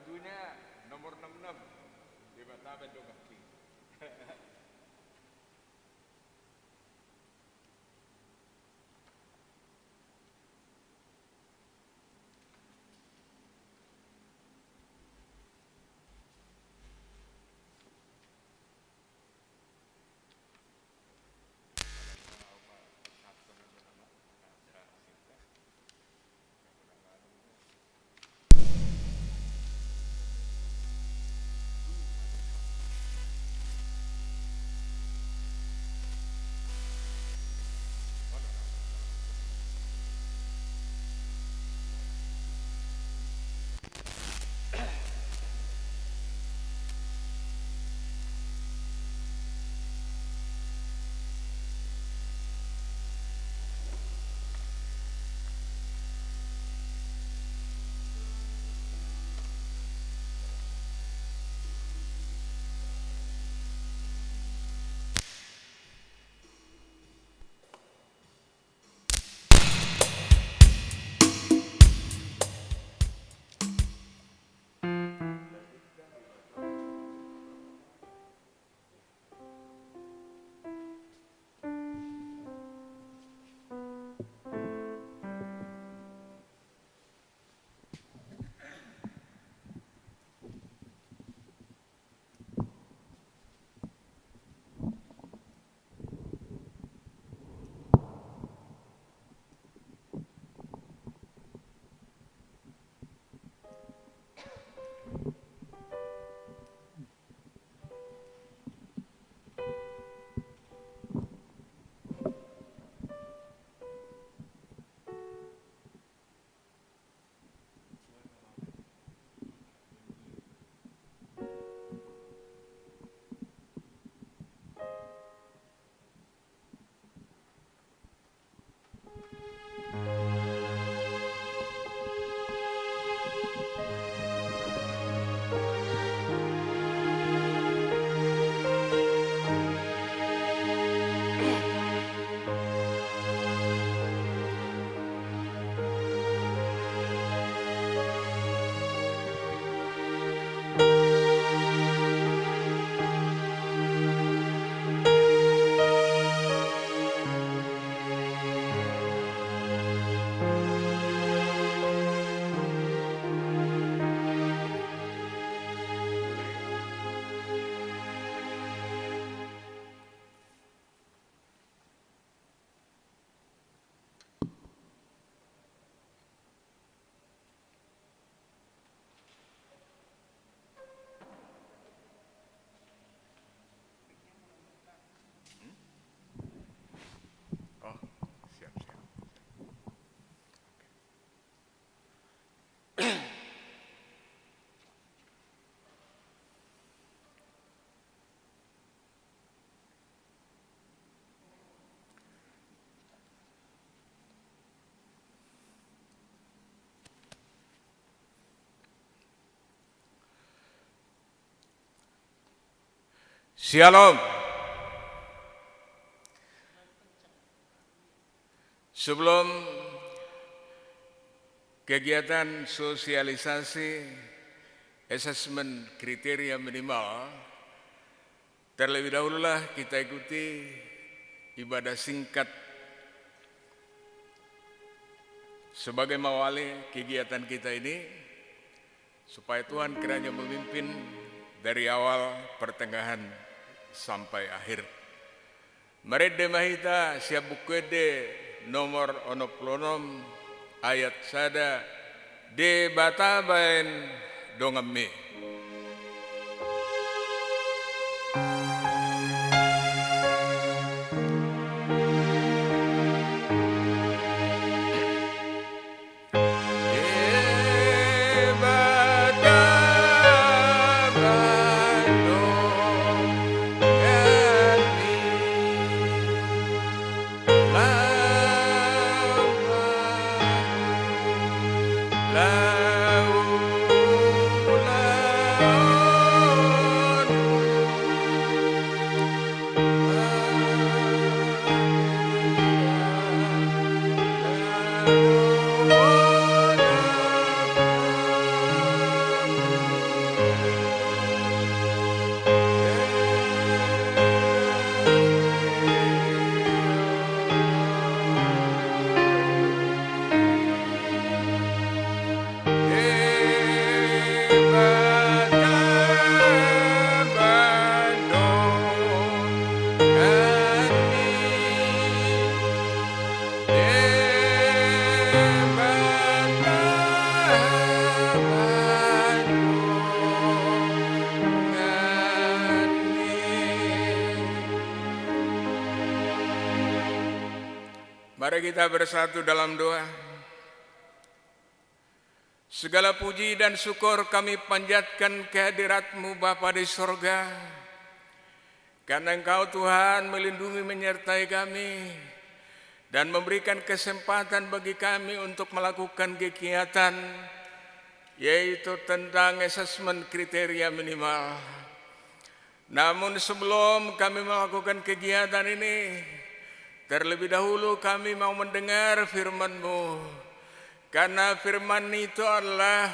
bajunya nomor 66 di Batabel dong kaki. Oh, siap, siap. Shalom. Sebelum kegiatan sosialisasi asesmen kriteria minimal, terlebih dahululah kita ikuti ibadah singkat sebagai mengawali kegiatan kita ini, supaya Tuhan kiranya memimpin dari awal, pertengahan, sampai akhir. Mari demahita siap bukuede nomor 66 ayat sada de Bataben dongame. La Mari kita bersatu dalam doa. Segala puji dan syukur kami panjatkan kehadirat-Mu Bapa di sorga. Karena Engkau Tuhan melindungi menyertai kami dan memberikan kesempatan bagi kami untuk melakukan kegiatan yaitu tentang asesmen kriteria minimal. Namun sebelum kami melakukan kegiatan ini, terlebih dahulu kami mau mendengar firman-Mu. Karena firman itu adalah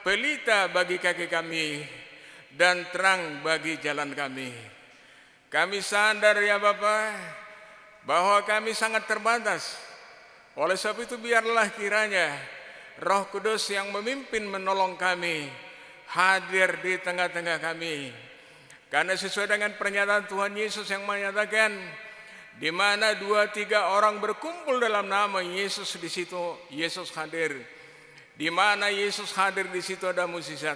pelita bagi kaki kami dan terang bagi jalan kami. Kami sadar ya Bapa, bahwa kami sangat terbatas. Oleh sebab itu biarlah kiranya Roh Kudus yang memimpin menolong kami hadir di tengah-tengah kami. Karena sesuai dengan pernyataan Tuhan Yesus yang menyatakan, di mana 2-3 orang berkumpul dalam nama Yesus, di situ Yesus hadir. Di mana Yesus hadir, di situ ada mukjizat.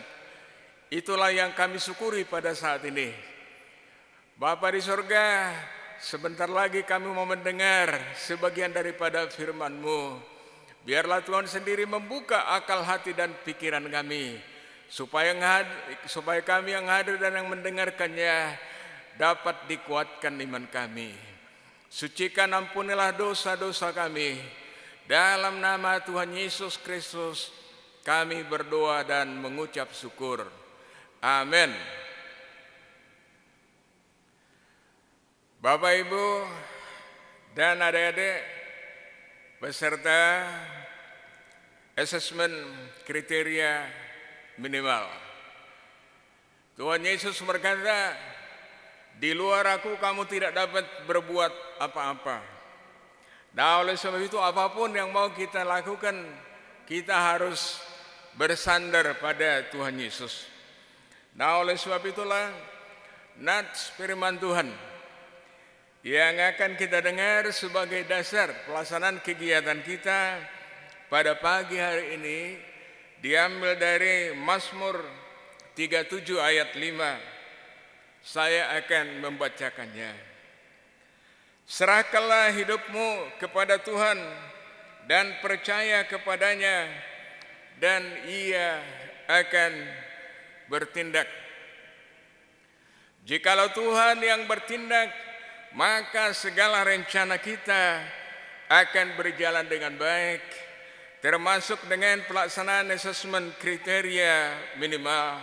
Itulah yang kami syukuri pada saat ini. Bapa di surga, sebentar lagi kami mau mendengar sebagian daripada firman-Mu. Biarlah Tuhan sendiri membuka akal hati dan pikiran kami, supaya kami yang hadir dan yang mendengarkannya dapat dikuatkan iman kami. Sucikan, ampunilah dosa-dosa kami. Dalam nama Tuhan Yesus Kristus kami berdoa dan mengucap syukur. Amin. Bapak, Ibu, dan adik-adik beserta asesmen kriteria minimal. Tuhan Yesus berkata, di luar Aku kamu tidak dapat berbuat apa-apa. Nah, oleh sebab itu apapun yang mau kita lakukan, kita harus bersandar pada Tuhan Yesus. Nah, oleh sebab itulah nats firman Tuhan yang akan kita dengar sebagai dasar pelaksanaan kegiatan kita pada pagi hari ini diambil dari Mazmur 37 ayat 5. Saya akan membacakannya. Serahkanlah hidupmu kepada Tuhan dan percaya kepadanya, dan Ia akan bertindak. Jikalau Tuhan yang bertindak, maka segala rencana kita akan berjalan dengan baik, termasuk dengan pelaksanaan asesmen kriteria minimal.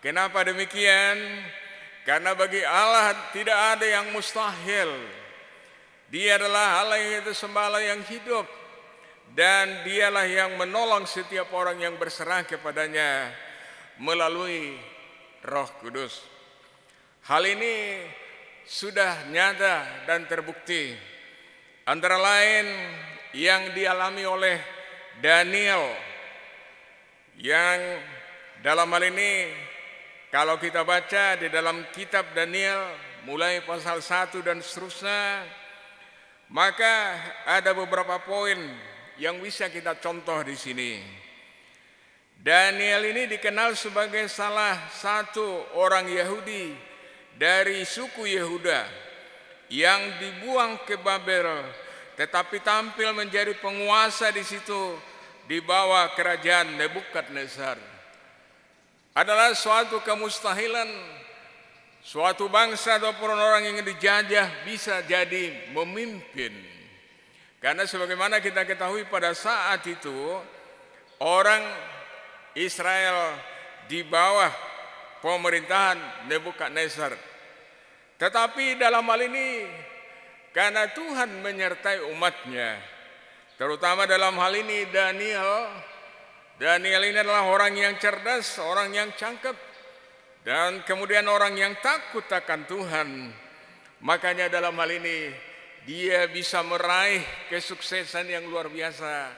Kenapa demikian? Karena bagi Allah tidak ada yang mustahil. Dia adalah Allah yang itu sembala yang hidup, dan Dialah yang menolong setiap orang yang berserah kepadanya melalui Roh Kudus. Hal ini sudah nyata dan terbukti, antara lain yang dialami oleh Daniel, yang dalam hal ini kalau kita baca di dalam kitab Daniel mulai pasal 1 dan seterusnya, maka ada beberapa poin yang bisa kita contoh di sini. Daniel ini dikenal sebagai salah satu orang Yahudi dari suku Yehuda yang dibuang ke Babel, tetapi tampil menjadi penguasa di situ di bawah kerajaan Nebukadnezar. Adalah suatu kemustahilan suatu bangsa ataupun orang yang dijajah bisa jadi memimpin. Karena sebagaimana kita ketahui pada saat itu orang Israel di bawah pemerintahan Nebukadnezar. Tetapi dalam hal ini karena Tuhan menyertai umatnya, terutama dalam hal ini Daniel ini adalah orang yang cerdas, orang yang cakep, dan kemudian orang yang takut akan Tuhan. Makanya dalam hal ini dia bisa meraih kesuksesan yang luar biasa,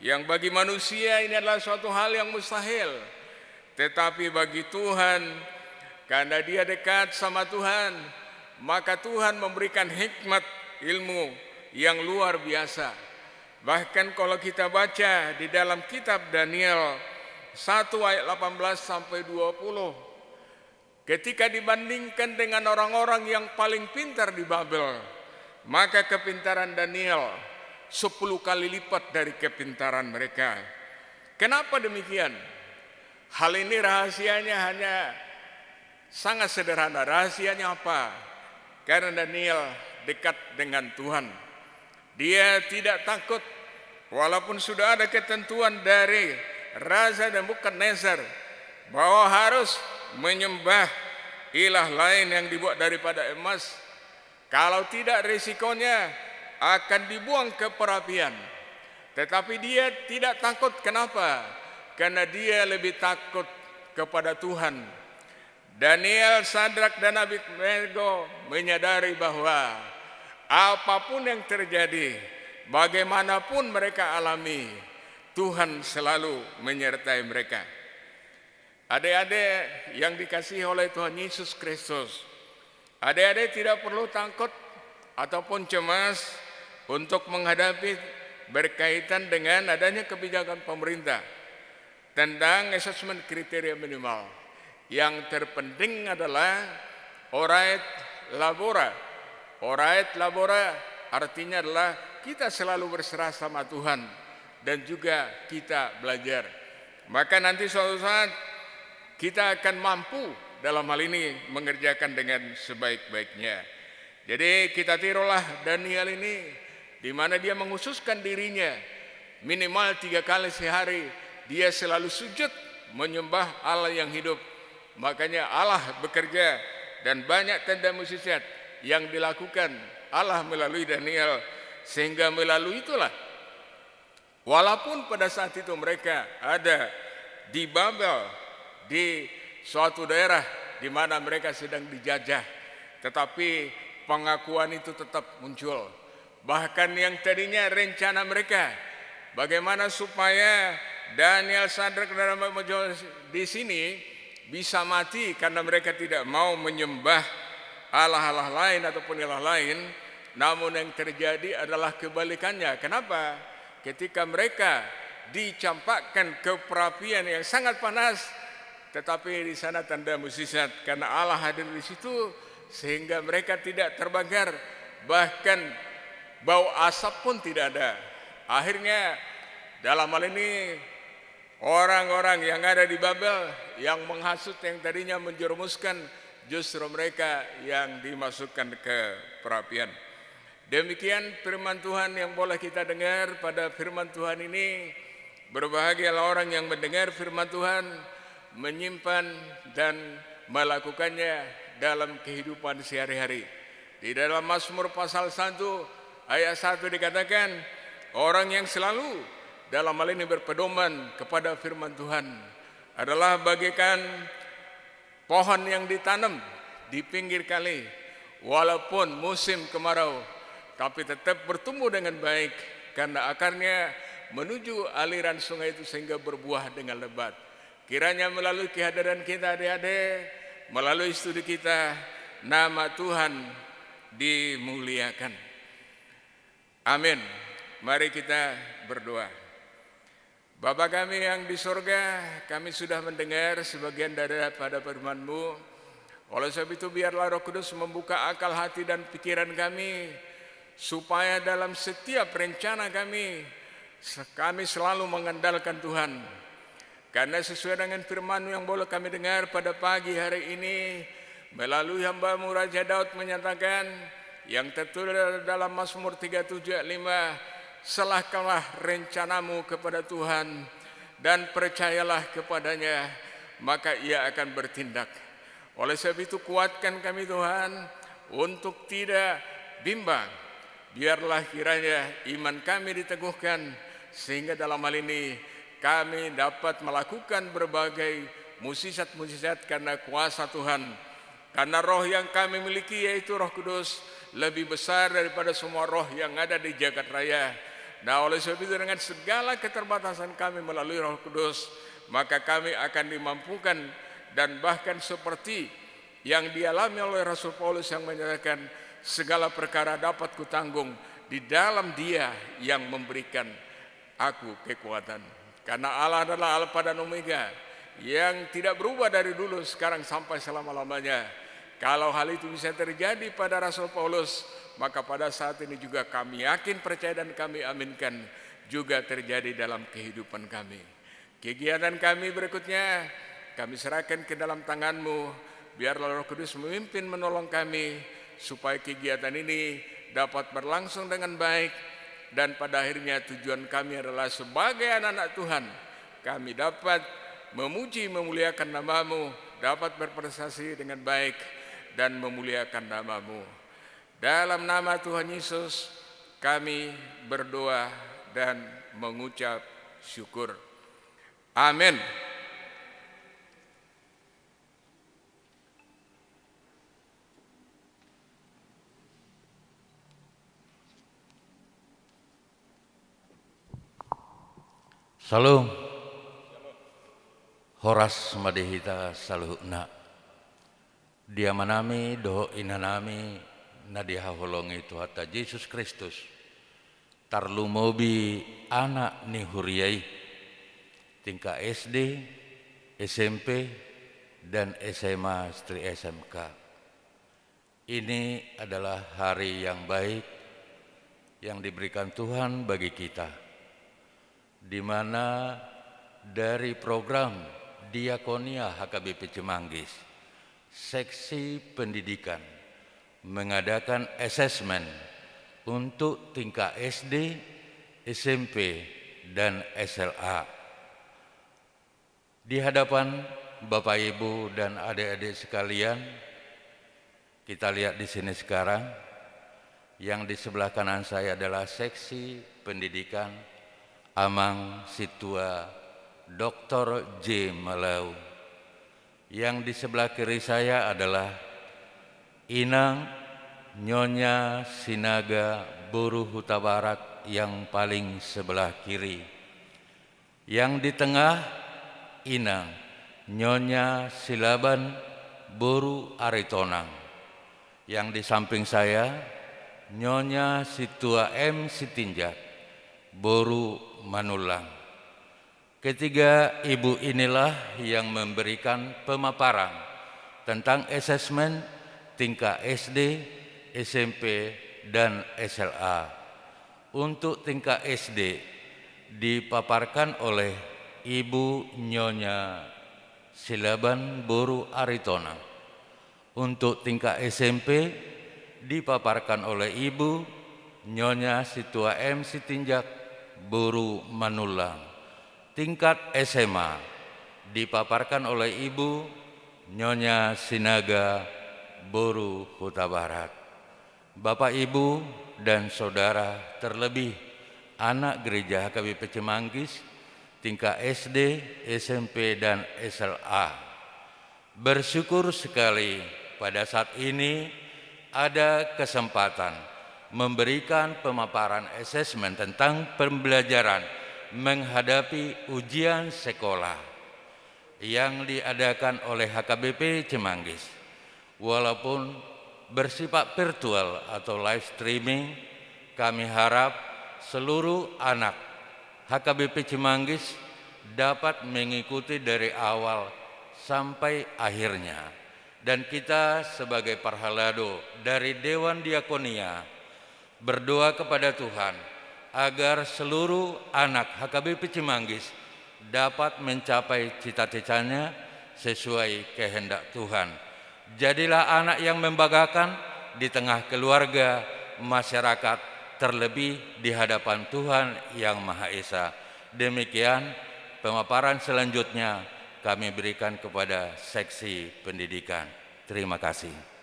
yang bagi manusia ini adalah suatu hal yang mustahil. Tetapi bagi Tuhan, karena dia dekat sama Tuhan, maka Tuhan memberikan hikmat ilmu yang luar biasa. Bahkan kalau kita baca di dalam kitab Daniel 1 ayat 18 sampai 20, ketika dibandingkan dengan orang-orang yang paling pintar di Babel, maka kepintaran Daniel 10 kali lipat dari kepintaran mereka. Kenapa demikian? Hal ini rahasianya hanya sangat sederhana. Rahasianya apa? Karena Daniel dekat dengan Tuhan. Dia tidak takut walaupun sudah ada ketentuan dari Raja Nebukadnezar bahwa harus menyembah ilah lain yang dibuat daripada emas. Kalau tidak, risikonya akan dibuang ke perapian. Tetapi dia tidak takut. Kenapa? Karena dia lebih takut kepada Tuhan. Daniel, Sadrak dan Abednego menyadari bahwa apapun yang terjadi, bagaimanapun mereka alami, Tuhan selalu menyertai mereka. Adik-adik yang dikasihi oleh Tuhan Yesus Kristus, adik-adik tidak perlu takut ataupun cemas untuk menghadapi berkaitan dengan adanya kebijakan pemerintah tentang asesmen kriteria minimal. Yang terpenting adalah orait labora. Orait labora artinya adalah kita selalu berserah sama Tuhan dan juga kita belajar. Maka nanti suatu saat kita akan mampu dalam hal ini mengerjakan dengan sebaik-baiknya. Jadi kita tirulah Daniel ini, di mana dia menghususkan dirinya minimal 3 kali sehari dia selalu sujud menyembah Allah yang hidup. Makanya Allah bekerja dan banyak tanda mukjizat yang dilakukan Allah melalui Daniel, sehingga melalui itulah walaupun pada saat itu mereka ada di Babel, di suatu daerah di mana mereka sedang dijajah, tetapi pengakuan itu tetap muncul. Bahkan yang tadinya rencana mereka bagaimana supaya Daniel, Sadrak dan Abednego di sini bisa mati karena mereka tidak mau menyembah Allah-Allah lain ataupun ilah lain, namun yang terjadi adalah kebalikannya. Kenapa? Ketika mereka dicampakkan ke perapian yang sangat panas, tetapi di sana tanda mukjizat karena Allah hadir di situ, sehingga mereka tidak terbakar, bahkan bau asap pun tidak ada. Akhirnya dalam hal ini orang-orang yang ada di Babel yang menghasut yang tadinya menjerumuskan, justru mereka yang dimasukkan ke perapian. Demikian firman Tuhan yang boleh kita dengar pada firman Tuhan ini. Berbahagialah orang yang mendengar firman Tuhan, menyimpan dan melakukannya dalam kehidupan sehari-hari. Di dalam Mazmur pasal 1 ayat 1 dikatakan, orang yang selalu dalam hal ini berpedoman kepada firman Tuhan adalah bagaikan pohon yang ditanam di pinggir kali, walaupun musim kemarau, tapi tetap bertumbuh dengan baik karena akarnya menuju aliran sungai itu sehingga berbuah dengan lebat. Kiranya melalui kehadiran kita adik-adik, melalui studi kita, nama Tuhan dimuliakan. Amin. Mari kita berdoa. Bapa kami yang di surga, kami sudah mendengar sebagian daripada firman-Mu. Oleh sebab itu biarlah Roh Kudus membuka akal hati dan pikiran kami, supaya dalam setiap rencana kami selalu mengandalkan Tuhan. Karena sesuai dengan firman-Mu yang boleh kami dengar pada pagi hari ini, melalui hamba-Mu Raja Daud menyatakan, yang tertulis dalam Mazmur 37 ayat 5, serahkanlah rencanamu kepada Tuhan dan percayalah kepadanya, maka ia akan bertindak. Oleh sebab itu kuatkan kami Tuhan untuk tidak bimbang. Biarlah kiranya iman kami diteguhkan, sehingga dalam hal ini kami dapat melakukan berbagai mukjizat-mukjizat karena kuasa Tuhan. Karena roh yang kami miliki yaitu Roh Kudus lebih besar daripada semua roh yang ada di jagat raya. Nah, oleh sebab itu dengan segala keterbatasan kami melalui Roh Kudus, maka kami akan dimampukan, dan bahkan seperti yang dialami oleh Rasul Paulus yang menyatakan, segala perkara dapat kutanggung di dalam Dia yang memberikan aku kekuatan. Karena Allah adalah Alfa dan Omega, yang tidak berubah dari dulu, sekarang sampai selama-lamanya. Kalau hal itu bisa terjadi pada Rasul Paulus, maka pada saat ini juga kami yakin, percaya dan kami aminkan juga terjadi dalam kehidupan kami. Kegiatan kami berikutnya kami serahkan ke dalam tangan-Mu. Biarlah Roh Kudus memimpin menolong kami supaya kegiatan ini dapat berlangsung dengan baik, dan pada akhirnya tujuan kami adalah sebagai anak-anak Tuhan kami dapat memuji memuliakan nama-Mu, dapat berprestasi dengan baik dan memuliakan nama-Mu. Dalam nama Tuhan Yesus kami berdoa dan mengucap syukur. Amin. Salam. Horas madehita saluhna. Dia manami doho inanami nadiha holongi Tuhan Yesus Kristus. Tarlu mobi anak ni huriai tingkat SD, SMP, dan SMA Stri SMK. Ini adalah hari yang baik yang diberikan Tuhan bagi kita, di mana dari program Diakonia HKBP Cimanggis, seksi pendidikan mengadakan asesmen untuk tingkat SD, SMP, dan SLA. Di hadapan Bapak Ibu dan adik-adik sekalian, kita lihat di sini sekarang, yang di sebelah kanan saya adalah seksi pendidikan Amang Situa Dr. J. Malau. Yang di sebelah kiri saya adalah Inang Nyonya Sinaga Boru Huta Barat yang paling sebelah kiri. Yang di tengah Inang Nyonya Silaban Boru Aritonang. Yang di samping saya Nyonya Situa M. Sitinjak Boru Manulang. Ketiga ibu inilah yang memberikan pemaparan tentang asesmen tingkat SD, SMP, dan SLA. Untuk tingkat SD dipaparkan oleh Ibu Nyonya Silaban Boru Aritona. Untuk tingkat SMP dipaparkan oleh Ibu Nyonya Situa M. Sitinjak Boru Manulang. Tingkat SMA dipaparkan oleh Ibu Nyonya Sinaga Boru Huta Barat. Bapak, Ibu, dan Saudara, terlebih anak gereja HKBP Cimanggis, tingkat SD, SMP, dan SLA. Bersyukur sekali pada saat ini ada kesempatan memberikan pemaparan asesmen tentang pembelajaran menghadapi ujian sekolah yang diadakan oleh HKBP Cimanggis. Walaupun bersifat virtual atau live streaming, kami harap seluruh anak HKBP Cimanggis dapat mengikuti dari awal sampai akhirnya. Dan kita sebagai Parhalado dari Dewan Diakonia berdoa kepada Tuhan agar seluruh anak HKBP Cimanggis dapat mencapai cita-citanya sesuai kehendak Tuhan. Jadilah anak yang membanggakan di tengah keluarga, masyarakat, terlebih di hadapan Tuhan Yang Maha Esa. Demikian pemaparan selanjutnya kami berikan kepada seksi pendidikan. Terima kasih.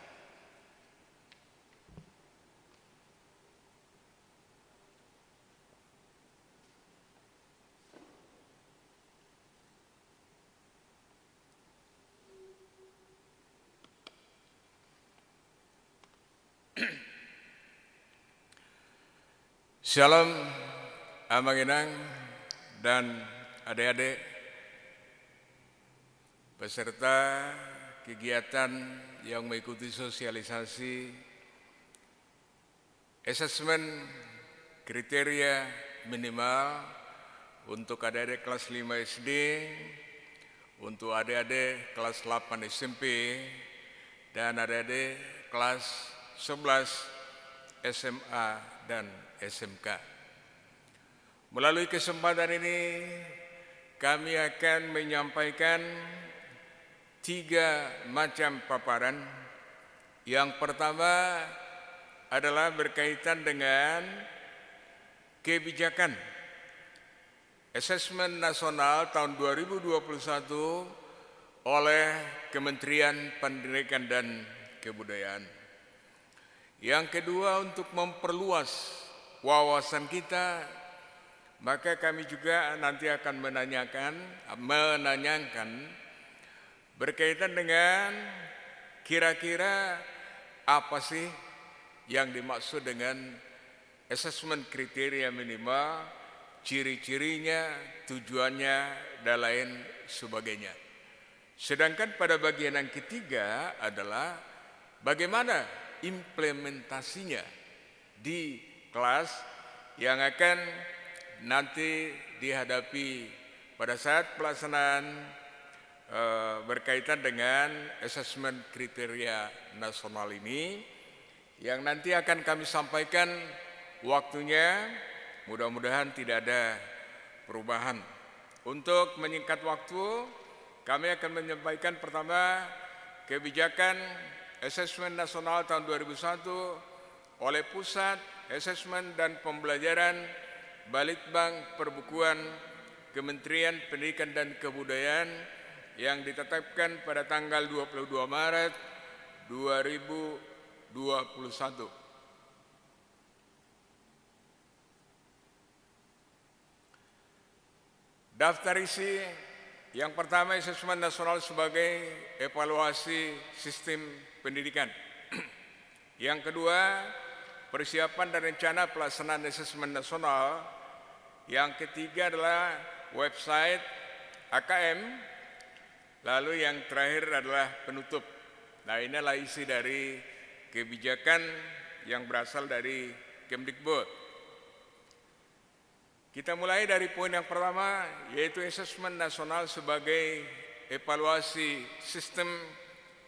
Shalom Amang Inang dan adik-adik peserta kegiatan yang mengikuti sosialisasi asesmen kriteria minimal untuk adik-adik kelas 5 SD, untuk adik-adik kelas 8 SMP, dan adik-adik kelas 11 SMA, dan SMK. Melalui kesempatan ini, kami akan menyampaikan 3 macam paparan. Yang pertama adalah berkaitan dengan kebijakan Asesmen Nasional tahun 2021 oleh Kementerian Pendidikan dan Kebudayaan. Yang kedua, untuk memperluas wawasan kita, maka kami juga nanti akan menanyakan berkaitan dengan kira-kira apa sih yang dimaksud dengan asesmen kriteria minimal, ciri-cirinya, tujuannya, dan lain sebagainya. Sedangkan pada bagian yang ketiga adalah bagaimana implementasinya di kelas yang akan nanti dihadapi pada saat pelaksanaan berkaitan dengan asesmen kriteria nasional ini, yang nanti akan kami sampaikan waktunya. Mudah-mudahan tidak ada perubahan. Untuk menyingkat waktu, kami akan menyampaikan pertama kebijakan Asesmen Nasional tahun 2001 oleh Pusat Asesmen dan Pembelajaran Balitbank Perbukuan Kementerian Pendidikan dan Kebudayaan yang ditetapkan pada tanggal 22 Maret 2021. Daftar isi yang pertama, Asesmen Nasional sebagai evaluasi sistem pendidikan. Yang kedua, persiapan dan rencana pelaksanaan Asesmen Nasional. Yang ketiga adalah website AKM. Lalu yang terakhir adalah penutup. Nah, inilah isi dari kebijakan yang berasal dari Kemdikbud. Kita mulai dari poin yang pertama, yaitu Asesmen Nasional sebagai evaluasi sistem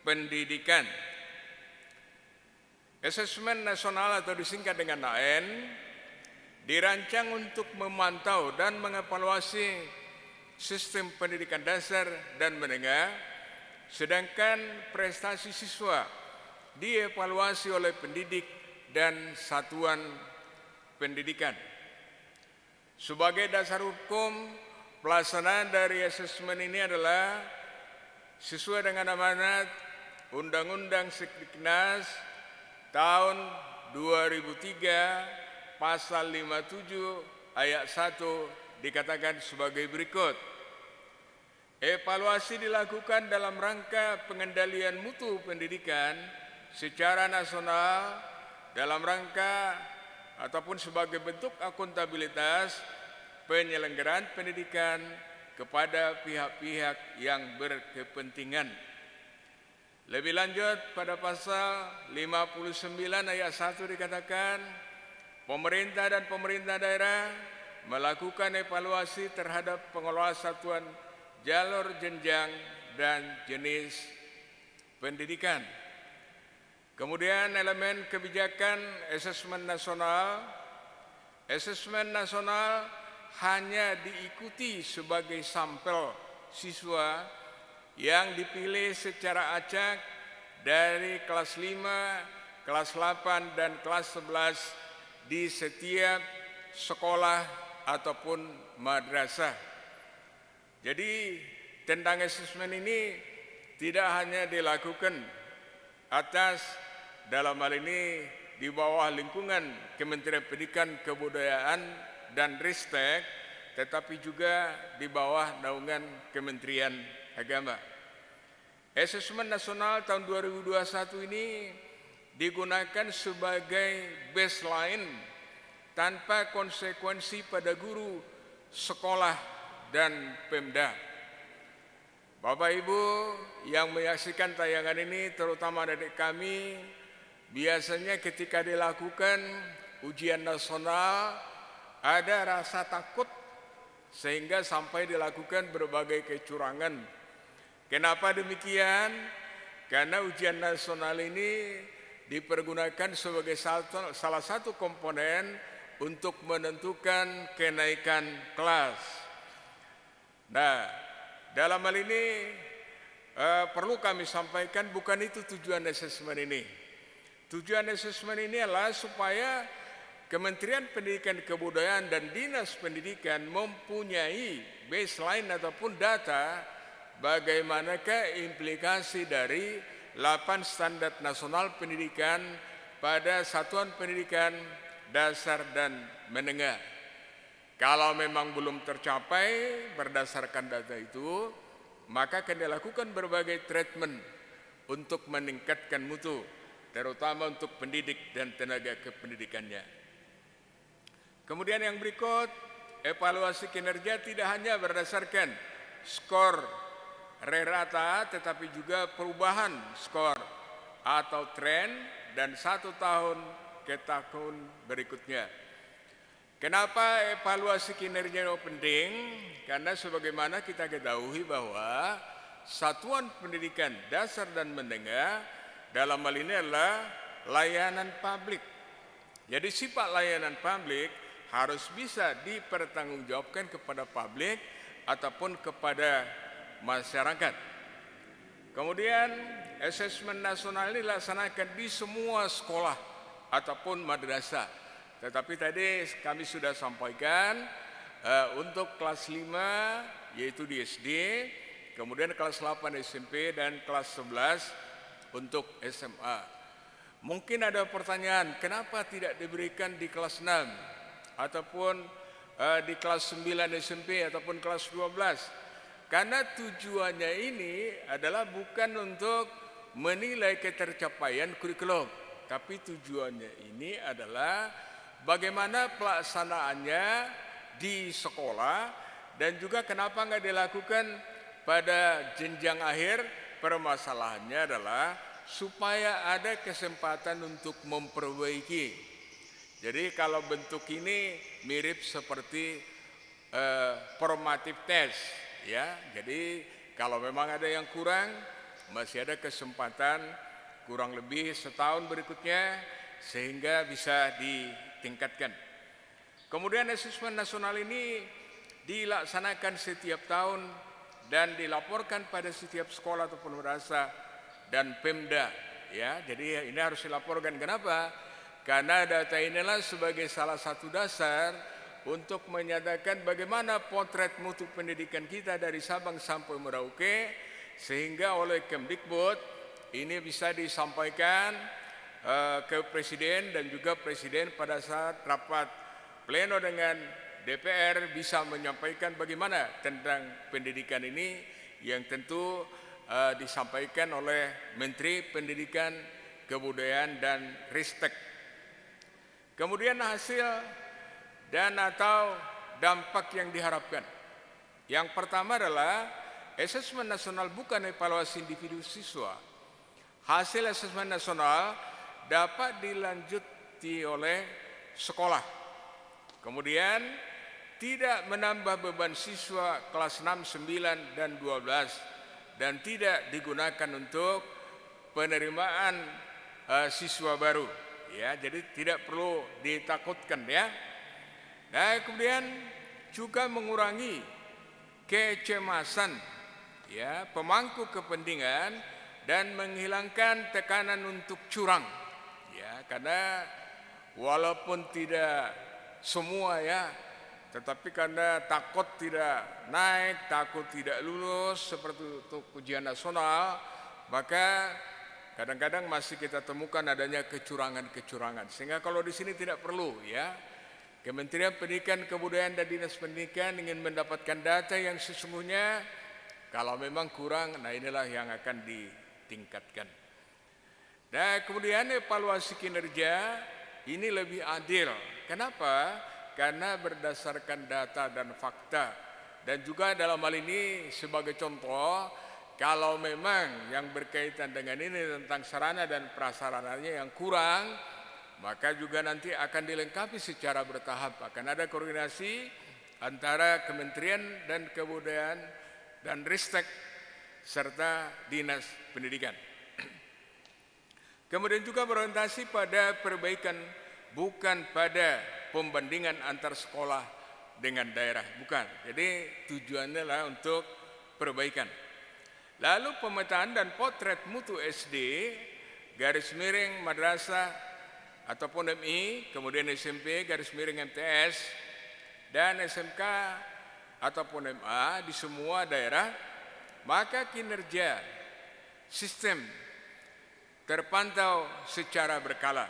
pendidikan. Asesmen Nasional atau disingkat dengan AN dirancang untuk memantau dan mengevaluasi sistem pendidikan dasar dan menengah, sedangkan prestasi siswa dievaluasi oleh pendidik dan satuan pendidikan. Sebagai dasar hukum, pelaksanaan dari asesmen ini adalah sesuai dengan amanat Undang-Undang Sekdiknas tahun 2003 pasal 57 ayat 1 dikatakan sebagai berikut. Evaluasi dilakukan dalam rangka pengendalian mutu pendidikan secara nasional dalam rangka ataupun sebagai bentuk akuntabilitas penyelenggaraan pendidikan kepada pihak-pihak yang berkepentingan. Lebih lanjut, pada pasal 59 ayat 1 dikatakan, pemerintah dan pemerintah daerah melakukan evaluasi terhadap pengelola satuan jalur jenjang dan jenis pendidikan. Kemudian elemen kebijakan asesmen nasional. Asesmen nasional hanya diikuti sebagai sampel siswa yang dipilih secara acak dari kelas 5, kelas 8, dan kelas 11 di setiap sekolah ataupun madrasah. Jadi tentang asesmen ini tidak hanya dilakukan atas dalam hal ini di bawah lingkungan Kementerian Pendidikan, Kebudayaan, dan Ristek, tetapi juga di bawah naungan Kementerian Agama. Asesmen Nasional tahun 2021 ini digunakan sebagai baseline tanpa konsekuensi pada guru, sekolah, dan Pemda. Bapak Ibu yang menyaksikan tayangan ini, terutama adik kami, biasanya ketika dilakukan ujian nasional ada rasa takut sehingga sampai dilakukan berbagai kecurangan. Kenapa demikian? Karena ujian nasional ini dipergunakan sebagai salah satu komponen untuk menentukan kenaikan kelas. Nah, dalam hal ini perlu kami sampaikan bukan itu tujuan asesmen ini. Tujuan asesmen ini adalah supaya Kementerian Pendidikan dan Kebudayaan dan Dinas Pendidikan mempunyai baseline ataupun data bagaimanakah implikasi dari 8 standar nasional pendidikan pada satuan pendidikan dasar dan menengah. Kalau memang belum tercapai berdasarkan data itu, maka akan dilakukan berbagai treatment untuk meningkatkan mutu, terutama untuk pendidik dan tenaga kependidikannya. Kemudian yang berikut, evaluasi kinerja tidak hanya berdasarkan skor rata, tetapi juga perubahan skor atau tren dan 1 tahun ke tahun berikutnya. Kenapa evaluasi kinerja itu penting? Karena sebagaimana kita ketahui bahwa satuan pendidikan dasar dan menengah dalam hal ini adalah layanan publik. Jadi sifat layanan publik harus bisa dipertanggungjawabkan kepada publik ataupun kepada masyarakat. Kemudian asesmen nasional ini dilaksanakan di semua sekolah ataupun madrasah. Tetapi tadi kami sudah sampaikan untuk kelas 5 yaitu di SD, kemudian kelas 8 SMP dan kelas 11 untuk SMA. Mungkin ada pertanyaan, kenapa tidak diberikan di kelas 6 ataupun di kelas 9 SMP ataupun kelas 12? Karena tujuannya ini adalah bukan untuk menilai ketercapaian kurikulum, tapi tujuannya ini adalah bagaimana pelaksanaannya di sekolah dan juga kenapa nggak dilakukan pada jenjang akhir. Permasalahannya adalah supaya ada kesempatan untuk memperbaiki. Jadi kalau bentuk ini mirip seperti formative test, ya. Jadi kalau memang ada yang kurang, masih ada kesempatan kurang lebih setahun berikutnya sehingga bisa ditingkatkan. Kemudian asesmen nasional ini dilaksanakan setiap tahun dan dilaporkan pada setiap sekolah ataupun madrasah dan Pemda, ya. Jadi ini harus dilaporkan. Kenapa? Karena data inilah sebagai salah satu dasar untuk menyatakan bagaimana potret mutu pendidikan kita dari Sabang sampai Merauke, sehingga oleh Kemdikbud ini bisa disampaikan ke Presiden dan juga Presiden pada saat rapat pleno dengan DPR bisa menyampaikan bagaimana tentang pendidikan ini yang tentu disampaikan oleh Menteri Pendidikan, Kebudayaan dan Ristek. Kemudian hasil dan atau dampak yang diharapkan. Yang pertama adalah asesmen nasional bukan evaluasi individu siswa. Hasil asesmen nasional dapat dilanjuti oleh sekolah. Kemudian tidak menambah beban siswa kelas 6, 9, dan 12 dan tidak digunakan untuk penerimaan siswa baru. Ya, jadi tidak perlu ditakutkan, ya. Nah, kemudian juga mengurangi kecemasan, ya, pemangku kepentingan dan menghilangkan tekanan untuk curang, ya, karena walaupun tidak semua, ya, tetapi karena takut tidak naik, takut tidak lulus seperti untuk ujian nasional, maka kadang-kadang masih kita temukan adanya kecurangan-kecurangan. Sehingga kalau di sini tidak perlu, ya. Kementerian Pendidikan, Kebudayaan dan Dinas Pendidikan ingin mendapatkan data yang sesungguhnya. Kalau memang kurang, nah inilah yang akan ditingkatkan. Nah, kemudian evaluasi kinerja ini lebih adil. Kenapa? Karena berdasarkan data dan fakta. Dan juga dalam hal ini sebagai contoh, kalau memang yang berkaitan dengan ini tentang sarana dan prasarananya yang kurang, maka juga nanti akan dilengkapi secara bertahap. Akan ada koordinasi antara Kementerian dan Kebudayaan dan Ristek serta Dinas Pendidikan. Kemudian juga berorientasi pada perbaikan, bukan pada pembandingan antar sekolah dengan daerah, bukan. Jadi tujuannya adalah untuk perbaikan. Lalu pemetaan dan potret mutu SD, garis miring madrasah ataupun MI, kemudian SMP, garis miring MTS, dan SMK ataupun MA di semua daerah, maka kinerja sistem terpantau secara berkala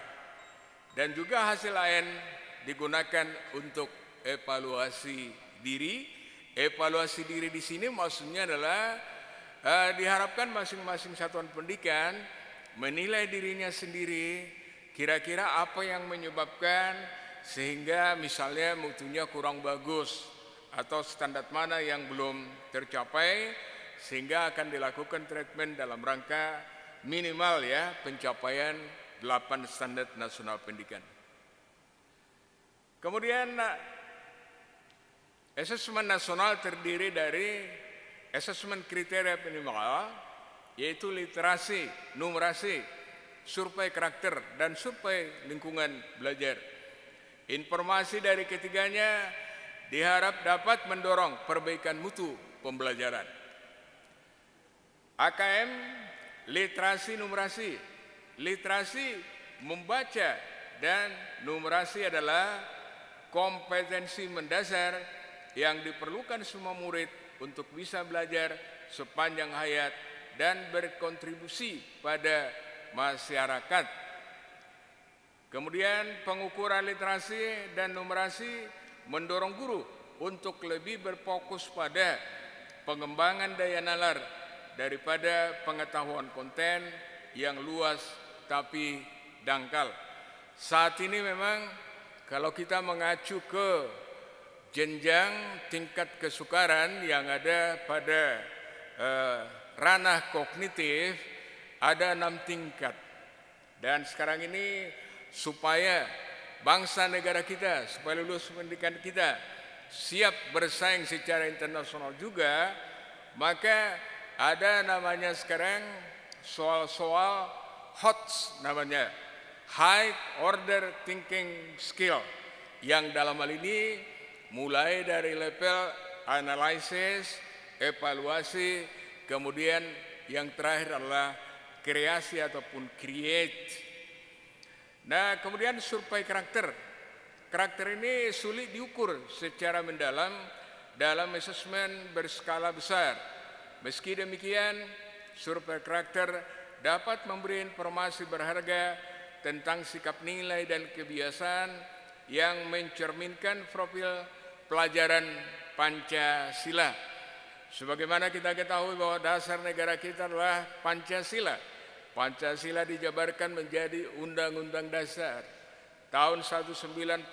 dan juga hasil AN digunakan untuk evaluasi diri. Evaluasi diri di sini maksudnya adalah diharapkan masing-masing satuan pendidikan menilai dirinya sendiri, kira-kira apa yang menyebabkan sehingga misalnya mutunya kurang bagus atau standar mana yang belum tercapai, sehingga akan dilakukan treatment dalam rangka minimal ya pencapaian 8 standar nasional pendidikan. Kemudian asesmen nasional terdiri dari asesmen kriteria minimal, yaitu literasi, numerasi, survei karakter, dan survei lingkungan belajar. Informasi dari ketiganya diharap dapat mendorong perbaikan mutu pembelajaran. AKM, literasi numerasi. Literasi membaca dan numerasi adalah kompetensi mendasar yang diperlukan semua murid untuk bisa belajar sepanjang hayat dan berkontribusi pada masyarakat. Kemudian pengukuran literasi dan numerasi mendorong guru untuk lebih berfokus pada pengembangan daya nalar daripada pengetahuan konten yang luas tapi dangkal. Saat ini memang kalau kita mengacu ke jenjang tingkat kesukaran yang ada pada ranah kognitif, ada 6 tingkat. Dan sekarang ini supaya bangsa negara kita, supaya lulus pendidikan kita siap bersaing secara internasional juga, maka ada namanya sekarang soal-soal HOTS namanya, High Order Thinking Skill, yang dalam hal ini mulai dari level analisis, evaluasi, kemudian yang terakhir adalah kreasi ataupun create. Nah, kemudian survei karakter. Karakter ini sulit diukur secara mendalam dalam asesmen berskala besar. Meski demikian, survei karakter dapat memberi informasi berharga tentang sikap nilai dan kebiasaan yang mencerminkan profil pelajaran Pancasila. Sebagaimana kita ketahui bahwa dasar negara kita adalah Pancasila. Pancasila dijabarkan menjadi Undang-Undang Dasar tahun 1945,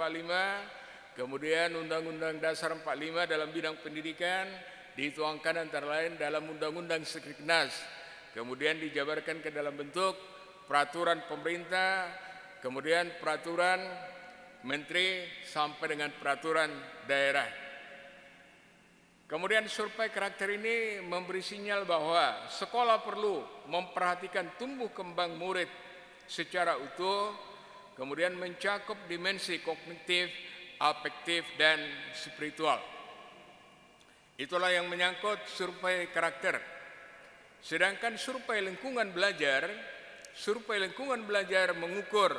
kemudian Undang-Undang Dasar 45 dalam bidang pendidikan dituangkan antara lain dalam Undang-Undang Sekretariat, kemudian dijabarkan ke dalam bentuk peraturan pemerintah, kemudian peraturan menteri sampai dengan peraturan daerah. Kemudian survei karakter ini memberi sinyal bahwa sekolah perlu memperhatikan tumbuh kembang murid secara utuh, kemudian mencakup dimensi kognitif, afektif, dan spiritual. Itulah yang menyangkut survei karakter. Sedangkan survei lingkungan belajar mengukur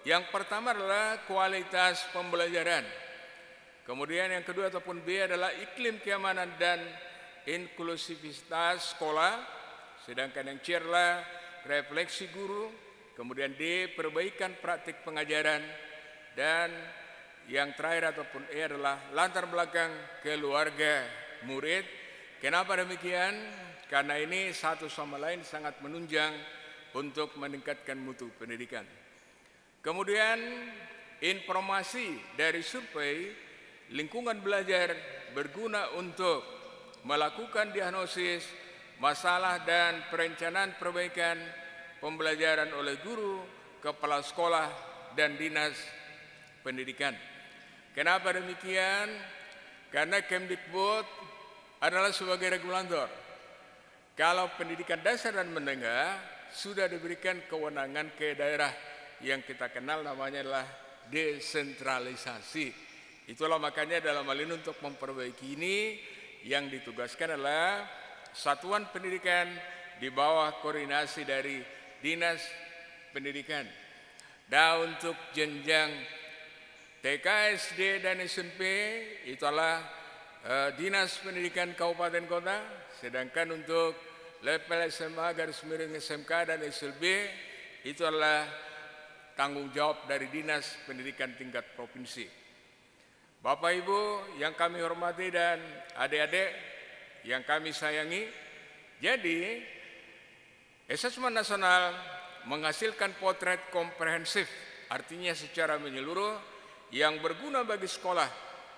yang pertama adalah kualitas pembelajaran. Kemudian yang kedua ataupun B adalah iklim keamanan dan inklusivitas sekolah. Sedangkan yang C adalah refleksi guru. Kemudian D, perbaikan praktik pengajaran. Dan yang terakhir ataupun E adalah latar belakang keluarga murid. Kenapa demikian? Karena ini satu sama lain sangat menunjang untuk meningkatkan mutu pendidikan. Kemudian informasi dari survei lingkungan belajar berguna untuk melakukan diagnosis masalah dan perencanaan perbaikan pembelajaran oleh guru, kepala sekolah, dan dinas pendidikan. Kenapa demikian? Karena Kemdikbud adalah sebagai regulator. Kalau pendidikan dasar dan menengah sudah diberikan kewenangan ke daerah yang kita kenal namanya adalah desentralisasi. Itulah makanya dalam hal ini untuk memperbaiki ini yang ditugaskan adalah satuan pendidikan di bawah koordinasi dari Dinas Pendidikan. Dan untuk jenjang TK, SD, dan SMP itu adalah Dinas Pendidikan Kabupaten Kota, sedangkan untuk level SMA garis miring SMK dan SLB itu adalah tanggung jawab dari Dinas Pendidikan tingkat provinsi. Bapak Ibu yang kami hormati dan adik-adik yang kami sayangi, jadi asesmen nasional menghasilkan potret komprehensif, artinya secara menyeluruh yang berguna bagi sekolah,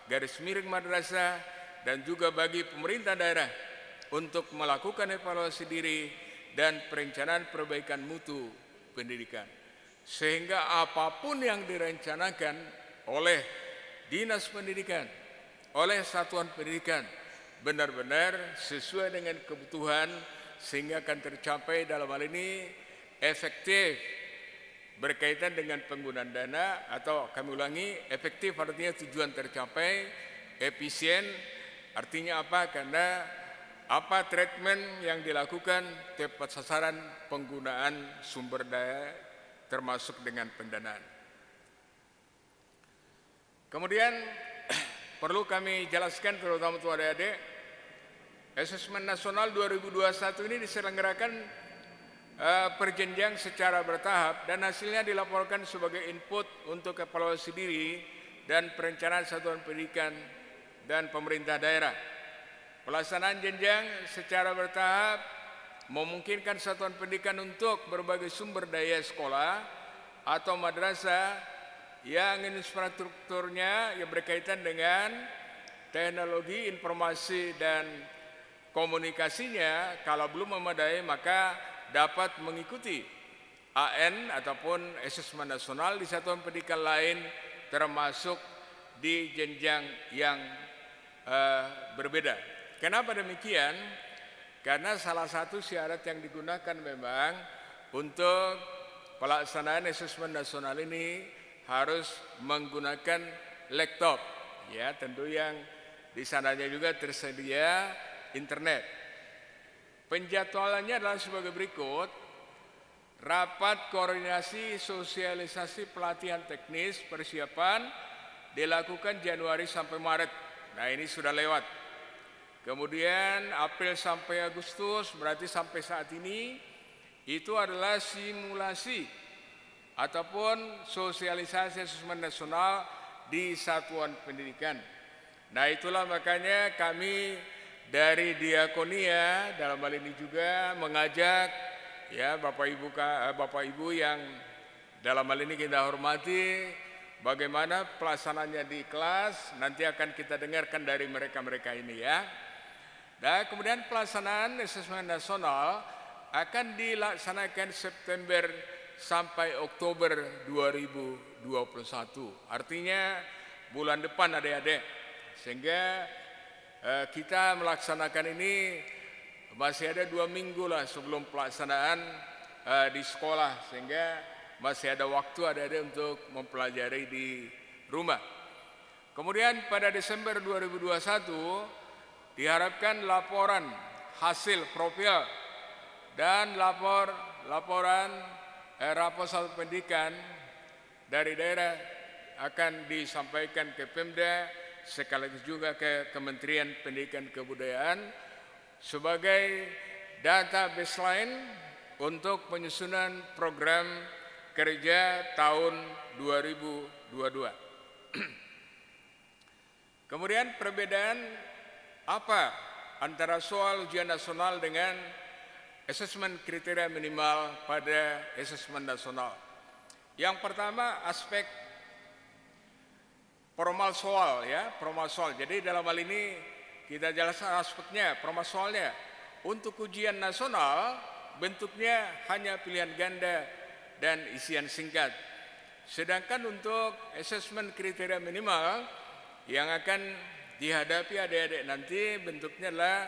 garis miring madrasah, dan juga bagi pemerintah daerah untuk melakukan evaluasi diri dan perencanaan perbaikan mutu pendidikan. Sehingga apapun yang direncanakan oleh Dinas Pendidikan, oleh Satuan Pendidikan, benar-benar sesuai dengan kebutuhan sehingga akan tercapai dalam hal ini efektif berkaitan dengan penggunaan dana, atau kami ulangi, efektif artinya tujuan tercapai, efisien artinya apa? Karena apa treatment yang dilakukan tepat sasaran penggunaan sumber daya termasuk dengan pendanaan. Kemudian perlu kami jelaskan terutama untuk adik-adik, asesmen nasional 2021 ini diselenggarakan perjenjang secara bertahap dan hasilnya dilaporkan sebagai input untuk evaluasi diri dan perencanaan satuan pendidikan dan pemerintah daerah. Pelaksanaan jenjang secara bertahap memungkinkan satuan pendidikan untuk berbagai sumber daya sekolah atau madrasah yang infrastrukturnya yang berkaitan dengan teknologi informasi dan komunikasinya kalau belum memadai maka dapat mengikuti AN ataupun asesmen nasional di satuan pendidikan lain termasuk di jenjang yang berbeda. Kenapa demikian? Karena salah satu syarat yang digunakan memang untuk pelaksanaan asesmen nasional ini harus menggunakan laptop, ya tentu yang di sananya juga tersedia internet. Penjadwalannya adalah sebagai berikut: rapat koordinasi sosialisasi pelatihan teknis persiapan dilakukan Januari sampai Maret. Nah ini sudah lewat. Kemudian April sampai Agustus, berarti sampai saat ini itu adalah simulasi ataupun sosialisasi asesmen nasional di satuan pendidikan. Nah itulah makanya kami dari Diakonia dalam hal ini juga mengajak ya Bapak Ibu yang dalam hal ini kita hormati, bagaimana pelaksananya di kelas nanti akan kita dengarkan dari mereka-mereka ini ya. Dan kemudian pelaksanaan asesmen nasional akan dilaksanakan September sampai Oktober 2021. Artinya bulan depan adik-adik. Sehingga kita melaksanakan ini masih ada 2 minggu lah sebelum pelaksanaan di sekolah. Sehingga masih ada waktu adik-adik untuk mempelajari di rumah. Kemudian pada Desember 2021 diharapkan laporan hasil profil dan laporan rapor satuan pendidikan dari daerah akan disampaikan ke Pemda sekaligus juga ke Kementerian Pendidikan dan Kebudayaan sebagai data baseline untuk penyusunan program kerja tahun 2022. Kemudian perbedaan apa antara soal ujian nasional dengan asesmen kriteria minimal pada asesmen nasional? Yang pertama aspek formal soal ya, formal soal. Jadi dalam hal ini kita jelaskan aspeknya, formal soalnya. Untuk ujian nasional bentuknya hanya pilihan ganda dan isian singkat. Sedangkan untuk asesmen kriteria minimal yang akan dihadapi adik-adik nanti bentuknya adalah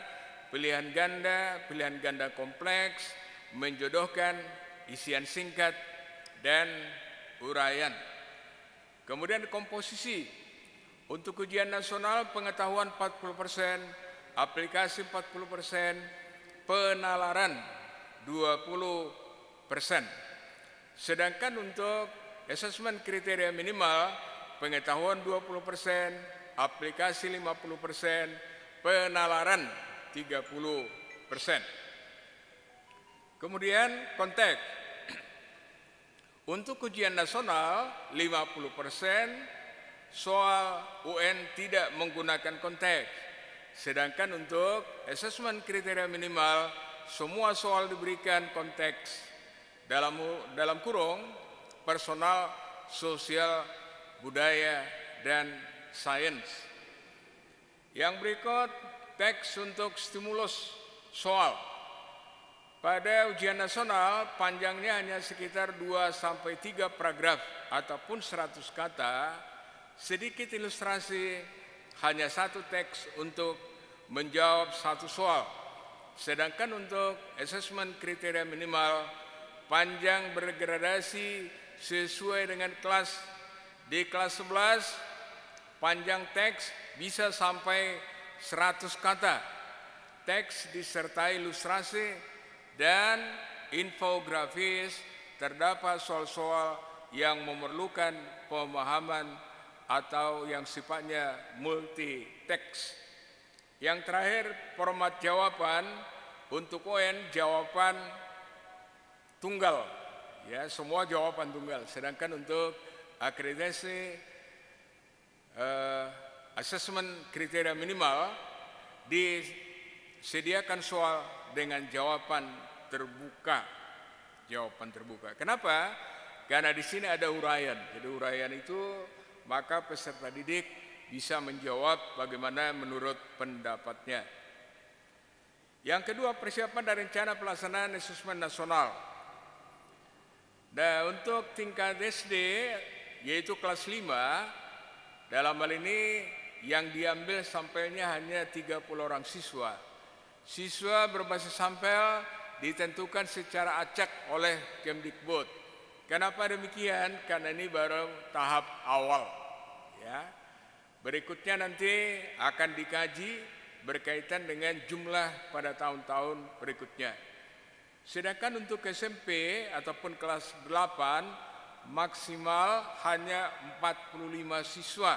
pilihan ganda kompleks, menjodohkan isian singkat dan uraian. Kemudian komposisi. Untuk ujian nasional pengetahuan 40%, aplikasi 40%, penalaran 20%. Sedangkan untuk asesmen kriteria minimal pengetahuan 20%, aplikasi 50%, penalaran 30%. Kemudian konteks. Untuk ujian nasional 50% soal UN tidak menggunakan konteks. Sedangkan untuk asesmen kriteria minimal semua soal diberikan konteks dalam kurung personal, sosial, budaya, dan sains. Yang berikut teks untuk stimulus soal. Pada ujian nasional panjangnya hanya sekitar 2-3 paragraf ataupun 100 kata, sedikit ilustrasi, hanya satu teks untuk menjawab satu soal. Sedangkan untuk asesmen kriteria minimal panjang bergradasi sesuai dengan kelas. Di kelas 11 panjang teks bisa sampai 100 kata. Teks disertai ilustrasi dan infografis. Terdapat soal-soal yang memerlukan pemahaman atau yang sifatnya multi teks. Yang terakhir, format jawaban. Untuk UN jawaban tunggal, ya, semua jawaban tunggal. Sedangkan untuk akreditasi asesmen kriteria minimal disediakan soal dengan jawaban terbuka. Jawaban terbuka. Kenapa? Karena di sini ada uraian. Jadi uraian itu maka peserta didik bisa menjawab bagaimana menurut pendapatnya. Yang kedua, persiapan dan rencana pelaksanaan asesmen nasional. Nah, untuk tingkat SD yaitu kelas 5, dalam hal ini yang diambil sampelnya hanya 30 orang siswa. Siswa berbasis sampel ditentukan secara acak oleh Kemdikbud. Kenapa demikian? Karena ini baru tahap awal. Ya. Berikutnya nanti akan dikaji berkaitan dengan jumlah pada tahun-tahun berikutnya. Sedangkan untuk SMP ataupun kelas 8 maksimal hanya 45 siswa.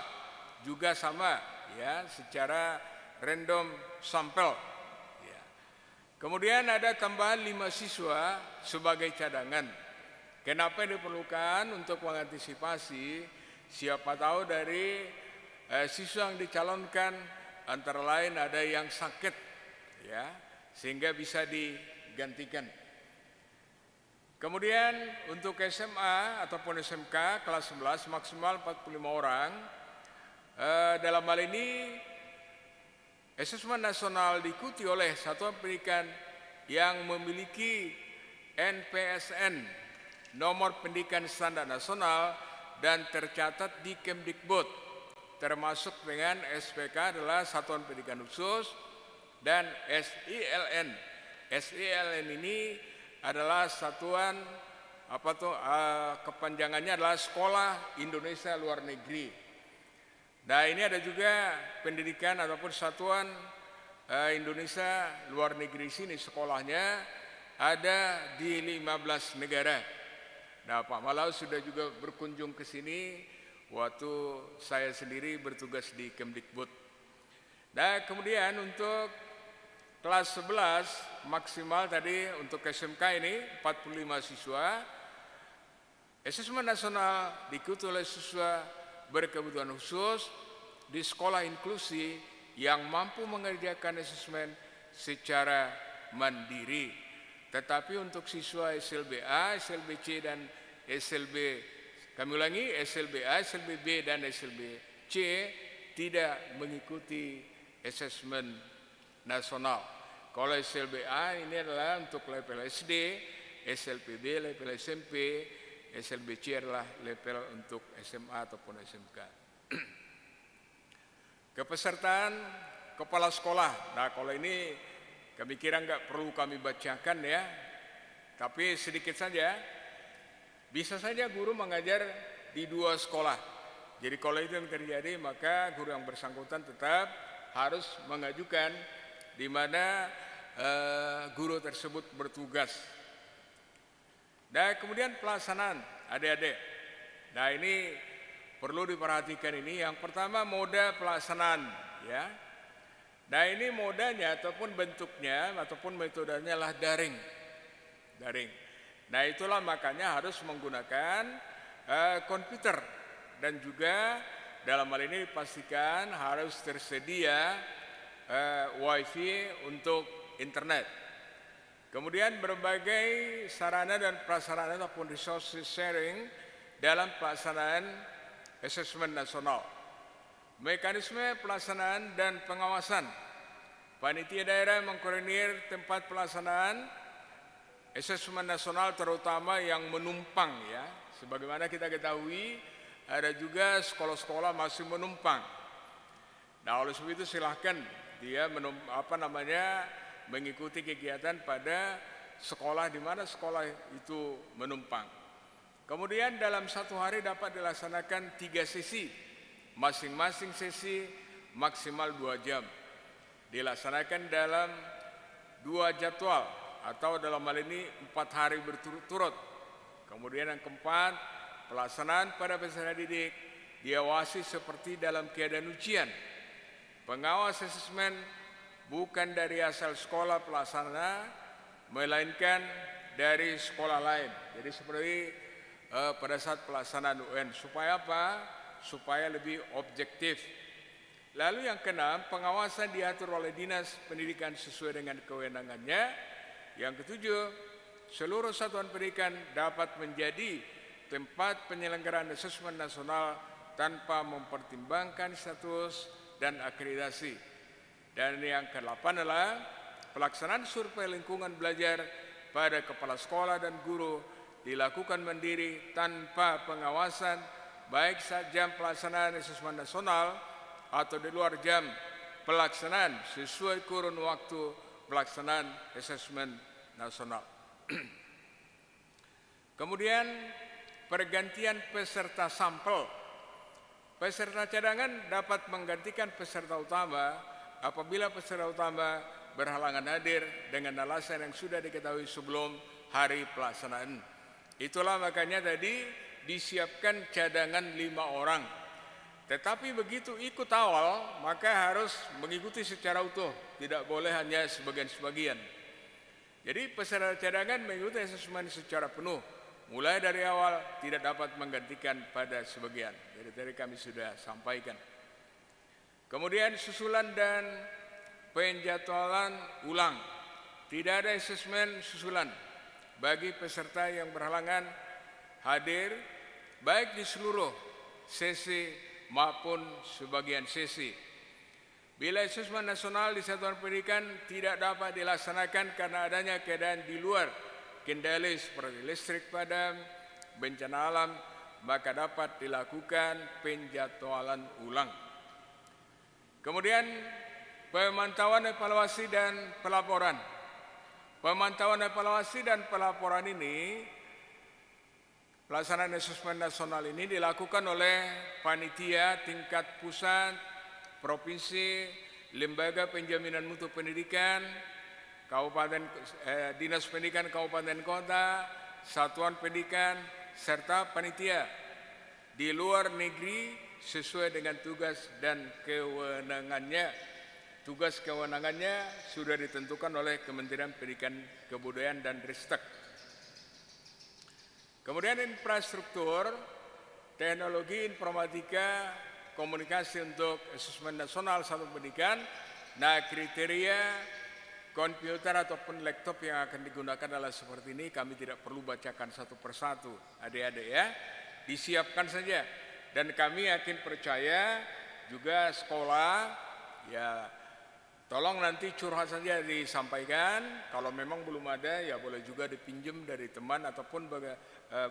Juga sama, ya, secara random sampel. Ya. Kemudian ada tambahan 5 siswa sebagai cadangan. Kenapa diperlukan? Untuk mengantisipasi siapa tahu dari siswa yang dicalonkan antara lain ada yang sakit, ya, sehingga bisa digantikan. Kemudian untuk SMA ataupun SMK kelas 11 maksimal 45 orang. Dalam hal ini asesmen nasional diikuti oleh satuan pendidikan yang memiliki NPSN, nomor pendidikan standar nasional, dan tercatat di Kemdikbud, termasuk dengan SPK adalah Satuan Pendidikan Khusus dan SILN. SILN ini adalah satuan kepanjangannya adalah Sekolah Indonesia Luar Negeri. Nah, ini ada juga pendidikan ataupun satuan Indonesia Luar Negeri sini, sekolahnya ada di 15 negara. Nah, Pak Malau sudah juga berkunjung ke sini waktu saya sendiri bertugas di Kemdikbud. Nah, kemudian untuk kelas 11 maksimal tadi untuk SMK ini 45 siswa. Asesmen nasional diikuti oleh siswa berkebutuhan khusus di sekolah inklusi yang mampu mengerjakan asesmen secara mandiri. Tetapi untuk siswa SLBA, SLBC dan SLBA, SLBB dan SLBC tidak mengikuti asesmen nasional. Kalau SLBA ini adalah untuk level SD, SLPB level SMP, SLBC adalah level untuk SMA ataupun SMK. Kepesertaan kepala sekolah. Nah, kalau ini kami kira nggak perlu kami bacakan, ya. Tapi sedikit saja, bisa saja guru mengajar di 2 sekolah. Jadi kalau itu yang terjadi, maka guru yang bersangkutan tetap harus mengajukan di mana guru tersebut bertugas. Dan kemudian pelaksanaan adik-adik. Nah ini perlu diperhatikan ini. Yang pertama moda pelaksanaan, ya. Nah ini modanya ataupun bentuknya ataupun metodenya adalah daring. Nah itulah makanya harus menggunakan komputer dan juga dalam hal ini dipastikan harus tersedia wifi untuk internet. Kemudian berbagai sarana dan prasarana ataupun resource sharing dalam pelaksanaan asesmen nasional. Mekanisme pelaksanaan dan pengawasan. Panitia daerah mengkoordinir tempat pelaksanaan asesmen nasional terutama yang menumpang, ya. Sebagaimana kita ketahui ada juga sekolah-sekolah masih menumpang. Nah oleh sebab itu silahkan dia mengikuti kegiatan pada sekolah di mana sekolah itu menumpang. Kemudian dalam 1 hari dapat dilaksanakan 3 sesi, masing-masing sesi maksimal 2 jam. Dilaksanakan dalam 2 jadwal atau dalam hal ini 4 hari berturut-turut. Kemudian yang keempat, pelaksanaan pada peserta didik diawasi seperti dalam keadaan ujian. Pengawas asesmen bukan dari asal sekolah pelaksana, melainkan dari sekolah lain. Jadi seperti pada saat pelaksanaan UN. Supaya apa? Supaya lebih objektif. Lalu yang keenam, pengawasan diatur oleh Dinas Pendidikan sesuai dengan kewenangannya. Yang ketujuh, seluruh satuan pendidikan dapat menjadi tempat penyelenggaraan asesmen nasional tanpa mempertimbangkan status dan akreditasi. Dan yang ke-8 adalah pelaksanaan survei lingkungan belajar pada kepala sekolah dan guru dilakukan mandiri tanpa pengawasan baik saat jam pelaksanaan asesmen nasional atau di luar jam pelaksanaan sesuai kurun waktu pelaksanaan asesmen nasional. Kemudian pergantian peserta sampel. Peserta cadangan dapat menggantikan peserta utama apabila peserta utama berhalangan hadir dengan alasan yang sudah diketahui sebelum hari pelaksanaan. Itulah makanya tadi disiapkan cadangan 5 orang. Tetapi begitu ikut awal, maka harus mengikuti secara utuh, tidak boleh hanya sebagian-sebagian. Jadi peserta cadangan mengikuti asesmen secara penuh, mulai dari awal tidak dapat menggantikan pada sebagian. Jadi tadi kami sudah sampaikan. Kemudian susulan dan penjadwalan ulang. Tidak ada asesmen susulan bagi peserta yang berhalangan hadir baik di seluruh sesi maupun sebagian sesi. Bila asesmen nasional di satuan pendidikan tidak dapat dilaksanakan karena adanya keadaan di luar kendali seperti listrik padam, bencana alam, maka dapat dilakukan penjadwalan ulang. Kemudian pemantauan evaluasi dan pelaporan. Pemantauan evaluasi dan pelaporan ini, pelaksanaan asesmen nasional ini dilakukan oleh panitia tingkat pusat, provinsi, lembaga penjaminan mutu pendidikan, kabupaten, dinas pendidikan kabupaten kota, satuan pendidikan, serta panitia di luar negeri sesuai dengan tugas dan kewenangannya. Tugas kewenangannya sudah ditentukan oleh Kementerian Pendidikan, Kebudayaan dan Ristek. Kemudian infrastruktur, teknologi informatika, komunikasi untuk asesmen nasional satuan pendidikan. Nah, kriteria komputer ataupun laptop yang akan digunakan adalah seperti ini. Kami tidak perlu bacakan satu persatu, adik-adik ya. Disiapkan saja. Dan kami yakin percaya juga sekolah, ya tolong nanti curhat saja disampaikan. Kalau memang belum ada, ya boleh juga dipinjam dari teman ataupun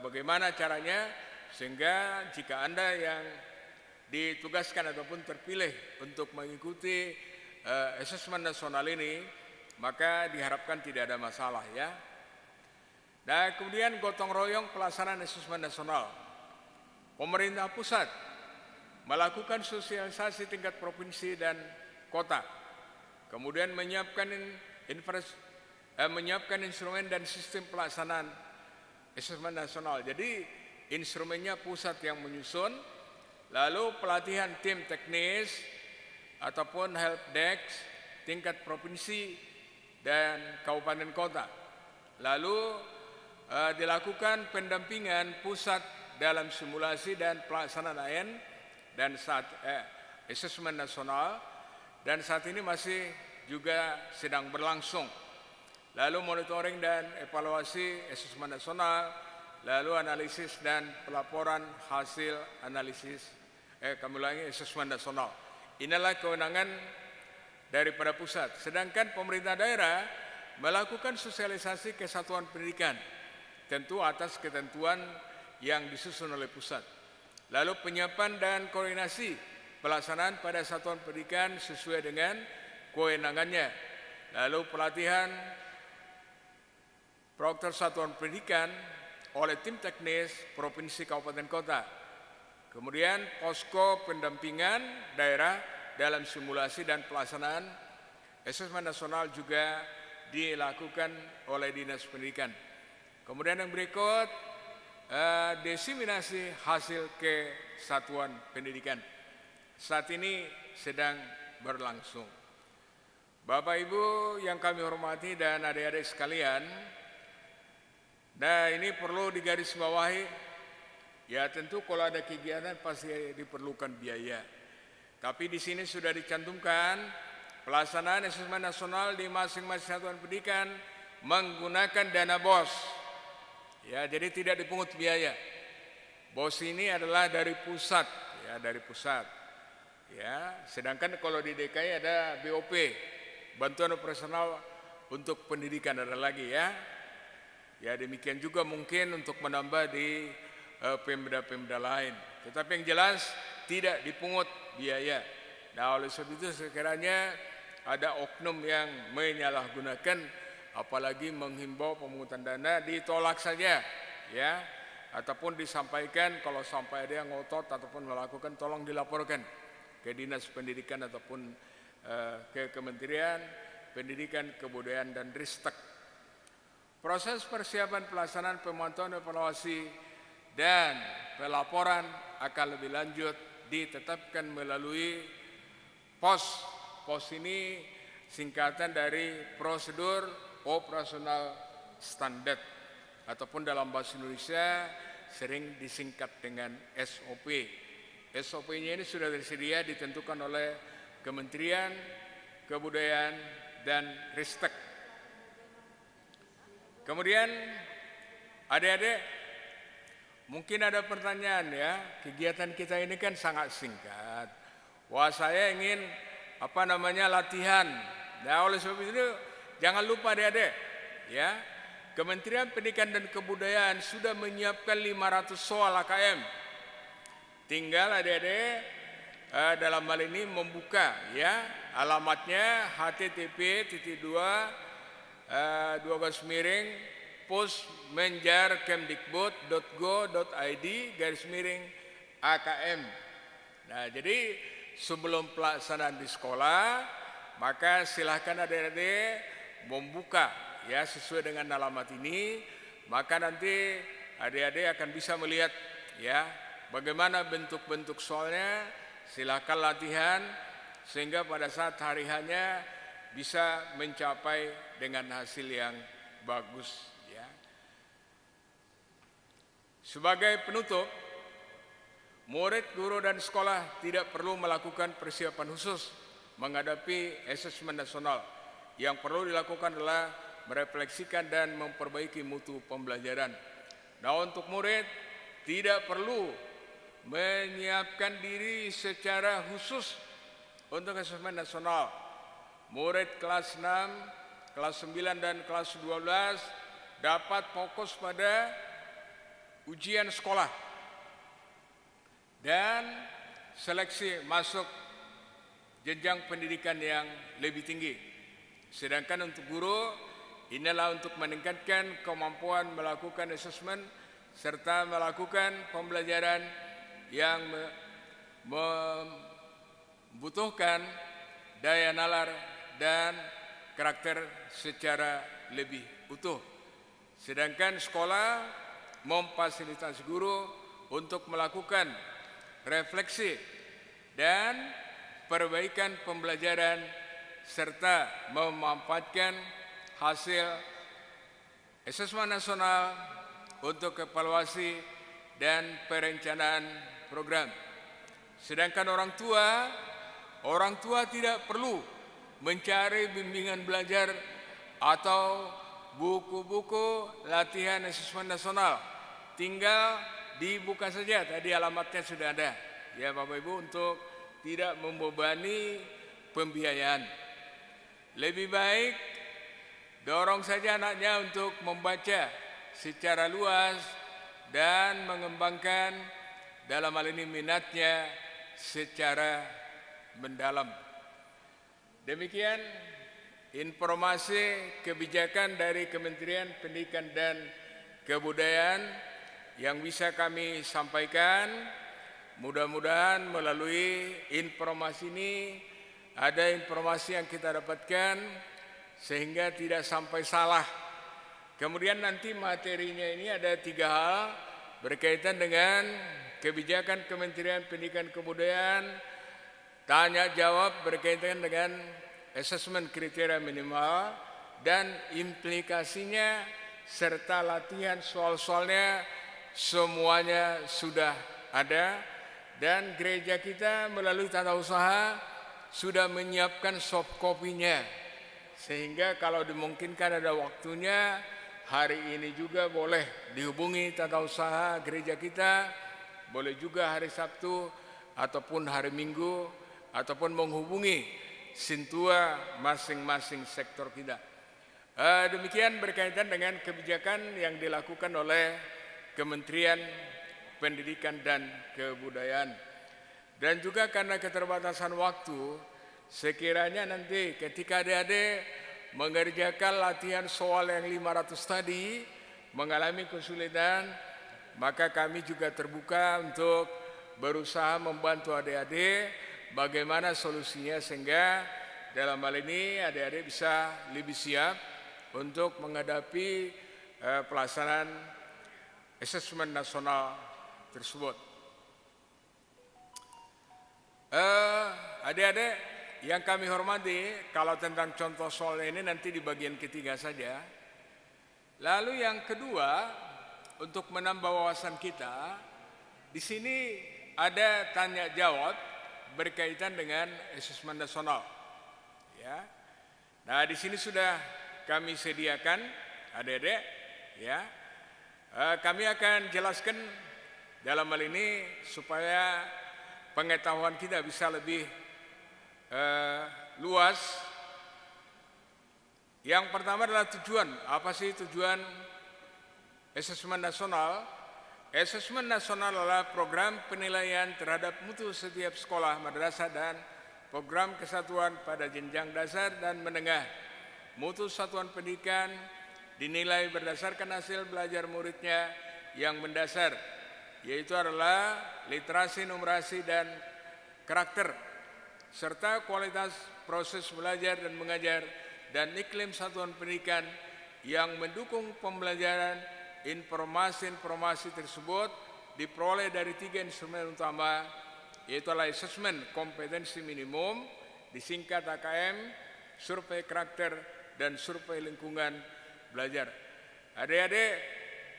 bagaimana caranya. Sehingga jika Anda yang ditugaskan ataupun terpilih untuk mengikuti asesmen nasional ini, maka diharapkan tidak ada masalah ya. Dan kemudian gotong royong pelaksanaan asesmen nasional. Pemerintah pusat melakukan sosialisasi tingkat provinsi dan kota. Kemudian menyiapkan instrumen dan sistem pelaksanaan asesmen nasional. Jadi instrumennya pusat yang menyusun, lalu pelatihan tim teknis ataupun help desk tingkat provinsi dan kabupaten kota. Lalu dilakukan pendampingan pusat dalam simulasi dan pelaksanaan AN dan asesmen nasional, dan saat ini masih juga sedang berlangsung. Lalu monitoring dan evaluasi asesmen nasional, lalu analisis dan pelaporan hasil analisis asesmen nasional. Inilah kewenangan daripada pusat. Sedangkan pemerintah daerah melakukan sosialisasi kesatuan pendidikan, tentu atas ketentuan yang disusun oleh pusat. Lalu penyiapan dan koordinasi pelaksanaan pada satuan pendidikan sesuai dengan kewenangannya. Lalu pelatihan prokter satuan pendidikan oleh tim teknis provinsi kabupaten kota. Kemudian posko pendampingan daerah dalam simulasi dan pelaksanaan asesmen nasional juga dilakukan oleh Dinas Pendidikan. Kemudian yang berikut, diseminasi hasil ke satuan pendidikan. Saat ini sedang berlangsung. Bapak Ibu yang kami hormati dan adik-adik sekalian, nah ini perlu digarisbawahi, ya tentu kalau ada kegiatan pasti diperlukan biaya. Tapi di sini sudah dicantumkan pelaksanaan asesmen nasional di masing-masing satuan pendidikan menggunakan dana BOS. Ya, jadi tidak dipungut biaya. BOS ini adalah dari pusat, ya dari pusat. Ya, sedangkan kalau di DKI ada BOP, bantuan operasional untuk pendidikan ada lagi ya. Ya demikian juga mungkin untuk menambah di pemda-pemda lain. Tetapi yang jelas tidak dipungut biaya. Nah oleh sebab itu sekiranya ada oknum yang menyalahgunakan, apalagi menghimbau pemungutan dana, ditolak saja ya, ataupun disampaikan kalau sampai ada yang ngotot ataupun melakukan, tolong dilaporkan ke Dinas Pendidikan ataupun ke Kementerian Pendidikan, Kebudayaan dan Ristek. Proses persiapan pelaksanaan pemantauan, evaluasi dan pelaporan akan lebih lanjut ditetapkan melalui POS. POS ini singkatan dari prosedur operasional standar ataupun dalam bahasa Indonesia sering disingkat dengan SOP. SOP-nya ini sudah tersedia, ditentukan oleh Kementerian Kebudayaan dan Ristek. Kemudian adik-adik mungkin ada pertanyaan ya, kegiatan kita ini kan sangat singkat. Wah saya ingin latihan. Nah oleh sebab itu jangan lupa adik-adik ya, Kementerian Pendidikan dan Kebudayaan sudah menyiapkan 500 soal AKM. Tinggal adik-adik dalam hal ini membuka ya, alamatnya http://pusmenjar.kemdikbud.go.id/AKM. Nah, jadi sebelum pelaksanaan di sekolah, maka silahkan adik-adik membuka ya sesuai dengan alamat ini, maka nanti adik-adik akan bisa melihat ya bagaimana bentuk-bentuk soalnya. Silahkan latihan sehingga pada saat hari hanya bisa mencapai dengan hasil yang bagus ya. Sebagai penutup, murid, guru dan sekolah tidak perlu melakukan persiapan khusus menghadapi asesmen nasional. Yang perlu dilakukan adalah merefleksikan dan memperbaiki mutu pembelajaran. Nah, untuk murid tidak perlu menyiapkan diri secara khusus untuk asesmen nasional. Murid kelas 6, kelas 9 dan kelas 12 dapat fokus pada ujian sekolah dan seleksi masuk jenjang pendidikan yang lebih tinggi. Sedangkan untuk guru inilah untuk meningkatkan kemampuan melakukan asesmen serta melakukan pembelajaran yang membutuhkan daya nalar dan karakter secara lebih utuh. Sedangkan sekolah memfasilitasi guru untuk melakukan refleksi dan perbaikan pembelajaran serta memanfaatkan hasil asesmen nasional untuk evaluasi dan perencanaan program. Sedangkan orang tua tidak perlu mencari bimbingan belajar atau buku-buku latihan asesmen nasional. Tinggal dibuka saja, tadi alamatnya sudah ada. Ya Bapak Ibu, untuk tidak membebani pembiayaan. Lebih baik dorong saja anaknya untuk membaca secara luas dan mengembangkan dalam hal ini minatnya secara mendalam. Demikian informasi kebijakan dari Kementerian Pendidikan dan Kebudayaan yang bisa kami sampaikan. Mudah-mudahan melalui informasi ini ada informasi yang kita dapatkan sehingga tidak sampai salah. Kemudian nanti materinya ini ada 3 hal berkaitan dengan kebijakan Kementerian Pendidikan dan Kebudayaan, tanya jawab berkaitan dengan asesmen kriteria minimal dan implikasinya serta latihan soal-soalnya semuanya sudah ada, dan gereja kita melalui tata usaha sudah menyiapkan soft copy-nya, sehingga kalau dimungkinkan ada waktunya hari ini juga boleh dihubungi tata usaha gereja kita, boleh juga hari Sabtu ataupun hari Minggu, ataupun menghubungi sintua masing-masing sektor kita. Demikian berkaitan dengan kebijakan yang dilakukan oleh Kementerian Pendidikan dan Kebudayaan. Dan juga karena keterbatasan waktu, sekiranya nanti ketika adik-adik mengerjakan latihan soal yang 500 tadi mengalami kesulitan, maka kami juga terbuka untuk berusaha membantu adik-adik bagaimana solusinya, sehingga dalam hal ini adik-adik bisa lebih siap untuk menghadapi pelaksanaan asesmen nasional tersebut. Adik-adik yang kami hormati, kalau tentang contoh soal ini nanti di bagian ketiga saja. Lalu yang kedua, untuk menambah wawasan kita, di sini ada tanya jawab berkaitan dengan asesmen nasional. Ya. Nah, di sini sudah kami sediakan adik-adik, ya. Kami akan jelaskan dalam hal ini supaya pengetahuan kita bisa lebih luas. Yang pertama adalah tujuan. Apa sih tujuan asesmen nasional? Asesmen nasional adalah program penilaian terhadap mutu setiap sekolah madrasah dan program kesatuan pada jenjang dasar dan menengah. Mutu satuan pendidikan dinilai berdasarkan hasil belajar muridnya yang mendasar, yaitu adalah literasi, numerasi, dan karakter, serta kualitas proses belajar dan mengajar dan iklim satuan pendidikan yang mendukung pembelajaran. Informasi-informasi tersebut diperoleh dari 3 instrumen utama, yaitu adalah asesmen kompetensi minimum, disingkat AKM, survei karakter, dan survei lingkungan belajar. Adik-adik,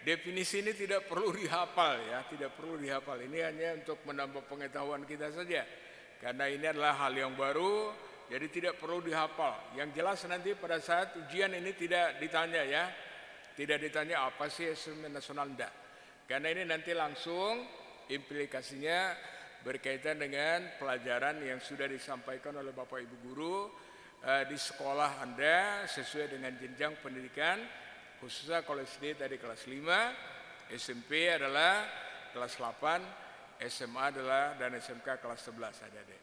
definisi ini tidak perlu dihafal, ya, tidak perlu dihafal. Ini hanya untuk menambah pengetahuan kita saja, karena ini adalah hal yang baru, jadi tidak perlu dihafal. Yang jelas nanti pada saat ujian ini tidak ditanya, ya, tidak ditanya apa sih asesmen nasional, enggak. Karena ini nanti langsung implikasinya berkaitan dengan pelajaran yang sudah disampaikan oleh Bapak Ibu guru di sekolah Anda sesuai dengan jenjang pendidikan, khususnya kalau SD tadi kelas 5, SMP adalah kelas 8, SMA adalah dan SMK kelas 11 adik-adik.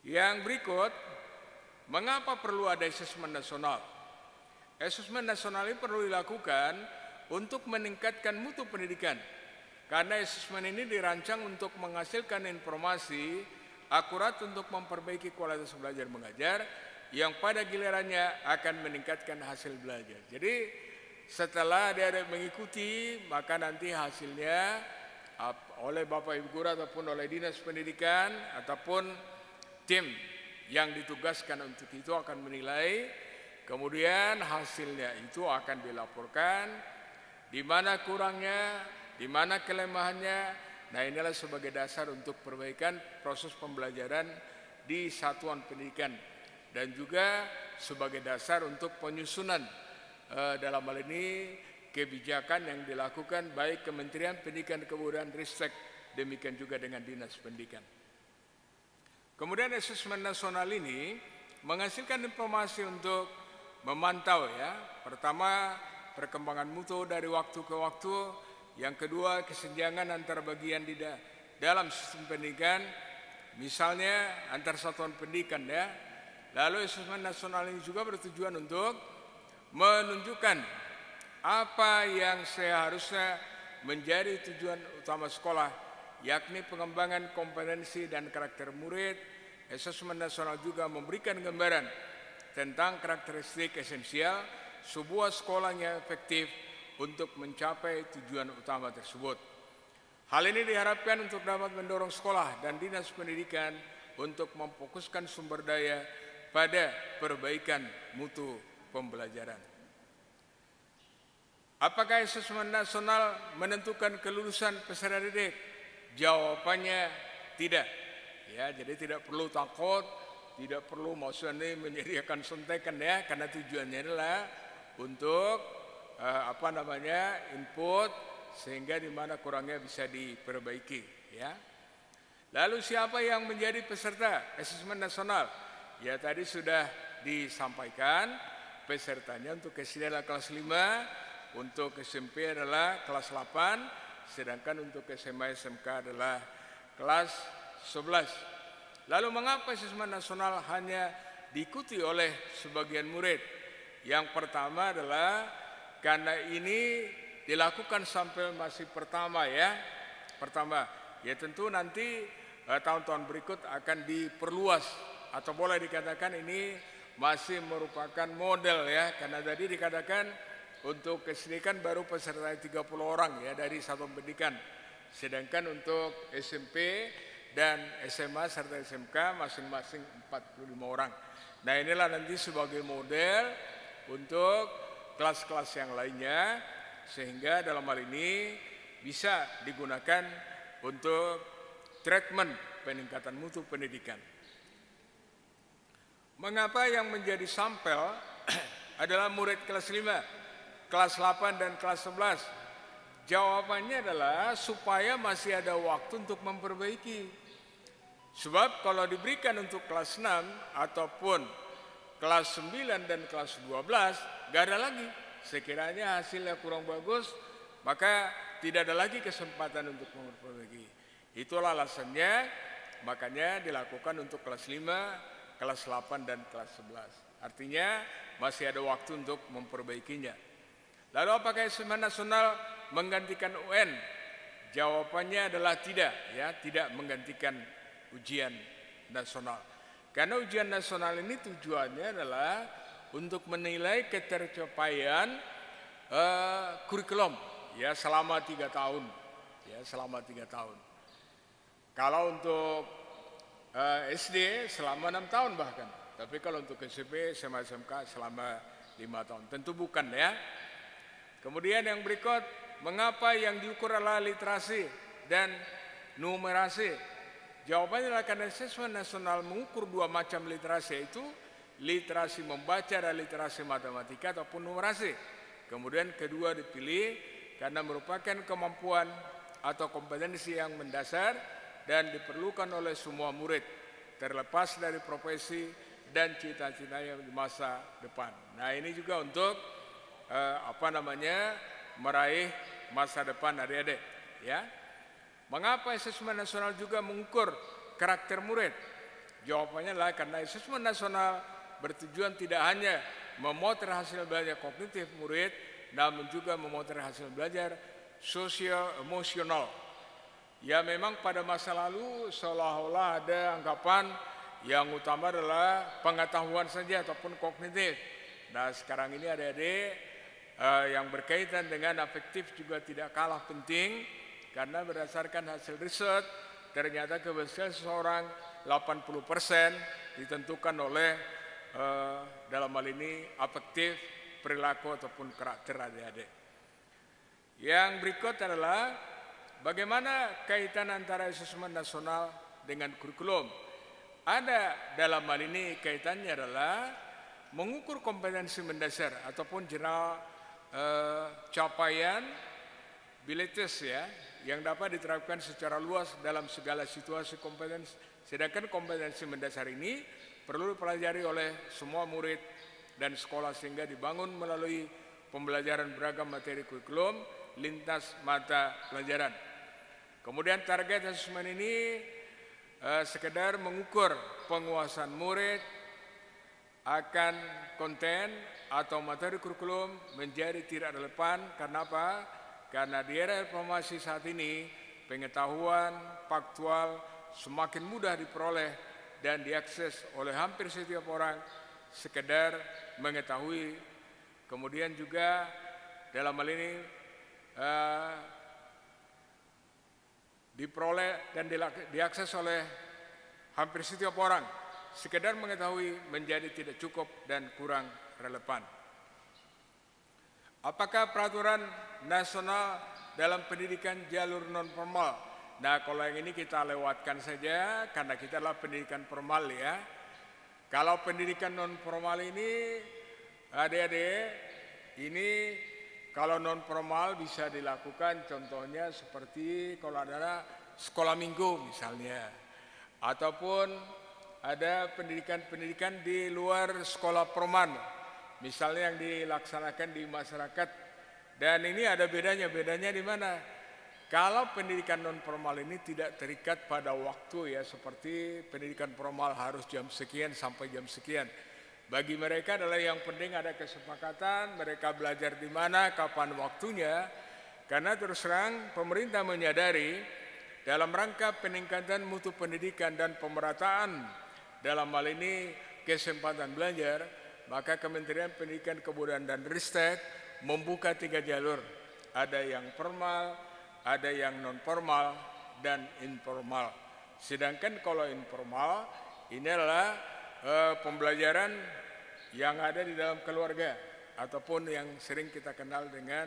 Yang berikut, mengapa perlu ada asesmen nasional? asesmen nasional ini perlu dilakukan untuk meningkatkan mutu pendidikan. Karena asesmen ini dirancang untuk menghasilkan informasi akurat untuk memperbaiki kualitas belajar mengajar yang pada gilirannya akan meningkatkan hasil belajar. Jadi setelah adik-adik mengikuti, maka nanti hasilnya oleh Bapak Ibu Guru ataupun oleh Dinas Pendidikan ataupun tim yang ditugaskan untuk itu akan menilai, kemudian hasilnya itu akan dilaporkan, di mana kurangnya, di mana kelemahannya. Nah, inilah sebagai dasar untuk perbaikan proses pembelajaran di satuan pendidikan dan juga sebagai dasar untuk penyusunan dalam hal ini kebijakan yang dilakukan baik Kementerian Pendidikan Kebudayaan Ristek, demikian juga dengan Dinas Pendidikan. Kemudian asesmen nasional ini menghasilkan informasi untuk memantau ya, pertama perkembangan mutu dari waktu ke waktu. Yang kedua, kesenjangan antar bagian di dalam sistem pendidikan, misalnya antar satuan pendidikan ya. Lalu asesmen nasional ini juga bertujuan untuk menunjukkan apa yang seharusnya menjadi tujuan utama sekolah, yakni pengembangan kompetensi dan karakter murid. Asesmen nasional juga memberikan gambaran tentang karakteristik esensial sebuah sekolah yang efektif untuk mencapai tujuan utama tersebut. Hal ini diharapkan untuk dapat mendorong sekolah dan Dinas Pendidikan untuk memfokuskan sumber daya pada perbaikan mutu pembelajaran. Apakah asesmen nasional menentukan kelulusan peserta didik? Jawabannya tidak. Ya, jadi tidak perlu takut, tidak perlu maksudnya menyediakan suntikan ya, karena tujuannya adalah untuk input sehingga di mana kurangnya bisa diperbaiki ya. Lalu siapa yang menjadi peserta asesmen nasional? Ya tadi sudah disampaikan, pesertanya untuk SD adalah kelas 5, untuk SMP adalah kelas 8, sedangkan untuk SMA SMK adalah kelas 11. Lalu mengapa asesmen nasional hanya diikuti oleh sebagian murid? Yang pertama adalah karena ini dilakukan sampai masih pertama ya. Pertama, ya tentu nanti tahun-tahun berikut akan diperluas atau boleh dikatakan ini masih merupakan model ya. Karena tadi dikatakan untuk SD kan baru peserta 30 orang ya dari satuan pendidikan. Sedangkan untuk SMP dan SMA serta SMK masing-masing 45 orang. Nah, inilah nanti sebagai model untuk kelas-kelas yang lainnya, sehingga dalam hal ini bisa digunakan untuk treatment peningkatan mutu pendidikan. Mengapa yang menjadi sampel adalah murid kelas 5, kelas 8 dan kelas 11? Jawabannya adalah supaya masih ada waktu untuk memperbaiki. Sebab kalau diberikan untuk kelas 6 ataupun kelas 9 dan kelas 12, gak ada lagi. Sekiranya hasilnya kurang bagus, maka tidak ada lagi kesempatan untuk memperbaiki. Itulah alasannya, makanya dilakukan untuk kelas 5, kelas 8 dan kelas 11. Artinya masih ada waktu untuk memperbaikinya. Lalu apakah asesmen nasional menggantikan UN? Jawabannya adalah tidak, ya, tidak menggantikan ujian nasional. Karena ujian nasional ini tujuannya adalah untuk menilai ketercapaian kurikulum ya selama 3 tahun. Ya, selama 3 tahun. Kalau untuk SD selama 6 tahun bahkan. Tapi kalau untuk SMP, SMA, SMK selama 5 tahun. Tentu bukan ya. Kemudian yang berikut, mengapa yang diukur adalah literasi dan numerasi? Jawabannya adalah karena asesmen nasional mengukur 2 macam literasi, yaitu literasi membaca dan literasi matematika ataupun numerasi. Kemudian kedua dipilih karena merupakan kemampuan atau kompetensi yang mendasar dan diperlukan oleh semua murid, terlepas dari profesi dan cita-citanya di masa depan. Nah, ini juga untuk meraih masa depan adik-adik, ya. Mengapa asesmen nasional juga mengukur karakter murid? Jawabannya adalah karena asesmen nasional bertujuan tidak hanya memotret hasil belajar kognitif murid, namun juga memotret hasil belajar sosial emosional. Ya memang pada masa lalu seolah-olah ada anggapan yang utama adalah pengetahuan saja ataupun kognitif. Nah sekarang ini adik-adik yang berkaitan dengan afektif juga tidak kalah penting, karena berdasarkan hasil riset ternyata keberhasilan seseorang 80% ditentukan oleh dalam hal ini afektif, perilaku ataupun karakter adik-adik. Yang berikut adalah bagaimana kaitan antara asesmen nasional dengan kurikulum. Ada dalam hal ini kaitannya adalah mengukur kompetensi mendasar ataupun general capaian abilities ya, yang dapat diterapkan secara luas dalam segala situasi kompetensi. Sedangkan kompetensi mendasar ini perlu dipelajari oleh semua murid dan sekolah sehingga dibangun melalui pembelajaran beragam materi kurikulum lintas mata pelajaran. Kemudian target asesmen ini sekedar mengukur penguasaan murid akan konten atau materi kurikulum menjadi tidak relevan. Karena apa? Karena di era informasi saat ini pengetahuan faktual semakin mudah diperoleh dan diakses oleh hampir setiap orang sekedar mengetahui. Kemudian juga dalam hal ini diperoleh dan diakses oleh hampir setiap orang, sekedar mengetahui menjadi tidak cukup dan kurang relevan. Apakah peraturan nasional dalam pendidikan jalur non formal? Nah kalau yang ini kita lewatkan saja karena kita adalah pendidikan formal ya. Kalau pendidikan non formal ini adik-adik, ini kalau non formal bisa dilakukan contohnya seperti kalau ada sekolah minggu misalnya, ataupun ada pendidikan-pendidikan di luar sekolah formal, misalnya yang dilaksanakan di masyarakat. Dan ini ada bedanya di mana? Kalau pendidikan non formal ini tidak terikat pada waktu ya, seperti pendidikan formal harus jam sekian sampai jam sekian. Bagi mereka adalah yang penting ada kesepakatan, mereka belajar di mana, kapan waktunya. Karena terus terang pemerintah menyadari dalam rangka peningkatan mutu pendidikan dan pemerataan dalam hal ini kesempatan belajar, maka Kementerian Pendidikan, Kebudayaan dan Ristek membuka 3 jalur. Ada yang formal, ada yang non formal, dan informal. Sedangkan kalau informal ini adalah pembelajaran yang ada di dalam keluarga ataupun yang sering kita kenal dengan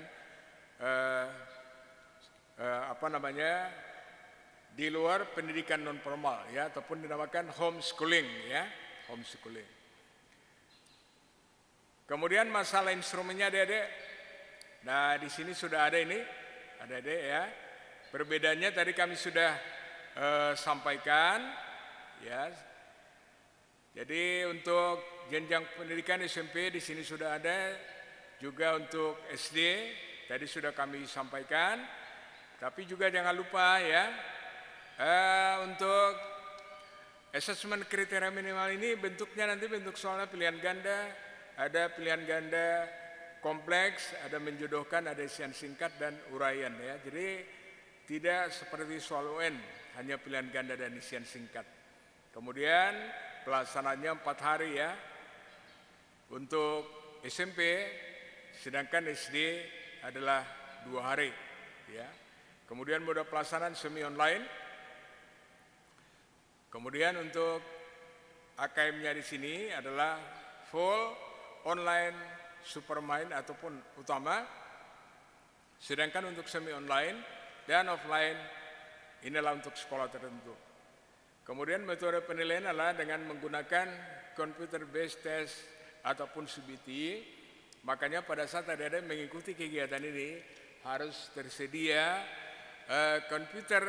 di luar pendidikan non formal ya, ataupun dinamakan homeschooling ya, homeschooling. Kemudian masalah instrumennya adik-adik. Nah di sini sudah ada ini adik-adik ya. Perbedaannya tadi kami sudah sampaikan ya. Jadi untuk jenjang pendidikan SMP di sini sudah ada, juga untuk SD tadi sudah kami sampaikan. Tapi juga jangan lupa ya, untuk asesmen kriteria minimal ini bentuknya nanti bentuk soalnya pilihan ganda, ada pilihan ganda kompleks, ada menjodohkan, ada isian singkat dan uraian ya. Jadi tidak seperti soal UN hanya pilihan ganda dan isian singkat. Kemudian pelaksanaannya 4 hari ya untuk SMP, sedangkan SD adalah 2 hari ya. Kemudian mode pelaksanaan semi online. Kemudian untuk AKM-nya di sini adalah full online, supermain ataupun utama. Sedangkan untuk semi online dan offline inilah untuk sekolah tertentu. Kemudian metode penilaian adalah dengan menggunakan computer based test ataupun CBT. Makanya pada saat adik-adik mengikuti kegiatan ini harus tersedia komputer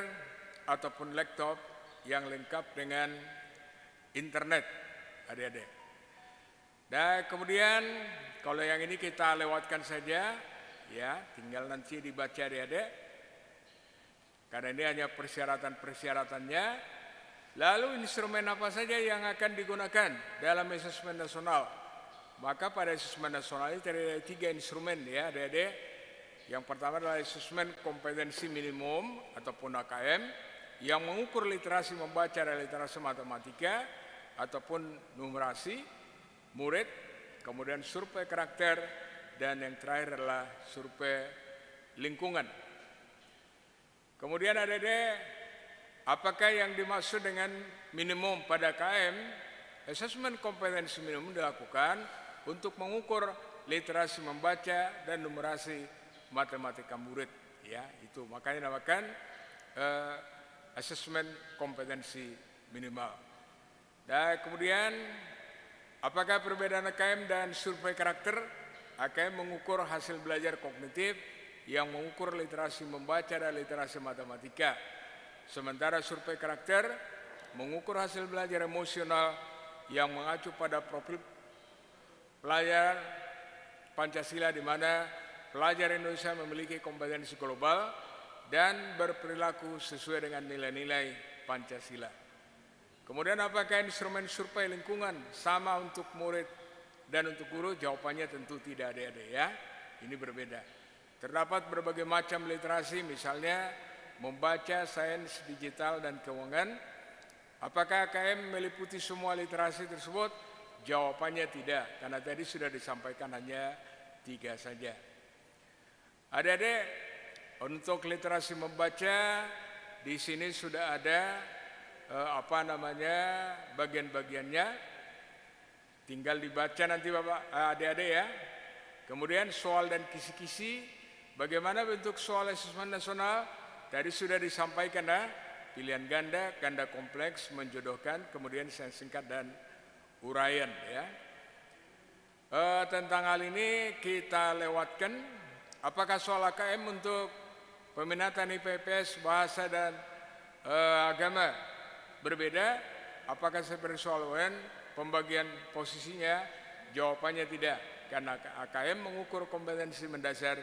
ataupun laptop yang lengkap dengan internet adik-adik. Dan kemudian kalau yang ini kita lewatkan saja ya, tinggal nanti dibaca adik-adik. Karena ini hanya persyaratan-persyaratannya. Lalu instrumen apa saja yang akan digunakan dalam asesmen nasional? Maka pada asesmen nasional ini terdiri dari 3 instrumen ya adik-adik. Yang pertama adalah asesmen kompetensi minimum ataupun AKM yang mengukur literasi membaca dan literasi matematika ataupun numerasi murid, kemudian survei karakter, dan yang terakhir adalah survei lingkungan. Kemudian adik-adik, apakah yang dimaksud dengan minimum pada KM? Asesmen kompetensi minimum dilakukan untuk mengukur literasi membaca dan numerasi matematika murid, ya itu makanya dinamakan asesmen kompetensi minimal. Dan kemudian apakah perbedaan AKM dan survei karakter? AKM mengukur hasil belajar kognitif yang mengukur literasi membaca dan literasi matematika. Sementara survei karakter mengukur hasil belajar emosional yang mengacu pada profil pelajar Pancasila di mana pelajar Indonesia memiliki kompetensi global dan berperilaku sesuai dengan nilai-nilai Pancasila. Kemudian apakah instrumen survei lingkungan sama untuk murid dan untuk guru? Jawabannya tentu tidak, adik-adik ya. Ini berbeda. Terdapat berbagai macam literasi, misalnya membaca, sains, digital, dan keuangan. Apakah AKM meliputi semua literasi tersebut? Jawabannya tidak, karena tadi sudah disampaikan hanya 3 saja. Adik-adik, untuk literasi membaca di sini sudah ada bagian-bagiannya. Tinggal dibaca nanti Bapak adik-adik ya. Kemudian soal dan kisi-kisi. Bagaimana bentuk soal asesmen nasional? Tadi sudah disampaikan pilihan ganda, ganda kompleks, menjodohkan, kemudian singkat dan uraian ya. Tentang hal ini kita lewatkan. Apakah soal AKM untuk peminatan IPS, bahasa dan agama berbeda? Apakah seperti soal UN pembagian posisinya? Jawabannya tidak, karena AKM mengukur kompetensi mendasar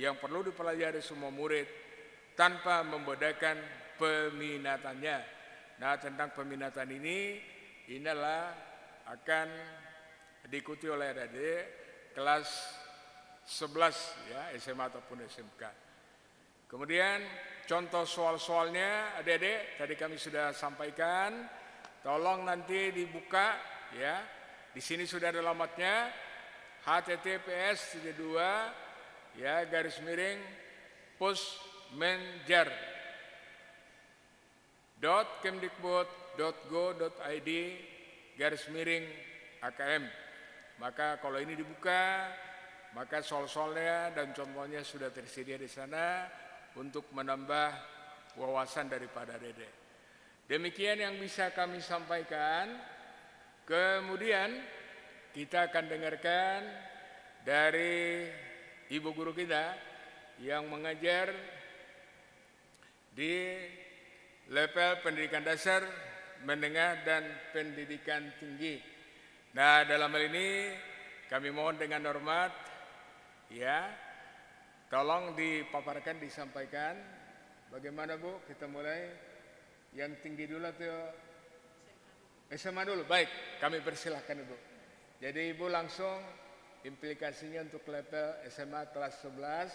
yang perlu dipelajari semua murid tanpa membedakan peminatannya. Nah, tentang peminatan ini inilah akan diikuti oleh adik-adik kelas 11 ya, SMA ataupun SMK. Kemudian contoh soal-soalnya adik-adik tadi kami sudah sampaikan. Tolong nanti dibuka ya. Di sini sudah ada alamatnya https://2 ya /posmenjar.kemdikbud.go.id/AKM. Maka kalau ini dibuka, maka soal-soalnya dan contohnya sudah tersedia di sana untuk menambah wawasan daripada adik-adik. Demikian yang bisa kami sampaikan. Kemudian kita akan dengarkan dari ibu guru kita yang mengajar di level pendidikan dasar, menengah, dan pendidikan tinggi. Nah, dalam hal ini kami mohon dengan hormat ya, tolong dipaparkan, disampaikan. Bagaimana Bu? Kita mulai yang tinggi dulu atau SMA dulu? Baik, kami persilahkan Ibu. Jadi Ibu langsung implikasinya untuk level SMA kelas 11.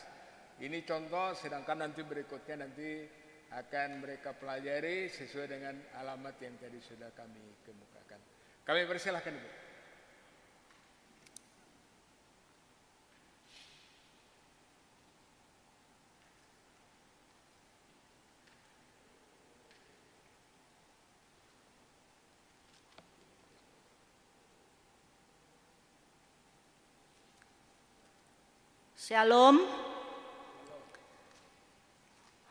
Ini contoh, sedangkan nanti berikutnya nanti akan mereka pelajari sesuai dengan alamat yang tadi sudah kami kemukakan. Kami persilahkan Ibu. Shalom.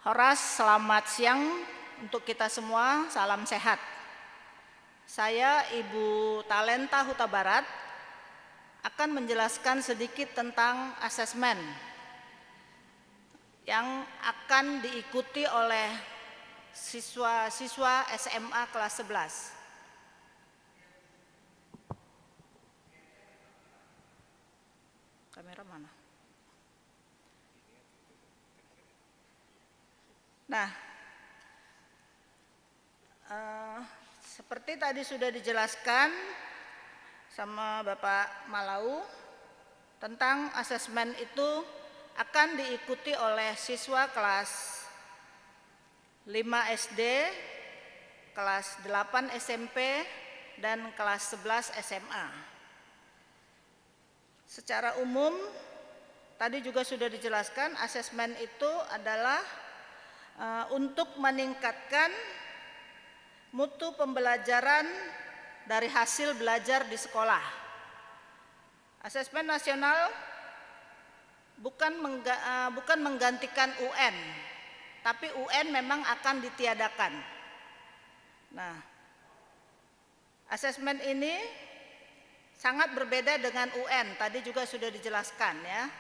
Horas, selamat siang untuk kita semua, salam sehat. Saya Ibu Talenta Huta Barat akan menjelaskan sedikit tentang asesmen yang akan diikuti oleh siswa-siswa SMA kelas 11. Kamera mana? Nah, seperti tadi sudah dijelaskan, sama Bapak Malau tentang asesmen itu akan diikuti oleh siswa kelas 5 SD, kelas 8 SMP, dan kelas 11 SMA. Secara umum, tadi juga sudah dijelaskan, asesmen itu adalah untuk meningkatkan mutu pembelajaran dari hasil belajar di sekolah. Asesmen nasional bukan menggantikan UN, tapi UN memang akan ditiadakan. Nah, asesmen ini sangat berbeda dengan UN, tadi juga sudah dijelaskan ya.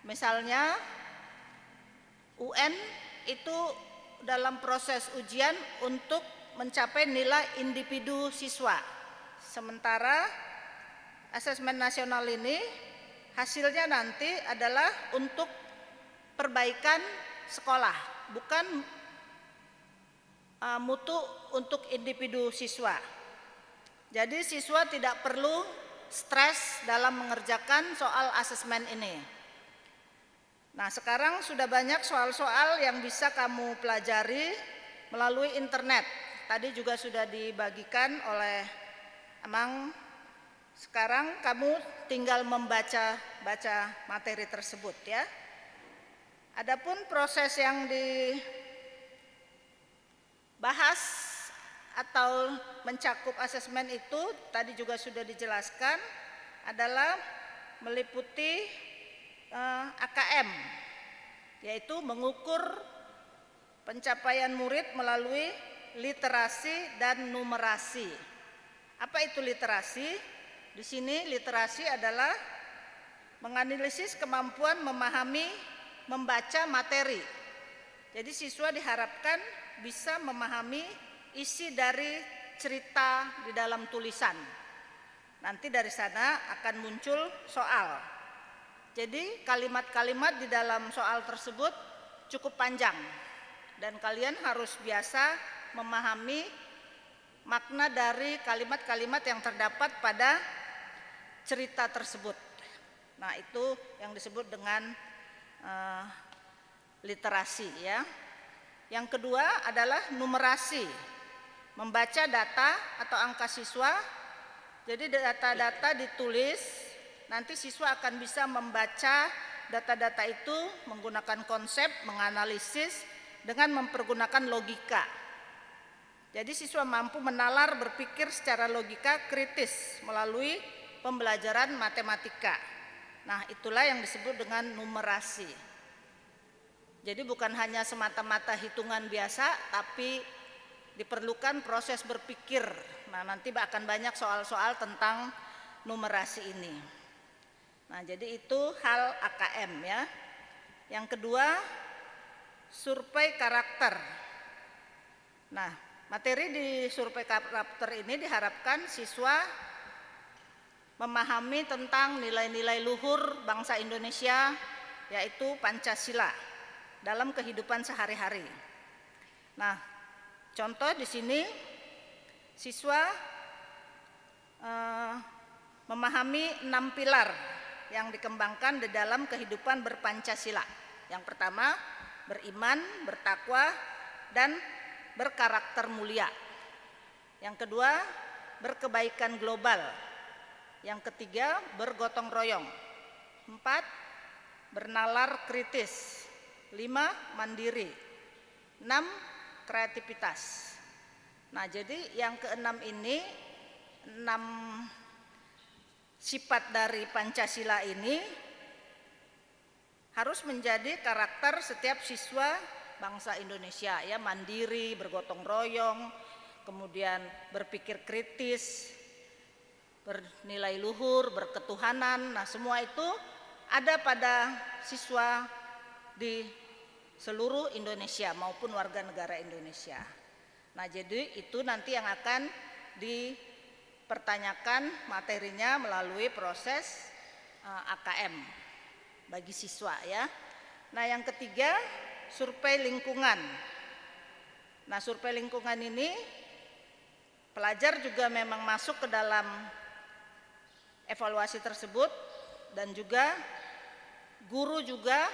Misalnya UN itu dalam proses ujian untuk mencapai nilai individu siswa. Sementara asesmen nasional ini hasilnya nanti adalah untuk perbaikan sekolah, bukan mutu untuk individu siswa. Jadi siswa tidak perlu stres dalam mengerjakan soal asesmen ini. Nah, sekarang sudah banyak soal-soal yang bisa kamu pelajari melalui internet. Tadi juga sudah dibagikan oleh Amang. Sekarang kamu tinggal membaca materi tersebut ya. Adapun proses yang dibahas atau mencakup asesmen itu tadi juga sudah dijelaskan adalah meliputi AKM, yaitu mengukur pencapaian murid melalui literasi dan numerasi. Apa itu literasi? Di sini literasi adalah menganalisis kemampuan memahami, membaca materi. Jadi siswa diharapkan bisa memahami isi dari cerita di dalam tulisan. Nanti dari sana akan muncul soal. Jadi kalimat-kalimat di dalam soal tersebut cukup panjang dan kalian harus biasa memahami makna dari kalimat-kalimat yang terdapat pada cerita tersebut. Nah, itu yang disebut dengan literasi ya. Yang kedua adalah numerasi, membaca data atau angka siswa. Jadi data-data ditulis. Nanti siswa akan bisa membaca data-data itu menggunakan konsep, menganalisis dengan mempergunakan logika. Jadi siswa mampu menalar, berpikir secara logika kritis melalui pembelajaran matematika. Nah, itulah yang disebut dengan numerasi. Jadi bukan hanya semata-mata hitungan biasa, tapi diperlukan proses berpikir. Nah, nanti akan banyak soal-soal tentang numerasi ini. Nah, jadi itu hal AKM ya. Yang kedua, survei karakter. Nah, materi di survei karakter ini diharapkan siswa memahami tentang nilai-nilai luhur bangsa Indonesia, yaitu Pancasila, dalam kehidupan sehari-hari. Nah, contoh di sini siswa memahami 6 pilar yang dikembangkan di dalam kehidupan berpancasila. Yang pertama, beriman, bertakwa, dan berkarakter mulia. Yang kedua, berkebaikan global. Yang ketiga, bergotong royong. 4, bernalar kritis. 5, mandiri. 6, kreativitas. Nah, jadi yang keenam ini, 6 sifat dari Pancasila ini harus menjadi karakter setiap siswa bangsa Indonesia ya, mandiri, bergotong royong, kemudian berpikir kritis, bernilai luhur, berketuhanan. Nah, semua itu ada pada siswa di seluruh Indonesia maupun warga negara Indonesia. Nah, jadi itu nanti yang akan dipertanyakan materinya melalui proses AKM bagi siswa ya. Nah, yang ketiga, survei lingkungan. Nah, survei lingkungan ini pelajar juga memang masuk ke dalam evaluasi tersebut, dan juga guru juga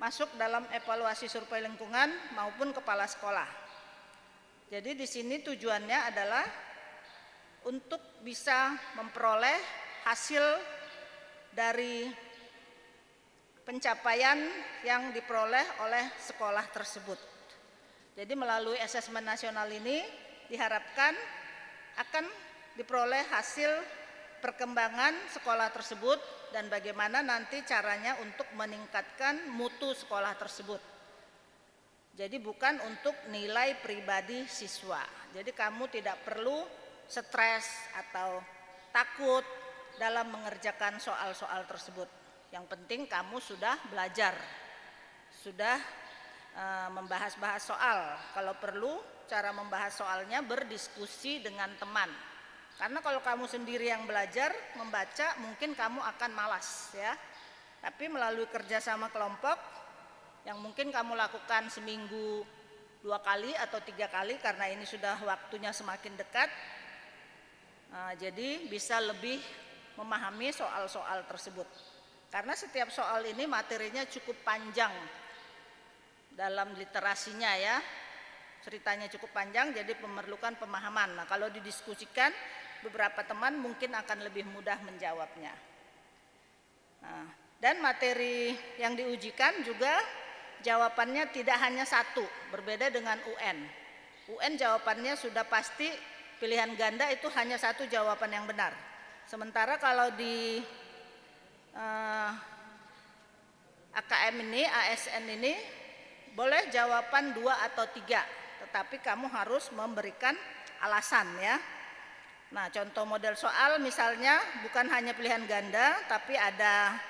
masuk dalam evaluasi survei lingkungan maupun kepala sekolah. Jadi di sini tujuannya adalah untuk bisa memperoleh hasil dari pencapaian yang diperoleh oleh sekolah tersebut. Jadi melalui asesmen nasional ini diharapkan akan diperoleh hasil perkembangan sekolah tersebut dan bagaimana nanti caranya untuk meningkatkan mutu sekolah tersebut. Jadi bukan untuk nilai pribadi siswa. Jadi kamu tidak perlu stres atau takut dalam mengerjakan soal-soal tersebut. Yang penting kamu sudah belajar, sudah membahas-bahas soal. Kalau perlu cara membahas soalnya berdiskusi dengan teman. Karena kalau kamu sendiri yang belajar membaca mungkin kamu akan malas ya. Tapi melalui kerjasama kelompok yang mungkin kamu lakukan seminggu 2 kali atau 3 kali karena ini sudah waktunya semakin dekat. Jadi bisa lebih memahami soal-soal tersebut. Karena setiap soal ini materinya cukup panjang dalam literasinya ya, ceritanya cukup panjang, jadi memerlukan pemahaman. Nah, kalau didiskusikan beberapa teman mungkin akan lebih mudah menjawabnya. Nah, dan materi yang diujikan juga jawabannya tidak hanya satu, berbeda dengan UN. UN jawabannya sudah pasti pilihan ganda, itu hanya satu jawaban yang benar. Sementara kalau di AKM ini, ASN ini boleh jawaban 2 atau 3, tetapi kamu harus memberikan alasan ya. Nah, contoh model soal misalnya bukan hanya pilihan ganda, tapi ada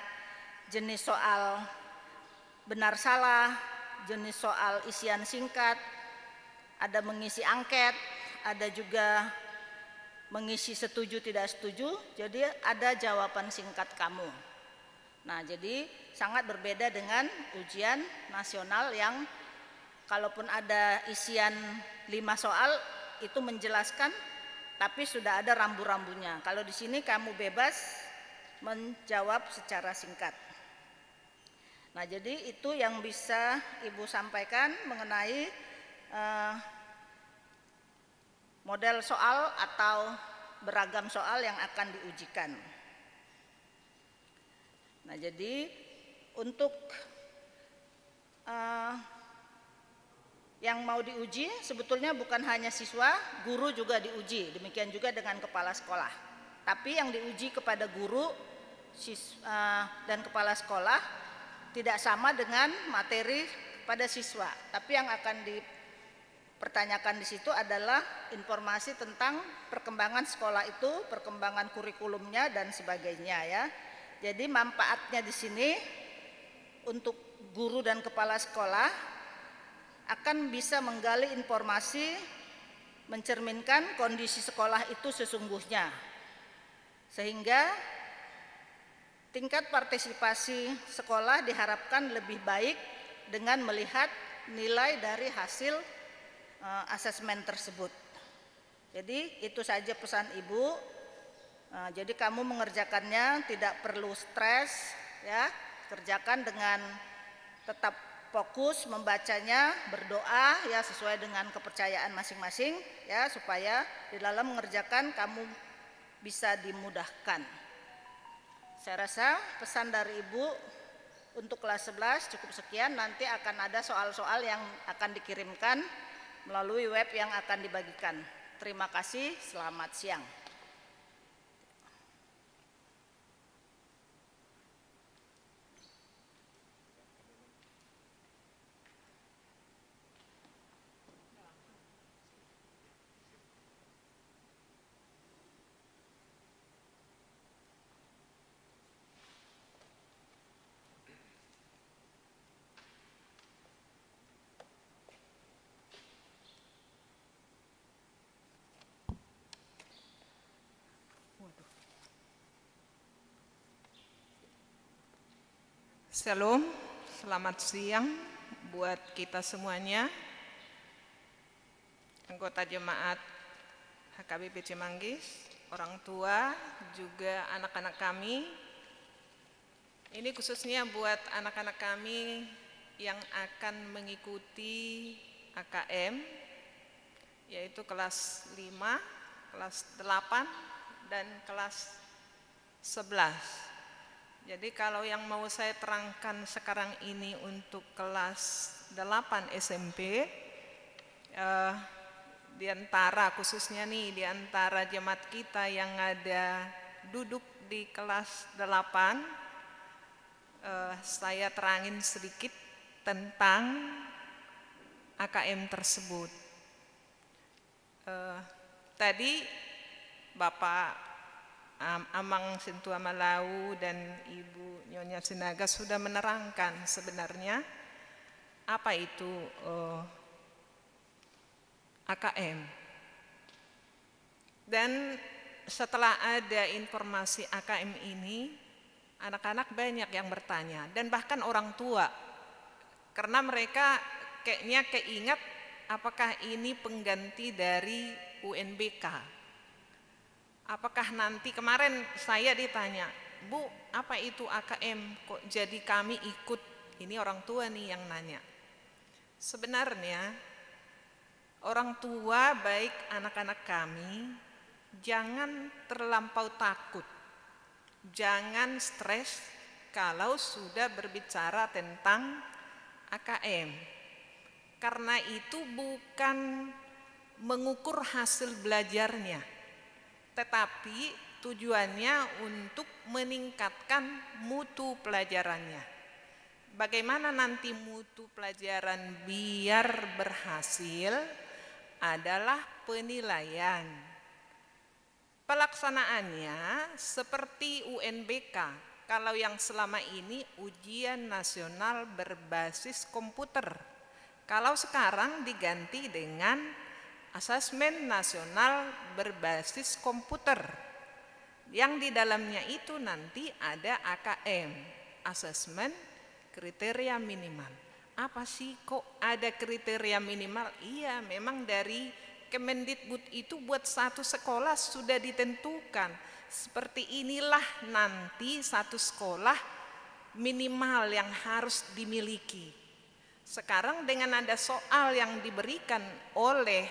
jenis soal benar salah, jenis soal isian singkat, ada mengisi angket, ada juga mengisi setuju tidak setuju, jadi ada jawaban singkat kamu. Nah, jadi sangat berbeda dengan ujian nasional yang kalaupun ada isian 5 soal itu menjelaskan tapi sudah ada rambu-rambunya. Kalau di sini kamu bebas menjawab secara singkat. Nah, jadi itu yang bisa Ibu sampaikan mengenai model soal atau beragam soal yang akan diujikan. Nah, jadi untuk yang mau diuji sebetulnya bukan hanya siswa, guru juga diuji. Demikian juga dengan kepala sekolah. Tapi yang diuji kepada guru dan kepala sekolah tidak sama dengan materi pada siswa. Tapi yang akan dipertanyakan di situ adalah informasi tentang perkembangan sekolah itu, perkembangan kurikulumnya dan sebagainya ya. Jadi manfaatnya di sini untuk guru dan kepala sekolah akan bisa menggali informasi, mencerminkan kondisi sekolah itu sesungguhnya, sehingga tingkat partisipasi sekolah diharapkan lebih baik dengan melihat nilai dari hasil asesmen tersebut. Jadi itu saja pesan Ibu. Jadi kamu mengerjakannya tidak perlu stres ya, kerjakan dengan tetap fokus membacanya, berdoa ya sesuai dengan kepercayaan masing-masing ya, supaya di dalam mengerjakan kamu bisa dimudahkan. Saya rasa pesan dari Ibu untuk kelas 11 cukup sekian. Nanti akan ada soal-soal yang akan dikirimkan melalui web yang akan dibagikan. Terima kasih, selamat siang. Shalom, selamat siang buat kita semuanya, anggota jemaat HKBP Cimanggis, orang tua, juga anak-anak kami. Ini khususnya buat anak-anak kami yang akan mengikuti AKM, yaitu kelas 5, kelas 8, dan kelas 11. Jadi kalau yang mau saya terangkan sekarang ini untuk kelas 8 SMP, di antara khususnya nih di antara jemaat kita yang ada duduk di kelas 8, saya terangin sedikit tentang AKM tersebut. Tadi Bapak Amang Sintua Malau dan Ibu Nyonya Sinaga sudah menerangkan sebenarnya apa itu AKM. Dan setelah ada informasi AKM ini, anak-anak banyak yang bertanya dan bahkan orang tua, karena mereka kayaknya keingat apakah ini pengganti dari UNBK. Apakah nanti, kemarin saya ditanya, Bu, apa itu AKM? Kok jadi kami ikut? Ini orang tua nih yang nanya. Sebenarnya orang tua baik anak-anak kami jangan terlampau takut, jangan stres kalau sudah berbicara tentang AKM, karena itu bukan mengukur hasil belajarnya, tetapi tujuannya untuk meningkatkan mutu pelajarannya. Bagaimana nanti mutu pelajaran biar berhasil adalah penilaian. Pelaksanaannya seperti UNBK, kalau yang selama ini ujian nasional berbasis komputer. Kalau sekarang diganti dengan asesmen nasional berbasis komputer. Yang di dalamnya itu nanti ada AKM, asesmen kriteria minimal. Apa sih kok ada kriteria minimal? Iya, memang dari Kemendikbud itu buat satu sekolah sudah ditentukan. Seperti inilah nanti satu sekolah minimal yang harus dimiliki. Sekarang dengan ada soal yang diberikan oleh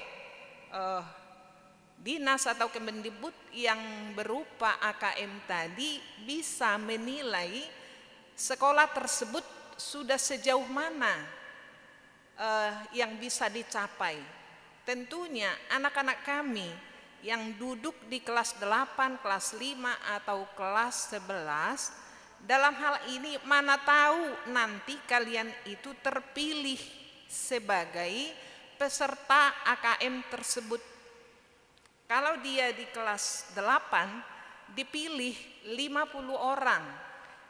dinas atau Kemendikbud yang berupa AKM tadi, bisa menilai sekolah tersebut sudah sejauh mana yang bisa dicapai. Tentunya anak-anak kami yang duduk di kelas 8, kelas 5 atau kelas 11, dalam hal ini mana tahu nanti kalian itu terpilih sebagai peserta AKM tersebut. Kalau dia di kelas 8 dipilih 50 orang,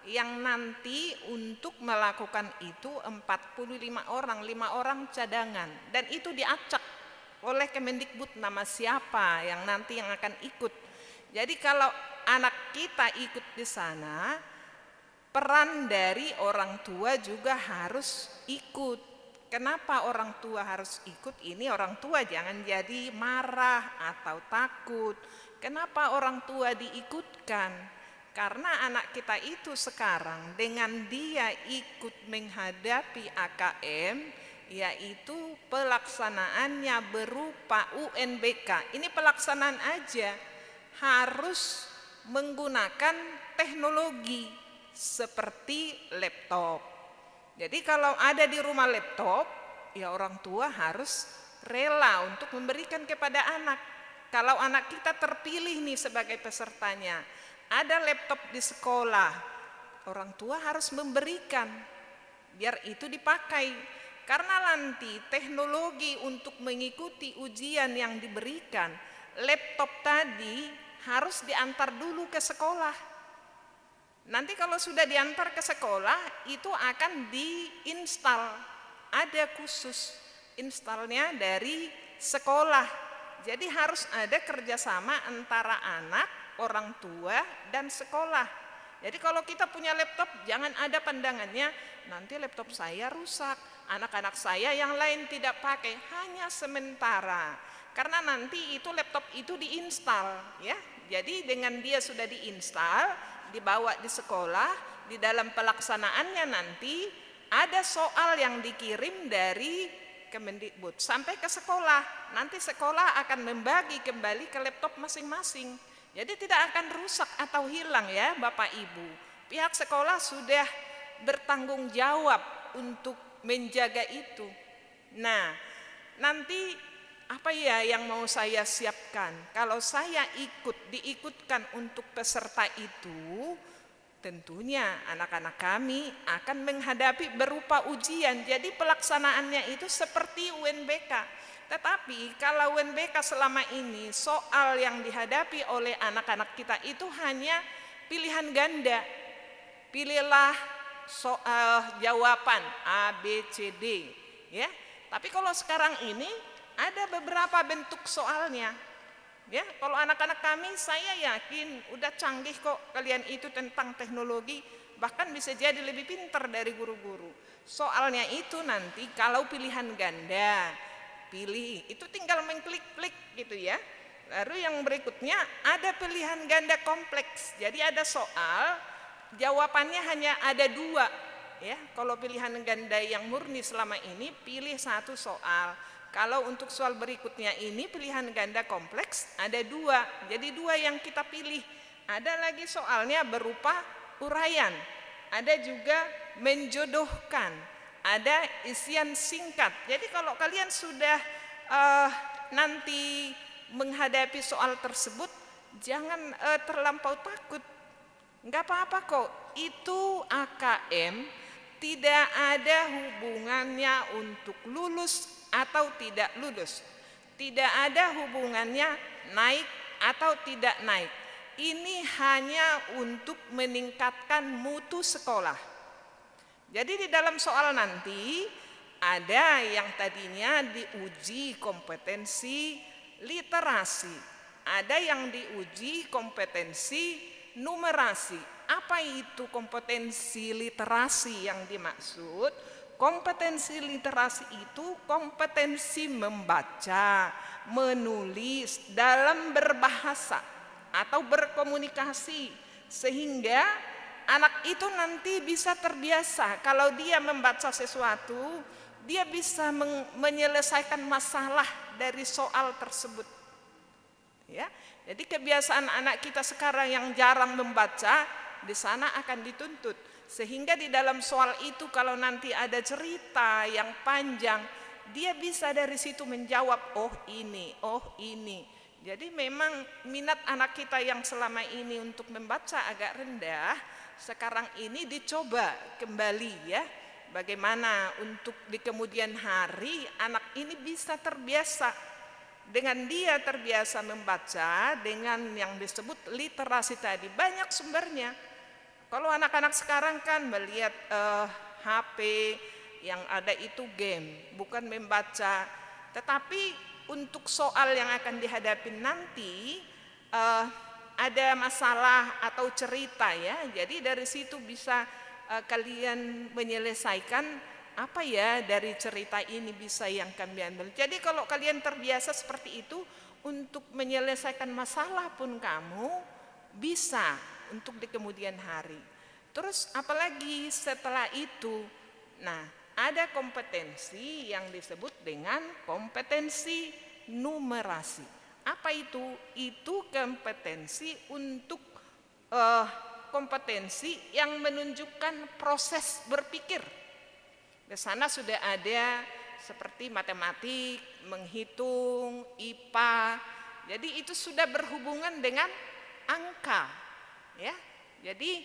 yang nanti untuk melakukan itu 45 orang, 5 orang cadangan, dan itu diacak oleh Kemendikbud nama siapa yang nanti yang akan ikut. Jadi kalau anak kita ikut di sana, peran dari orang tua juga harus ikut. Kenapa orang tua harus ikut? Ini orang tua jangan jadi marah atau takut. Kenapa orang tua diikutkan? Karena anak kita itu sekarang dengan dia ikut menghadapi AKM, yaitu pelaksanaannya berupa UNBK. Ini pelaksanaan aja harus menggunakan teknologi seperti laptop. Jadi kalau ada di rumah laptop, ya orang tua harus rela untuk memberikan kepada anak. Kalau anak kita terpilih nih sebagai pesertanya, ada laptop di sekolah, orang tua harus memberikan biar itu dipakai. Karena nanti teknologi untuk mengikuti ujian yang diberikan, laptop tadi harus diantar dulu ke sekolah. Nanti kalau sudah diantar ke sekolah, itu akan diinstal. Ada khusus instalnya dari sekolah. Jadi harus ada kerjasama antara anak, orang tua, dan sekolah. Jadi kalau kita punya laptop, jangan ada pandangannya, nanti laptop saya rusak, anak-anak saya yang lain tidak pakai, hanya sementara. Karena nanti itu laptop itu diinstal, ya, Jadi dengan dia sudah diinstal, dibawa di sekolah, di dalam pelaksanaannya nanti ada soal yang dikirim dari Kemendikbud sampai ke sekolah. Nanti sekolah akan membagi kembali ke laptop masing-masing. Jadi tidak akan rusak atau hilang ya Bapak Ibu. Pihak sekolah sudah bertanggung jawab untuk menjaga itu. Nah, nanti apa ya yang mau saya siapkan? Kalau saya diikutkan untuk peserta itu, tentunya anak-anak kami akan menghadapi berupa ujian. Jadi pelaksanaannya itu seperti UNBK. Tetapi kalau UNBK selama ini soal yang dihadapi oleh anak-anak kita itu hanya pilihan ganda. Pilihlah soal jawaban A, B, C, D. Ya. Tapi kalau sekarang ini ada beberapa bentuk soalnya. Ya, kalau anak-anak kami saya yakin udah canggih kok kalian itu tentang teknologi, bahkan bisa jadi lebih pintar dari guru-guru. Soalnya itu nanti kalau pilihan ganda, pilih, itu tinggal mengklik-klik gitu ya. Lalu yang berikutnya ada pilihan ganda kompleks. Jadi ada soal, jawabannya hanya ada 2. Ya, kalau pilihan ganda yang murni selama ini pilih 1 soal. Kalau untuk soal berikutnya ini pilihan ganda kompleks ada 2. Jadi 2 yang kita pilih. Ada lagi soalnya berupa uraian. Ada juga menjodohkan. Ada isian singkat. Jadi kalau kalian sudah nanti menghadapi soal tersebut, jangan terlampau takut. Enggak apa-apa kok. Itu AKM tidak ada hubungannya untuk lulus atau tidak lulus. Tidak ada hubungannya naik atau tidak naik. Ini hanya untuk meningkatkan mutu sekolah. Jadi di dalam soal nanti ada yang tadinya diuji kompetensi literasi, ada yang diuji kompetensi numerasi. Apa itu kompetensi literasi yang dimaksud? Kompetensi literasi itu kompetensi membaca, menulis dalam berbahasa atau berkomunikasi, sehingga anak itu nanti bisa terbiasa. Kalau dia membaca sesuatu, dia bisa menyelesaikan masalah dari soal tersebut. Ya, jadi kebiasaan anak kita sekarang yang jarang membaca, di sana akan dituntut. Sehingga di dalam soal itu kalau nanti ada cerita yang panjang, dia bisa dari situ menjawab, oh ini, oh ini. Jadi memang minat anak kita yang selama ini untuk membaca agak rendah, sekarang ini dicoba kembali ya. Bagaimana untuk di kemudian hari anak ini bisa terbiasa. Dengan dia terbiasa membaca, dengan yang disebut literasi tadi, banyak sumbernya. Kalau anak-anak sekarang kan melihat HP yang ada itu game, bukan membaca. Tetapi untuk soal yang akan dihadapi nanti ada masalah atau cerita ya. Jadi dari situ bisa kalian menyelesaikan apa ya dari cerita ini bisa yang kami ambil. Jadi kalau kalian terbiasa seperti itu, untuk menyelesaikan masalah pun kamu bisa untuk di kemudian hari. Terus apalagi setelah itu, nah ada kompetensi yang disebut dengan kompetensi numerasi. Apa itu? Itu kompetensi untuk kompetensi yang menunjukkan proses berpikir. Di sana sudah ada seperti matematik, menghitung, IPA. Jadi itu sudah berhubungan dengan angka. Ya, jadi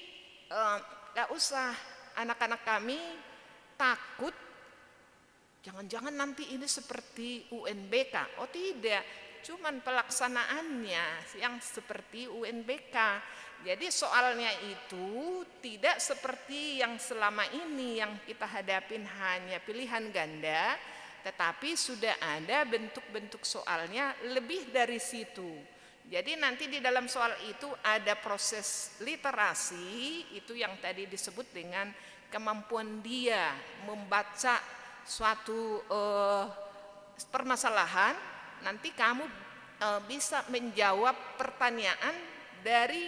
gak usah anak-anak kami takut jangan-jangan nanti ini seperti UNBK. Oh tidak, cuman pelaksanaannya yang seperti UNBK. Jadi soalnya itu tidak seperti yang selama ini yang kita hadapin hanya pilihan ganda, tetapi sudah ada bentuk-bentuk soalnya lebih dari situ. Jadi nanti di dalam soal itu ada proses literasi, itu yang tadi disebut dengan kemampuan dia membaca suatu permasalahan. Nanti kamu bisa menjawab pertanyaan dari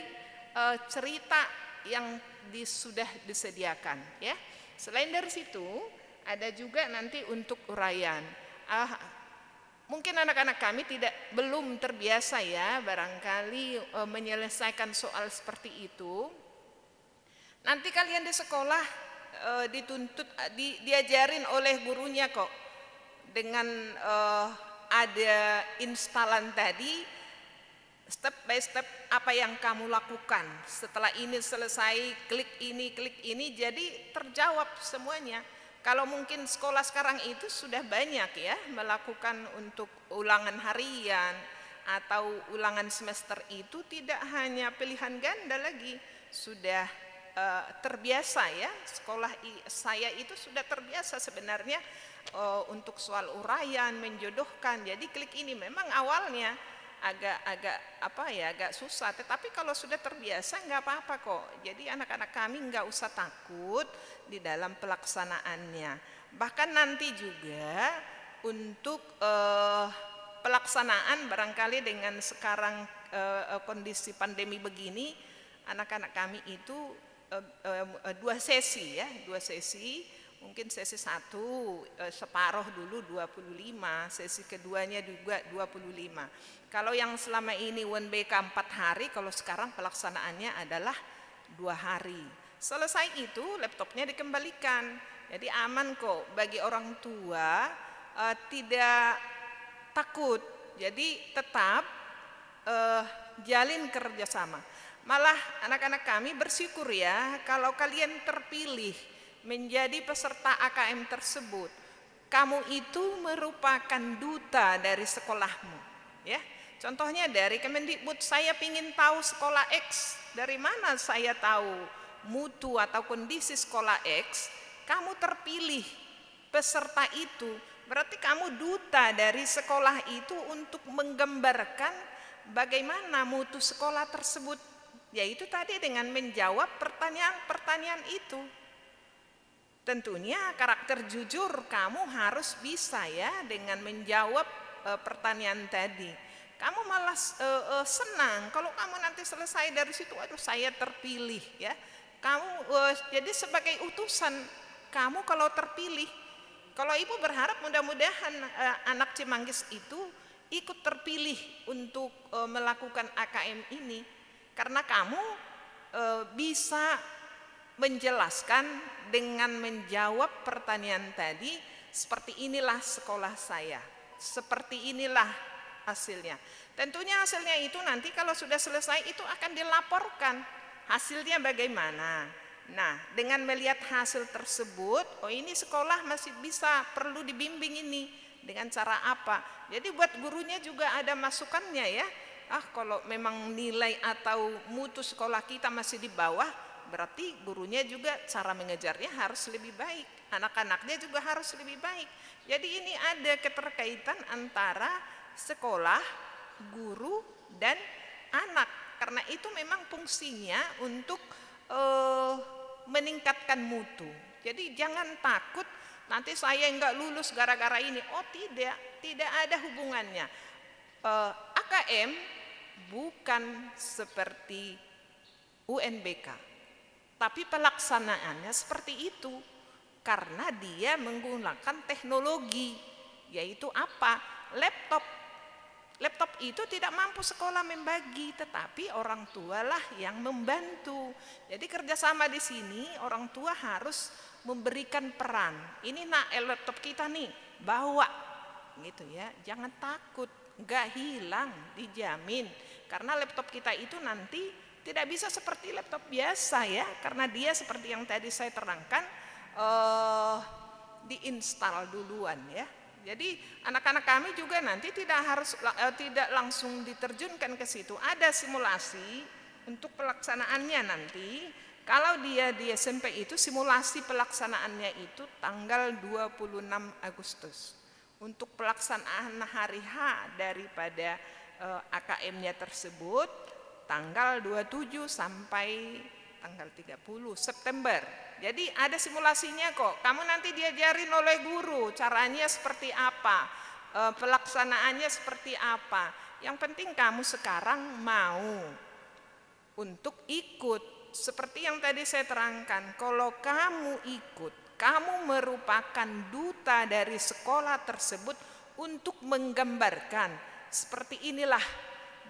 cerita yang sudah disediakan ya. Selain dari situ ada juga nanti untuk uraian. Mungkin anak-anak kami belum terbiasa ya barangkali menyelesaikan soal seperti itu. Nanti kalian di sekolah dituntut diajarin oleh gurunya kok dengan ada instalan tadi step by step apa yang kamu lakukan. Setelah ini selesai, klik ini, jadi terjawab semuanya. Kalau mungkin sekolah sekarang itu sudah banyak ya melakukan untuk ulangan harian atau ulangan semester itu tidak hanya pilihan ganda lagi, sudah terbiasa ya. Sekolah saya itu sudah terbiasa sebenarnya untuk soal uraian, menjodohkan. Jadi klik ini memang awalnya agak susah, tetapi kalau sudah terbiasa nggak apa-apa kok. Jadi anak-anak kami nggak usah takut di dalam pelaksanaannya. Bahkan nanti juga untuk pelaksanaan barangkali dengan sekarang kondisi pandemi begini, anak-anak kami itu dua sesi, mungkin sesi 1 separuh dulu 25, sesi keduanya juga 25. Kalau yang selama ini UNBK 4 hari, kalau sekarang pelaksanaannya adalah 2 hari. Selesai itu laptopnya dikembalikan, jadi aman kok bagi orang tua, tidak takut. Jadi tetap jalin kerjasama. Malah anak-anak kami bersyukur ya kalau kalian terpilih menjadi peserta AKM tersebut. Kamu itu merupakan duta dari sekolahmu ya. Contohnya dari Kemendikbud, saya ingin tahu sekolah X, dari mana saya tahu mutu atau kondisi sekolah X? Kamu terpilih peserta itu, berarti kamu duta dari sekolah itu untuk menggambarkan bagaimana mutu sekolah tersebut, yaitu tadi dengan menjawab pertanyaan-pertanyaan itu. Tentunya karakter jujur kamu harus bisa ya dengan menjawab pertanyaan tadi. Kamu malah senang kalau kamu nanti selesai dari situ, aduh saya terpilih ya. Kamu jadi sebagai utusan kamu kalau terpilih. Kalau ibu berharap mudah-mudahan anak Cimanggis itu ikut terpilih untuk melakukan AKM ini, karena kamu bisa menjelaskan dengan menjawab pertanyaan tadi, seperti inilah sekolah saya, seperti inilah hasilnya. Tentunya hasilnya itu nanti kalau sudah selesai itu akan dilaporkan hasilnya bagaimana. Nah, dengan melihat hasil tersebut, oh ini sekolah masih bisa perlu dibimbing ini dengan cara apa. Jadi buat gurunya juga ada masukannya ya. Kalau memang nilai atau mutu sekolah kita masih di bawah, berarti gurunya juga cara mengejarnya harus lebih baik, anak-anaknya juga harus lebih baik. Jadi ini ada keterkaitan antara sekolah, guru, dan anak. Karena itu memang fungsinya untuk meningkatkan mutu. Jadi jangan takut nanti saya enggak lulus gara-gara ini. Oh tidak ada hubungannya. AKM bukan seperti UNBK, tapi pelaksanaannya seperti itu karena dia menggunakan teknologi, yaitu apa? Laptop itu tidak mampu sekolah membagi, tetapi orang tua lah yang membantu. Jadi kerjasama di sini orang tua harus memberikan peran. Ini nak laptop kita nih, bawa gitu ya. Jangan takut, nggak hilang, dijamin. Karena laptop kita itu nanti tidak bisa seperti laptop biasa ya, karena dia seperti yang tadi saya terangkan diinstal duluan ya. Jadi anak-anak kami juga nanti tidak langsung diterjunkan ke situ. Ada simulasi untuk pelaksanaannya nanti. Kalau dia di SMP itu simulasi pelaksanaannya itu tanggal 26 Agustus. Untuk pelaksanaan hari H daripada AKM-nya tersebut tanggal 27 sampai tanggal 30 September. Jadi ada simulasinya kok. Kamu nanti diajarin oleh guru caranya seperti apa, pelaksanaannya seperti apa. Yang penting kamu sekarang mau untuk ikut. Seperti yang tadi saya terangkan, kalau kamu ikut, kamu merupakan duta dari sekolah tersebut untuk menggambarkan seperti inilah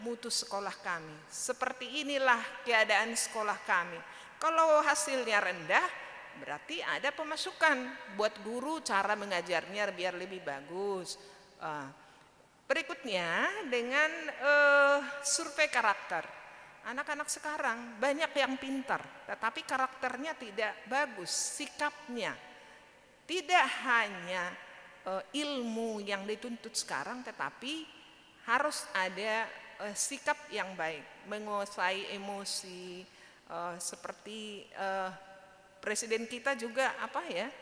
mutu sekolah kami, seperti inilah keadaan sekolah kami. Kalau hasilnya rendah, berarti ada pemasukan buat guru, cara mengajarnya biar lebih bagus. Berikutnya dengan survei karakter. Anak-anak sekarang banyak yang pintar, tetapi karakternya tidak bagus, sikapnya. Tidak hanya ilmu yang dituntut sekarang, tetapi harus ada sikap yang baik, menguasai emosi, seperti presiden kita juga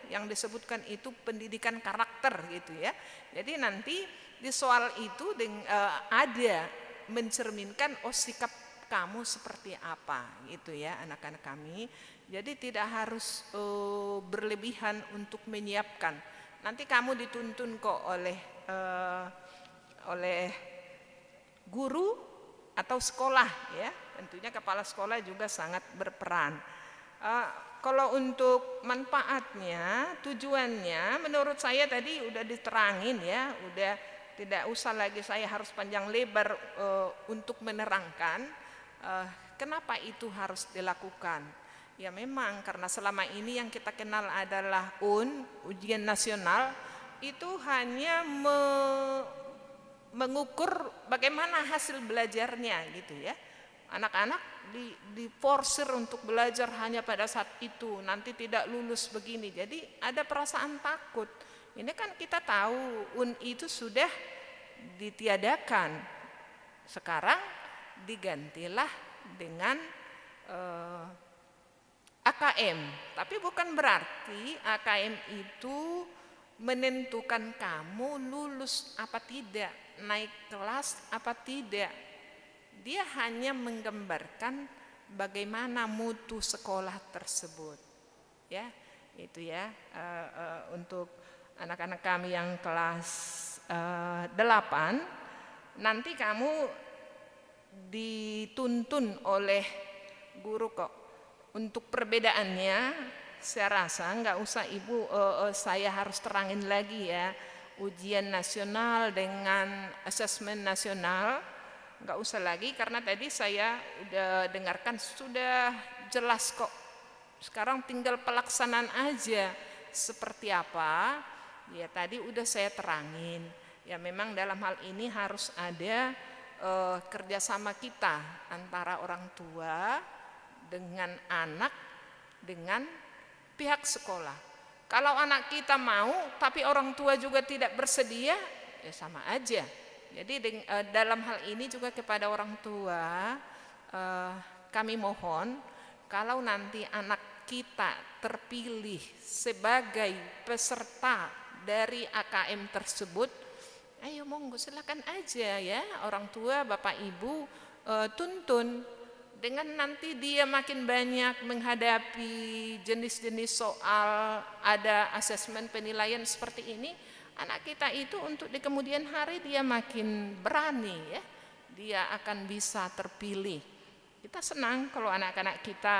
yang disebutkan itu pendidikan karakter gitu ya. Jadi nanti di soal itu ada mencerminkan sikap kamu seperti apa gitu ya anak-anak kami. Jadi tidak harus berlebihan untuk menyiapkan. Nanti kamu dituntun kok oleh guru atau sekolah ya. Tentunya kepala sekolah juga sangat berperan. Kalau untuk manfaatnya, tujuannya menurut saya tadi udah diterangin ya, udah tidak usah lagi saya harus panjang lebar untuk menerangkan kenapa itu harus dilakukan. Ya memang karena selama ini yang kita kenal adalah ujian nasional, itu hanya mengukur bagaimana hasil belajarnya gitu ya. Anak-anak diforsir untuk belajar hanya pada saat itu, nanti tidak lulus begini. Jadi ada perasaan takut. Ini kan kita tahu itu sudah ditiadakan. Sekarang digantilah dengan AKM. Tapi bukan berarti AKM itu menentukan kamu lulus apa tidak, naik kelas apa tidak. Dia hanya menggambarkan bagaimana mutu sekolah tersebut. Ya, itu ya untuk anak-anak kami yang kelas 8, nanti kamu dituntun oleh guru kok. Untuk perbedaannya saya rasa nggak usah ibu saya harus terangin lagi ya, ujian nasional dengan asesmen nasional nggak usah lagi, karena tadi saya udah dengarkan sudah jelas kok. Sekarang tinggal pelaksanaan aja seperti apa ya, tadi udah saya terangin ya. Memang dalam hal ini harus ada kerjasama kita antara orang tua dengan anak dengan pihak sekolah. Kalau anak kita mau tapi orang tua juga tidak bersedia, ya sama aja. Jadi dalam hal ini juga kepada orang tua kami mohon, kalau nanti anak kita terpilih sebagai peserta dari AKM tersebut, ayo monggo silakan aja ya orang tua bapak ibu tuntun. Dengan nanti dia makin banyak menghadapi jenis-jenis soal, ada asesmen penilaian seperti ini, anak kita itu untuk di kemudian hari dia makin berani ya, dia akan bisa terpilih. Kita senang kalau anak-anak kita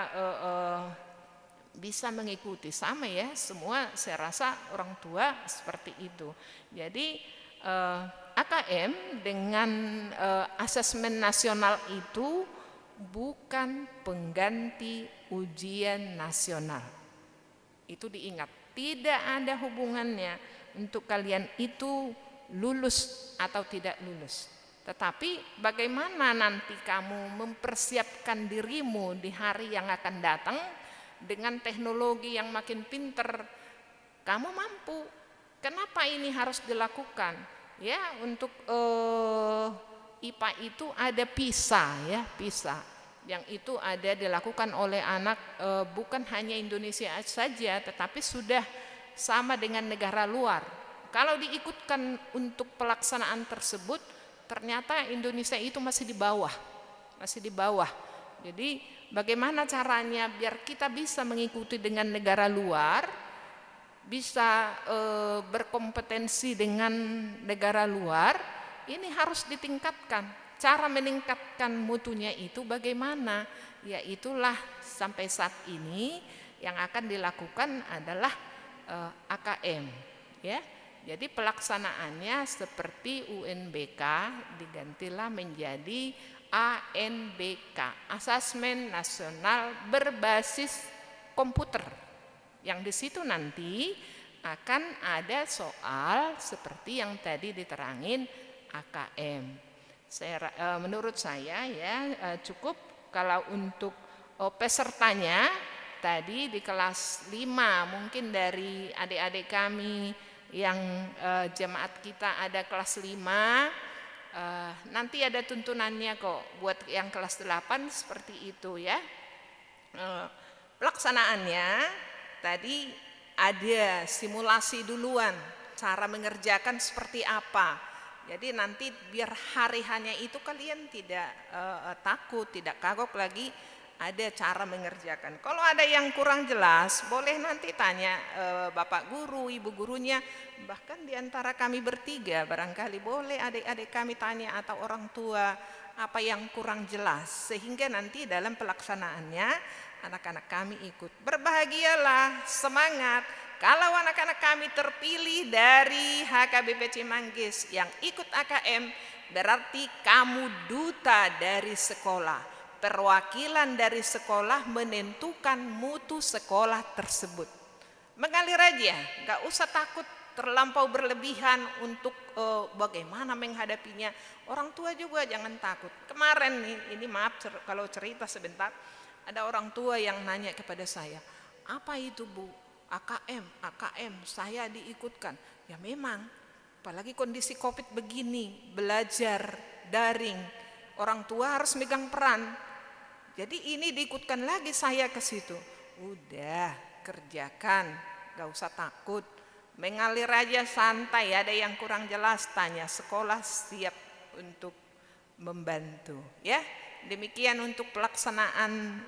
bisa mengikuti, sama ya, semua saya rasa orang tua seperti itu. Jadi AKM dengan asesmen nasional itu bukan pengganti ujian nasional. Itu diingat, tidak ada hubungannya untuk kalian itu lulus atau tidak lulus. Tetapi bagaimana nanti kamu mempersiapkan dirimu di hari yang akan datang dengan teknologi yang makin pinter, kamu mampu. Kenapa ini harus dilakukan? Ya, untuk IPA itu ada PISA ya, PISA yang itu ada dilakukan oleh anak bukan hanya Indonesia saja, tetapi sudah sama dengan negara luar. Kalau diikutkan untuk pelaksanaan tersebut, ternyata Indonesia itu masih di bawah. Jadi bagaimana caranya biar kita bisa mengikuti dengan negara luar, bisa berkompetensi dengan negara luar, ini harus ditingkatkan. cara meningkatkan mutunya itu bagaimana? Ya itulah sampai saat ini yang akan dilakukan adalah AKM, ya. Jadi pelaksanaannya seperti UNBK digantilah menjadi ANBK, Asesmen Nasional Berbasis Komputer. Yang di situ nanti akan ada soal seperti yang tadi diterangin AKM. Menurut saya ya cukup kalau untuk pesertanya tadi di kelas 5 mungkin dari adik-adik kami yang jemaat kita ada kelas 5, nanti ada tuntunannya kok buat yang kelas 8 seperti itu ya. Pelaksanaannya tadi ada simulasi duluan cara mengerjakan seperti apa. Jadi nanti biar hari hanya itu kalian tidak takut, tidak kagok lagi, ada cara mengerjakan. Kalau ada yang kurang jelas, boleh nanti tanya Bapak guru, Ibu gurunya, bahkan diantara kami bertiga, barangkali boleh adik-adik kami tanya atau orang tua apa yang kurang jelas, sehingga nanti dalam pelaksanaannya anak-anak kami ikut. Berbahagialah, semangat. Kalau anak-anak kami terpilih dari HKBP Cimanggis yang ikut AKM, berarti kamu duta dari sekolah. Perwakilan dari sekolah menentukan mutu sekolah tersebut. Mengalir aja, gak usah takut terlampau berlebihan untuk bagaimana menghadapinya. Orang tua juga jangan takut. Kemarin nih, ini maaf kalau cerita sebentar, ada orang tua yang nanya kepada saya, apa itu Bu? AKM, saya diikutkan. Ya memang, apalagi kondisi COVID begini, belajar daring, orang tua harus megang peran. Jadi ini diikutkan lagi saya ke situ. Udah, kerjakan, gak usah takut. Mengalir aja santai, ada yang kurang jelas tanya, sekolah siap untuk membantu. Ya, demikian untuk pelaksanaan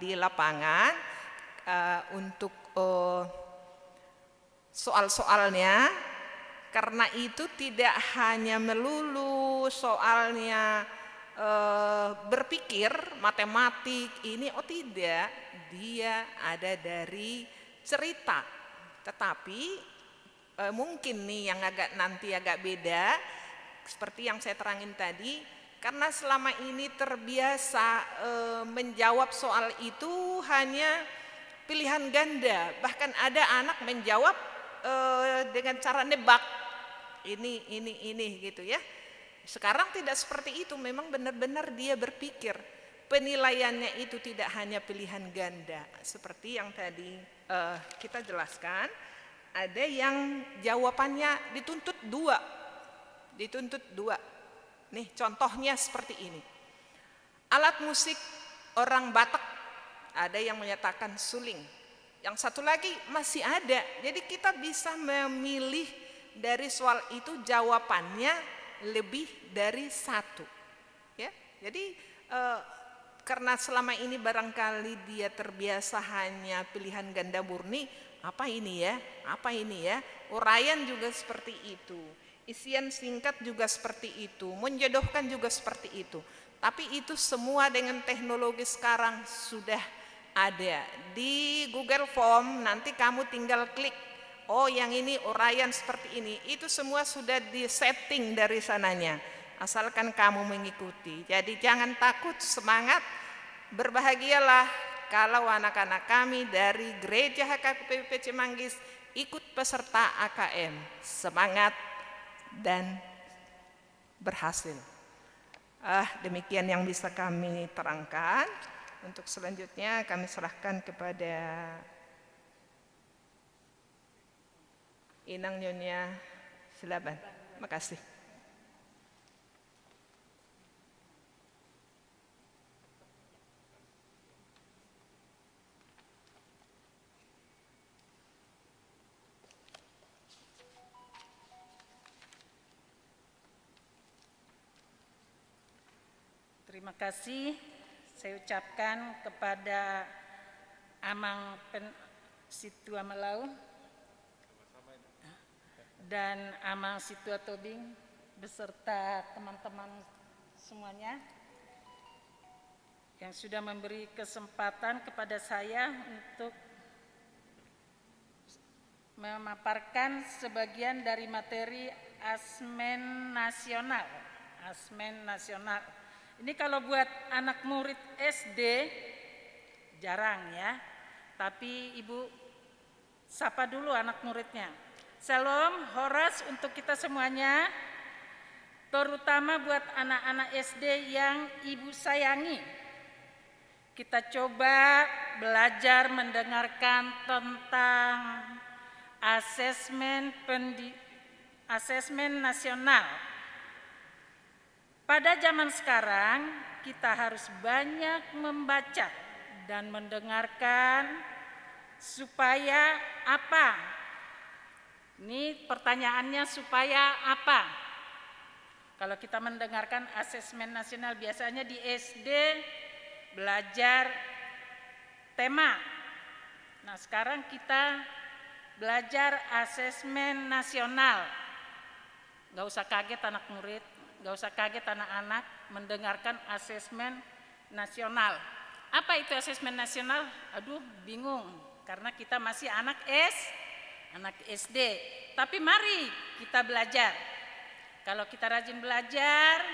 di lapangan. Untuk soal-soalnya, karena itu tidak hanya melulu soalnya berpikir matematik ini, oh tidak, dia ada dari cerita, tetapi mungkin nih yang nanti agak beda seperti yang saya terangin tadi, karena selama ini terbiasa menjawab soal itu hanya pilihan ganda, bahkan ada anak menjawab dengan cara nebak ini gitu ya. Sekarang tidak seperti itu, memang benar-benar dia berpikir. Penilaiannya itu tidak hanya pilihan ganda, seperti yang tadi kita jelaskan. Ada yang jawabannya dituntut dua. Nih contohnya seperti ini. Alat musik orang Batak, ada yang menyatakan suling. Yang satu lagi masih ada. Jadi kita bisa memilih dari soal itu jawabannya lebih dari satu. Ya, jadi karena selama ini barangkali dia terbiasa hanya pilihan ganda murni, apa ini ya, uraian juga seperti itu, isian singkat juga seperti itu, menjodohkan juga seperti itu. Tapi itu semua dengan teknologi sekarang sudah ada di Google Form. Nanti kamu tinggal klik, oh yang ini uraian seperti ini, itu semua sudah disetting dari sananya, asalkan kamu mengikuti. Jadi jangan takut, semangat, berbahagialah kalau anak-anak kami dari Gereja HKBP Cimanggis ikut peserta AKM. Semangat dan berhasil. Demikian yang bisa kami terangkan. Untuk selanjutnya kami serahkan kepada Inang Nyonya Silaban. Makasih. Terima kasih saya ucapkan kepada Amang Situa Melau dan Amang Situa Tobing beserta teman-teman semuanya yang sudah memberi kesempatan kepada saya untuk memaparkan sebagian dari materi Asmen Nasional. Asmen Nasional. Ini kalau buat anak murid SD jarang ya, tapi Ibu sapa dulu anak muridnya. Salam horas untuk kita semuanya, terutama buat anak-anak SD yang Ibu sayangi. Kita coba belajar mendengarkan tentang asesmen nasional. Pada zaman sekarang kita harus banyak membaca dan mendengarkan supaya apa? Ini pertanyaannya supaya apa? Kalau kita mendengarkan asesmen nasional biasanya di SD belajar tema. Nah, sekarang kita belajar asesmen nasional. Gak usah kaget anak murid, gak usah kaget anak-anak mendengarkan asesmen nasional. Apa itu asesmen nasional? Aduh, bingung karena kita masih anak SD. Tapi mari kita belajar. Kalau kita rajin belajar,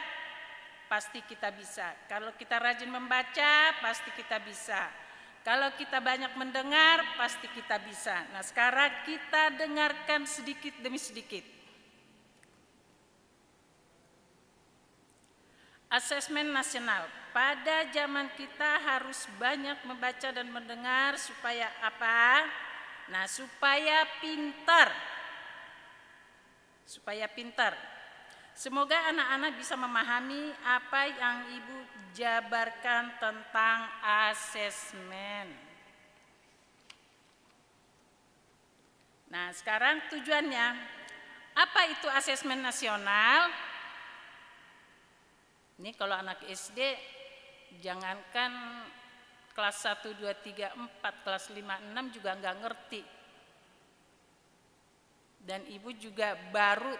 pasti kita bisa. Kalau kita rajin membaca, pasti kita bisa. Kalau kita banyak mendengar, pasti kita bisa. Nah, sekarang kita dengarkan sedikit demi sedikit. Asesmen nasional. Pada zaman kita harus banyak membaca dan mendengar supaya apa? Nah, supaya pintar. Supaya pintar. Semoga anak-anak bisa memahami apa yang Ibu jabarkan tentang asesmen. Nah, sekarang tujuannya. Apa itu asesmen nasional? Ini kalau anak SD, jangankan kelas 1, 2, 3, 4, kelas 5, 6 juga nggak ngerti. Dan Ibu juga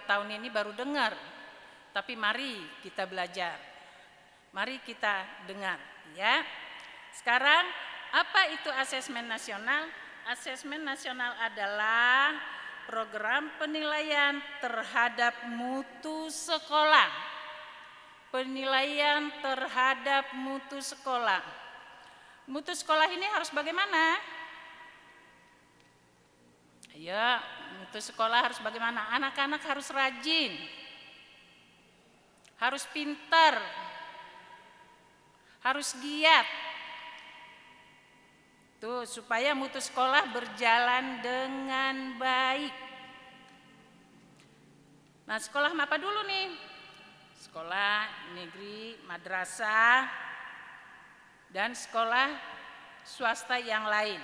tahun ini baru dengar. Tapi mari kita belajar. Mari kita dengar ya. Sekarang apa itu asesmen nasional? Asesmen nasional adalah program penilaian terhadap mutu sekolah. Penilaian terhadap mutu sekolah. Mutu sekolah ini harus bagaimana? Ayo, mutu sekolah harus bagaimana? Anak-anak harus rajin. Harus pintar, harus giat. Tuh, supaya mutu sekolah berjalan dengan baik. Nah, sekolah apa dulu nih? Sekolah negeri, madrasah, dan sekolah swasta yang lain.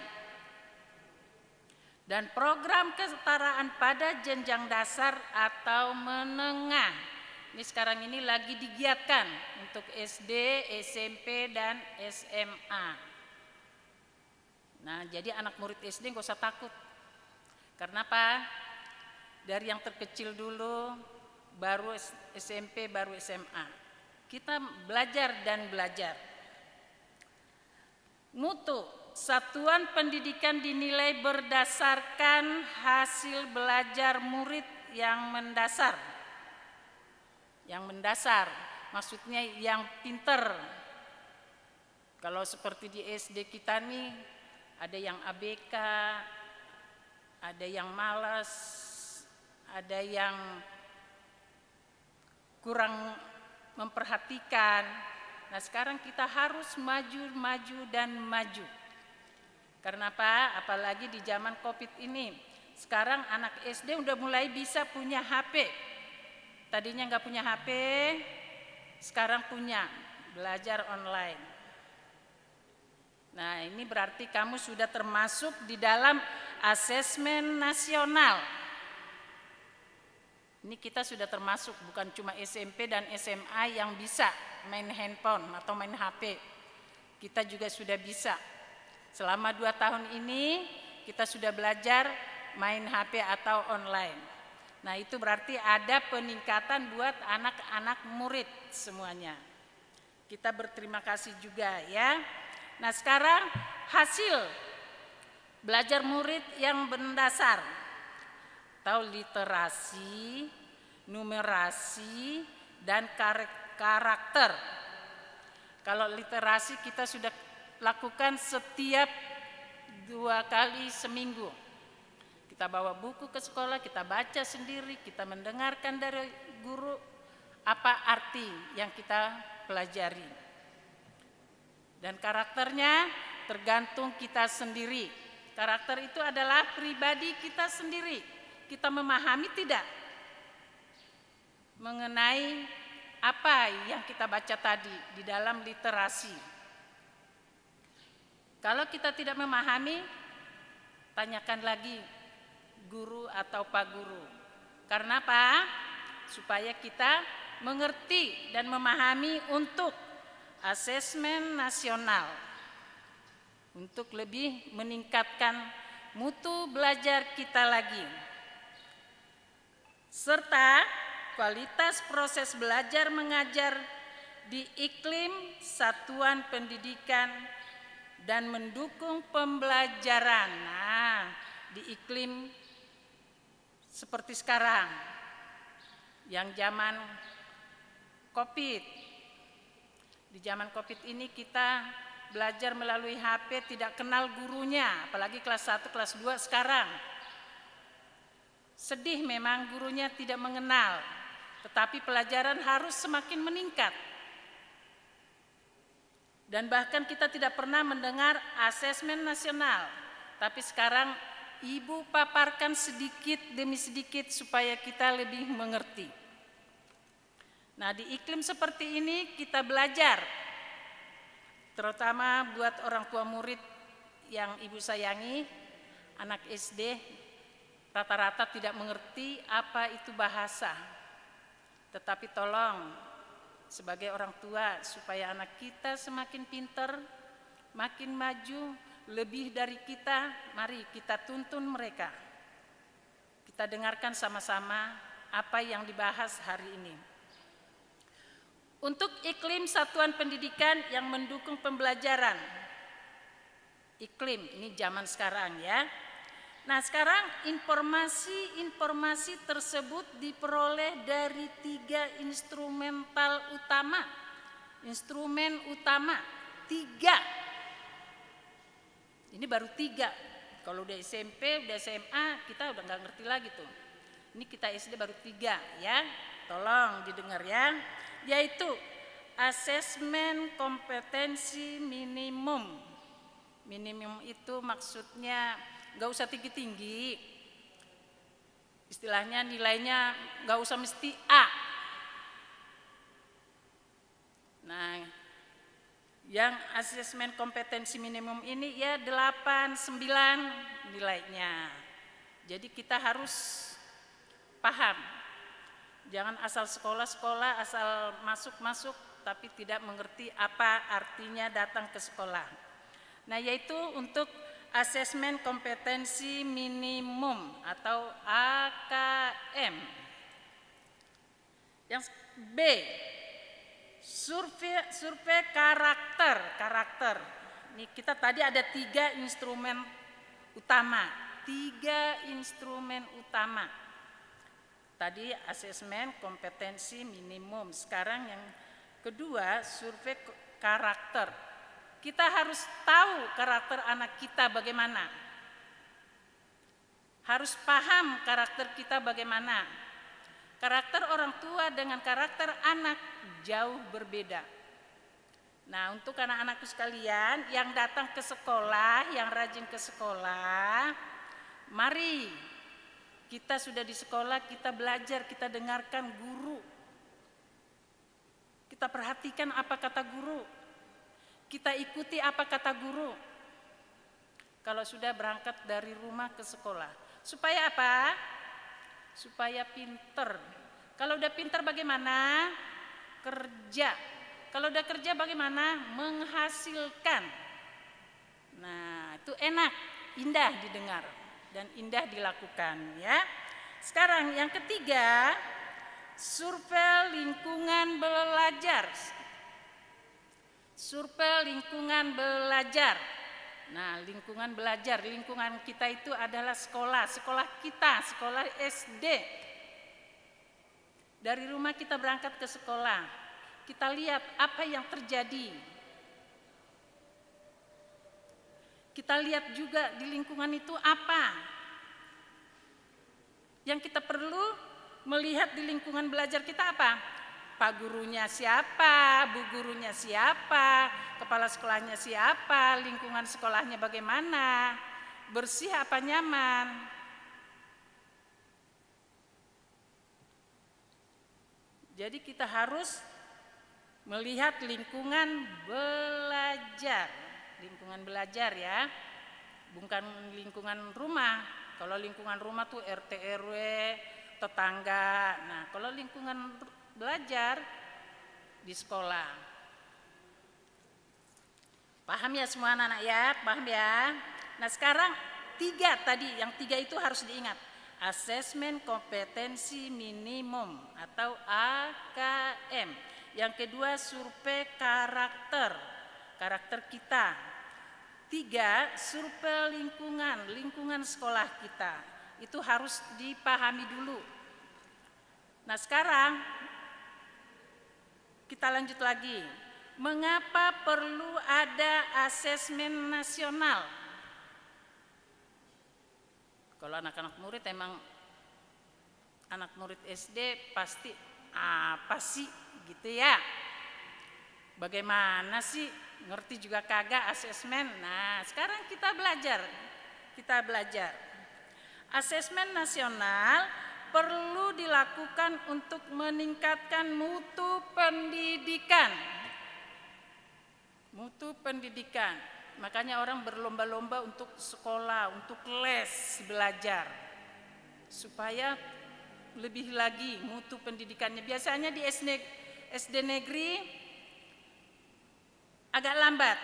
Dan program kesetaraan pada jenjang dasar atau menengah. Ini sekarang ini lagi digiatkan untuk SD, SMP, dan SMA. Nah, jadi anak murid SD nggak usah takut. Karena apa? Dari yang terkecil dulu, baru SMP, baru SMA. Kita belajar dan belajar. Mutu, satuan pendidikan dinilai berdasarkan hasil belajar murid yang mendasar. Yang mendasar, maksudnya yang pinter. Kalau seperti di SD kita nih, ada yang ABK, ada yang malas, ada yang kurang memperhatikan. Nah, sekarang kita harus maju dan maju. Karena apa? Apalagi di zaman COVID ini. Sekarang anak SD udah mulai bisa punya HP. Tadinya nggak punya HP, sekarang punya, belajar online. Nah, ini berarti kamu sudah termasuk di dalam asesmen nasional. Ini kita sudah termasuk, bukan cuma SMP dan SMA yang bisa main handphone atau main HP. Kita juga sudah bisa. Selama 2 tahun ini kita sudah belajar main HP atau online. Nah, itu berarti ada peningkatan buat anak-anak murid semuanya. Kita berterima kasih juga ya. Nah sekarang hasil belajar murid yang mendasar atau literasi, numerasi, dan karakter. Kalau literasi kita sudah lakukan setiap 2 kali seminggu. Kita bawa buku ke sekolah, kita baca sendiri, kita mendengarkan dari guru apa arti yang kita pelajari. Dan karakternya tergantung kita sendiri. Karakter itu adalah pribadi kita sendiri. Kita memahami tidak mengenai apa yang kita baca tadi di dalam literasi. Kalau kita tidak memahami, tanyakan lagi guru atau pak guru. Karena apa? Supaya kita mengerti dan memahami untuk asesmen nasional, untuk lebih meningkatkan mutu belajar kita lagi, serta kualitas proses belajar mengajar di iklim satuan pendidikan dan mendukung pembelajaran. Nah, di iklim seperti sekarang, yang zaman COVID. Di zaman COVID ini kita belajar melalui HP, tidak kenal gurunya, apalagi kelas 1, kelas 2 sekarang. Sedih memang gurunya tidak mengenal, tetapi pelajaran harus semakin meningkat. Dan bahkan kita tidak pernah mendengar asesmen nasional, tapi sekarang Ibu paparkan sedikit demi sedikit supaya kita lebih mengerti. Nah, di iklim seperti ini kita belajar, terutama buat orang tua murid yang Ibu sayangi, anak SD rata-rata tidak mengerti apa itu bahasa. Tetapi tolong sebagai orang tua supaya anak kita semakin pintar, makin maju, lebih dari kita, mari kita tuntun mereka. Kita dengarkan sama-sama apa yang dibahas hari ini. Untuk iklim satuan pendidikan yang mendukung pembelajaran. Iklim, ini zaman sekarang ya. Nah sekarang informasi tersebut diperoleh dari 3 instrumental utama. Instrumen utama, 3. Ini baru 3. Kalau udah SMP, udah SMA, kita udah nggak ngerti lagi tuh. Ini kita SD baru 3 ya. Tolong didengar ya. Yaitu asesmen kompetensi minimum. Minimum itu maksudnya nggak usah tinggi-tinggi. Istilahnya nilainya nggak usah mesti A. Nah, yang asesmen kompetensi minimum ini ya 8, 9 nilainya. Jadi kita harus paham. Jangan asal sekolah-sekolah, asal masuk-masuk, tapi tidak mengerti apa artinya datang ke sekolah. Nah, yaitu untuk asesmen kompetensi minimum atau AKM. Yang B, survei karakter. Ini kita tadi ada 3 instrumen utama. Tadi asesmen kompetensi minimum, sekarang yang kedua survei karakter. Kita harus tahu karakter anak kita bagaimana. Harus paham karakter kita bagaimana. Karakter orang tua dengan karakter anak jauh berbeda. Nah, untuk anak-anakku sekalian yang datang ke sekolah, yang rajin ke sekolah, mari kita sudah di sekolah, kita belajar, kita dengarkan guru. Kita perhatikan apa kata guru. Kita ikuti apa kata guru. Kalau sudah berangkat dari rumah ke sekolah. Supaya apa? Supaya pinter. Kalau udah pinter bagaimana? Kerja. Kalau udah kerja bagaimana? Menghasilkan. Nah, itu enak, indah didengar. Dan indah dilakukan ya. Sekarang yang ketiga, survei lingkungan belajar. survei lingkungan belajar. Nah, lingkungan belajar, lingkungan kita itu adalah sekolah kita, sekolah SD. Dari rumah kita berangkat ke sekolah, kita lihat apa yang terjadi. Kita lihat juga di lingkungan itu apa. Yang kita perlu melihat di lingkungan belajar kita apa? Pak gurunya siapa, bu gurunya siapa, kepala sekolahnya siapa, lingkungan sekolahnya bagaimana, bersih apa nyaman. Jadi kita harus melihat lingkungan belajar ya, bukan lingkungan rumah. Kalau lingkungan rumah tuh RT RW, tetangga. Nah, kalau lingkungan belajar di sekolah. Paham ya semua anak-anak ya? Paham ya? Nah, sekarang yang tiga itu harus diingat. Asesmen kompetensi minimum atau AKM. Yang kedua survei karakter kita. 3, survei lingkungan sekolah kita. Itu harus dipahami dulu. Nah, sekarang kita lanjut lagi. Mengapa perlu ada asesmen nasional? Kalau anak-anak murid emang anak murid SD pasti apa sih gitu ya? Bagaimana sih? Ngerti juga kagak asesmen? Nah, sekarang kita belajar. Asesmen nasional perlu dilakukan untuk meningkatkan mutu pendidikan. Makanya orang berlomba-lomba untuk sekolah, untuk les belajar. Supaya lebih lagi mutu pendidikannya. Biasanya di SD negeri agak lambat.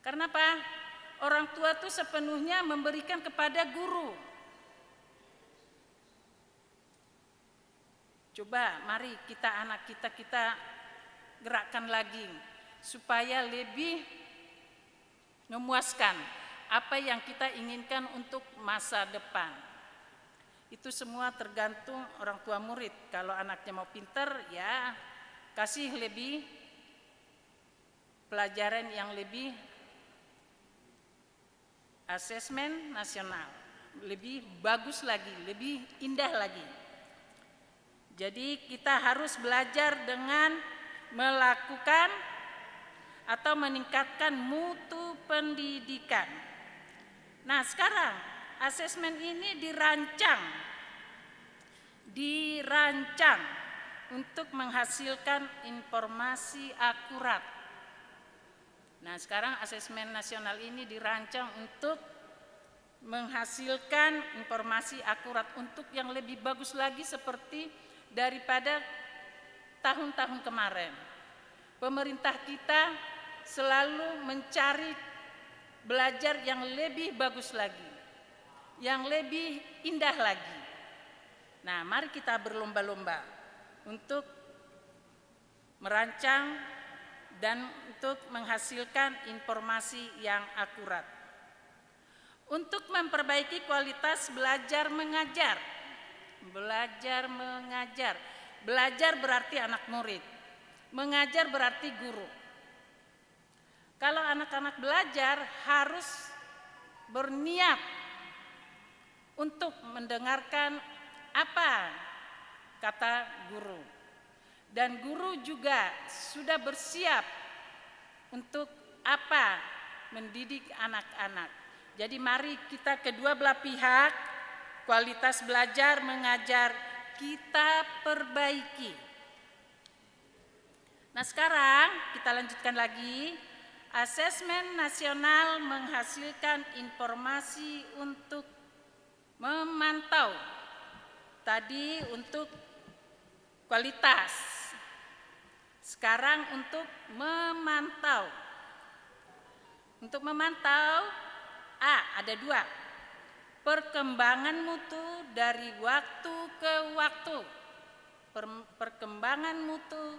Karena apa? Orang tua tuh sepenuhnya memberikan kepada guru. Coba mari anak kita gerakkan lagi supaya lebih memuaskan apa yang kita inginkan untuk masa depan. Itu semua tergantung orang tua murid. Kalau anaknya mau pinter, ya kasih lebih pelajaran yang lebih asesmen nasional, lebih bagus lagi, lebih indah lagi. Jadi kita harus belajar dengan melakukan atau meningkatkan mutu pendidikan. Nah, sekarang asesmen ini dirancang untuk menghasilkan informasi akurat. Nah, sekarang asesmen nasional ini dirancang untuk menghasilkan informasi akurat untuk yang lebih bagus lagi seperti daripada tahun-tahun kemarin. Pemerintah kita selalu mencari belajar yang lebih bagus lagi, yang lebih indah lagi. Nah, mari kita berlomba-lomba untuk merancang dan untuk menghasilkan informasi yang akurat. Untuk memperbaiki kualitas belajar mengajar. Belajar berarti anak murid. Mengajar berarti guru. Kalau anak-anak belajar harus berniat untuk mendengarkan apa kata guru. Dan guru juga sudah bersiap untuk apa? Mendidik anak-anak. Jadi mari kita kedua belah pihak, kualitas belajar mengajar kita perbaiki. Nah, sekarang kita lanjutkan lagi. Asesmen nasional menghasilkan informasi untuk memantau. Tadi untuk kualitas. Sekarang untuk memantau. Untuk memantau, ada 2. Perkembangan mutu dari waktu ke waktu. Perkembangan mutu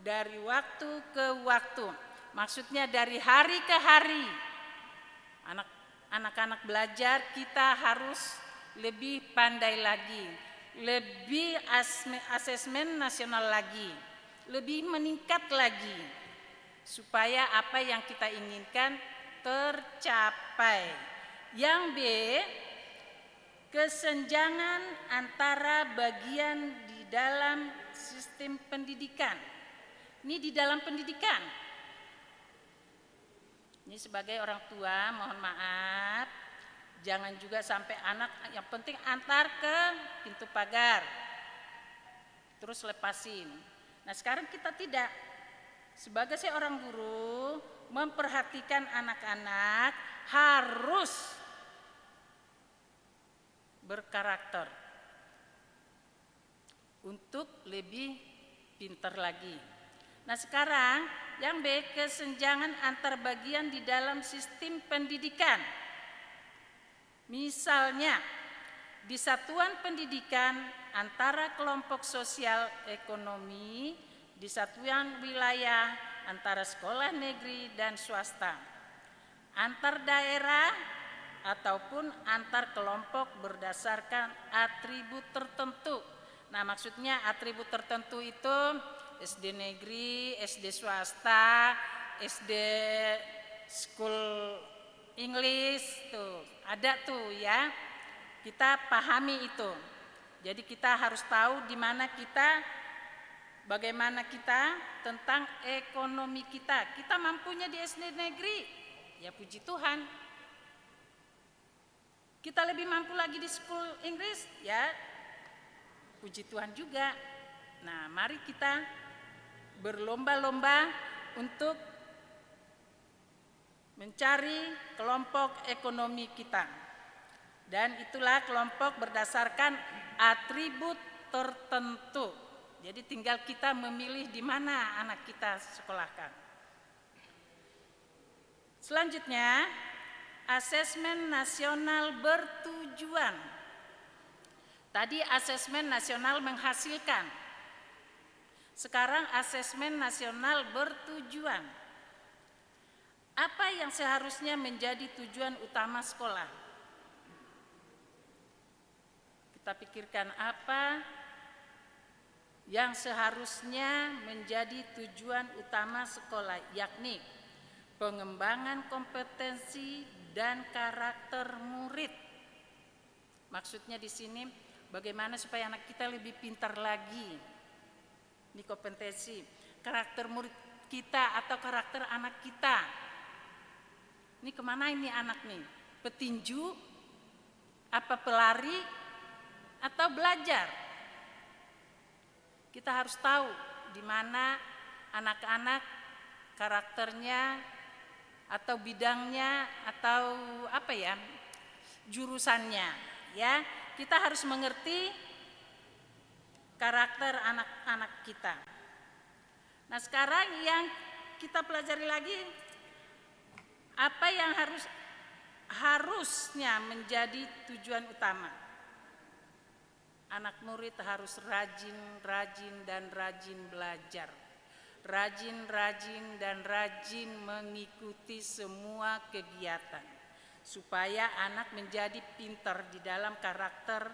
dari waktu ke waktu. Maksudnya dari hari ke hari. Anak-anak belajar, kita harus lebih pandai lagi, lebih asesmen nasional lagi, lebih meningkat lagi, supaya apa yang kita inginkan tercapai. Yang B, kesenjangan antara bagian di dalam sistem pendidikan. Ini di dalam pendidikan. Ini sebagai orang tua, mohon maaf, jangan juga sampai anak, yang penting antar ke pintu pagar, terus lepasin. Nah sekarang kita tidak. Sebagai seorang guru, memperhatikan anak-anak harus berkarakter untuk lebih pintar lagi. Nah sekarang yang B, kesenjangan antar bagian di dalam sistem pendidikan. Misalnya di satuan pendidikan antara kelompok sosial ekonomi, di satuan wilayah antara sekolah negeri dan swasta, antar daerah ataupun antar kelompok berdasarkan atribut tertentu. Nah maksudnya atribut tertentu itu SD negeri, SD swasta, SD school English, tuh ada tuh ya, kita pahami itu. Jadi kita harus tahu di mana kita, bagaimana kita tentang ekonomi kita. Kita mampunya di SD negeri, ya puji Tuhan. Kita lebih mampu lagi di school English, ya puji Tuhan juga. Nah mari kita berlomba-lomba untuk mencari kelompok ekonomi kita. Dan itulah kelompok berdasarkan atribut tertentu. Jadi tinggal kita memilih di mana anak kita sekolahkan. Selanjutnya, asesmen nasional bertujuan. Tadi asesmen nasional menghasilkan. Sekarang asesmen nasional bertujuan. Apa yang seharusnya menjadi tujuan utama sekolah? Kita pikirkan apa yang seharusnya menjadi tujuan utama sekolah, yakni pengembangan kompetensi dan karakter murid. Maksudnya di sini bagaimana supaya anak kita lebih pintar lagi. Ini kompetensi, karakter murid kita atau karakter anak kita. Ini kemana ini anak nih? Petinju, apa pelari, atau belajar? Kita harus tahu di mana anak-anak karakternya atau bidangnya atau apa ya, jurusannya. Ya, kita harus mengerti karakter anak-anak kita. Nah sekarang yang kita pelajari lagi, apa yang harusnya menjadi tujuan utama. Anak murid harus rajin dan rajin belajar. Rajin dan rajin mengikuti semua kegiatan. Supaya anak menjadi pintar di dalam karakter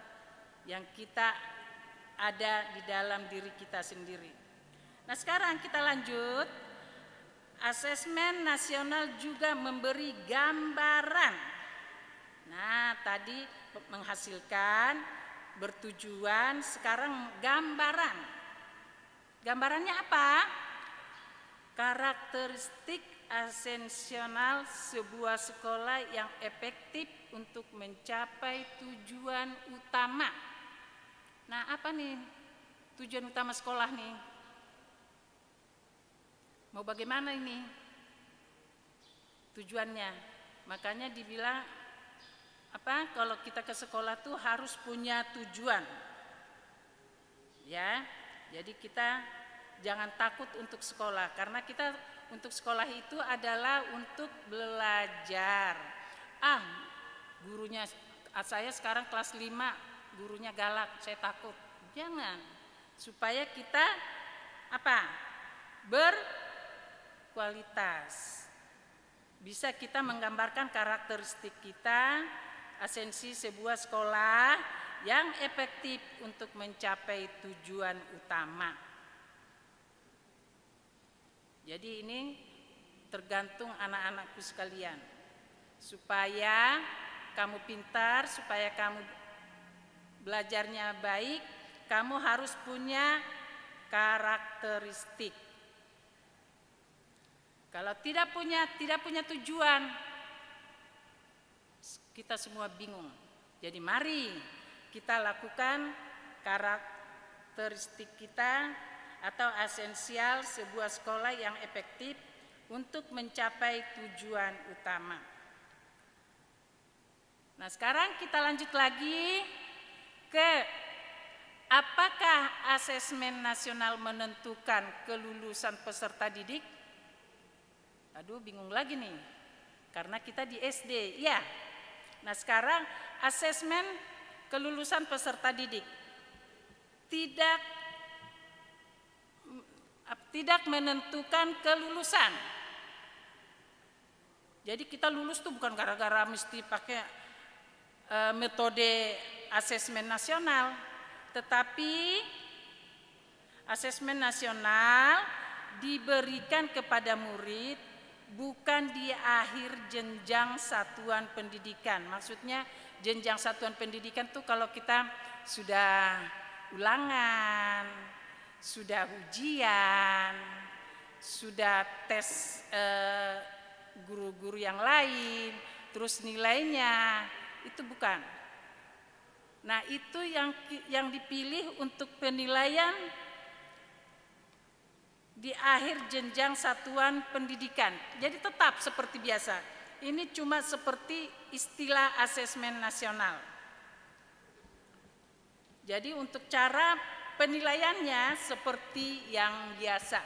yang kita ada di dalam diri kita sendiri. Nah sekarang kita lanjut. Asesmen nasional juga memberi gambaran. Nah tadi menghasilkan, bertujuan, sekarang gambaran. Gambarannya apa? Karakteristik esensial sebuah sekolah yang efektif untuk mencapai tujuan utama. Nah apa nih tujuan utama sekolah nih? Mau bagaimana ini tujuannya? Makanya dibilang apa? Kalau kita ke sekolah tuh harus punya tujuan. Ya, jadi kita jangan takut untuk sekolah, karena kita untuk sekolah itu adalah untuk belajar. Gurunya saya sekarang kelas 5, gurunya galak, saya takut. Jangan, supaya kita apa? berkualitas. Bisa kita menggambarkan karakteristik kita, esensi sebuah sekolah yang efektif untuk mencapai tujuan utama. Jadi ini tergantung anak-anakku sekalian. Supaya kamu pintar, supaya kamu belajarnya baik, kamu harus punya karakteristik. Kalau tidak punya tujuan, kita semua bingung. Jadi mari kita lakukan karakteristik kita atau esensial sebuah sekolah yang efektif untuk mencapai tujuan utama. Nah, sekarang kita lanjut lagi ke apakah asesmen nasional menentukan kelulusan peserta didik? Aduh, bingung lagi nih. Karena kita di SD, ya. Nah, sekarang asesmen kelulusan peserta didik tidak menentukan kelulusan. Jadi kita lulus tuh bukan gara-gara mesti pakai metode asesmen nasional, tetapi asesmen nasional diberikan kepada murid bukan di akhir jenjang satuan pendidikan. Maksudnya jenjang satuan pendidikan tuh kalau kita sudah ulangan, sudah ujian, sudah tes guru-guru yang lain, terus nilainya, itu bukan. Nah, itu yang dipilih untuk penilaian di akhir jenjang satuan pendidikan. Jadi tetap seperti biasa. Ini cuma seperti istilah asesmen nasional. Jadi untuk cara penilaiannya seperti yang biasa.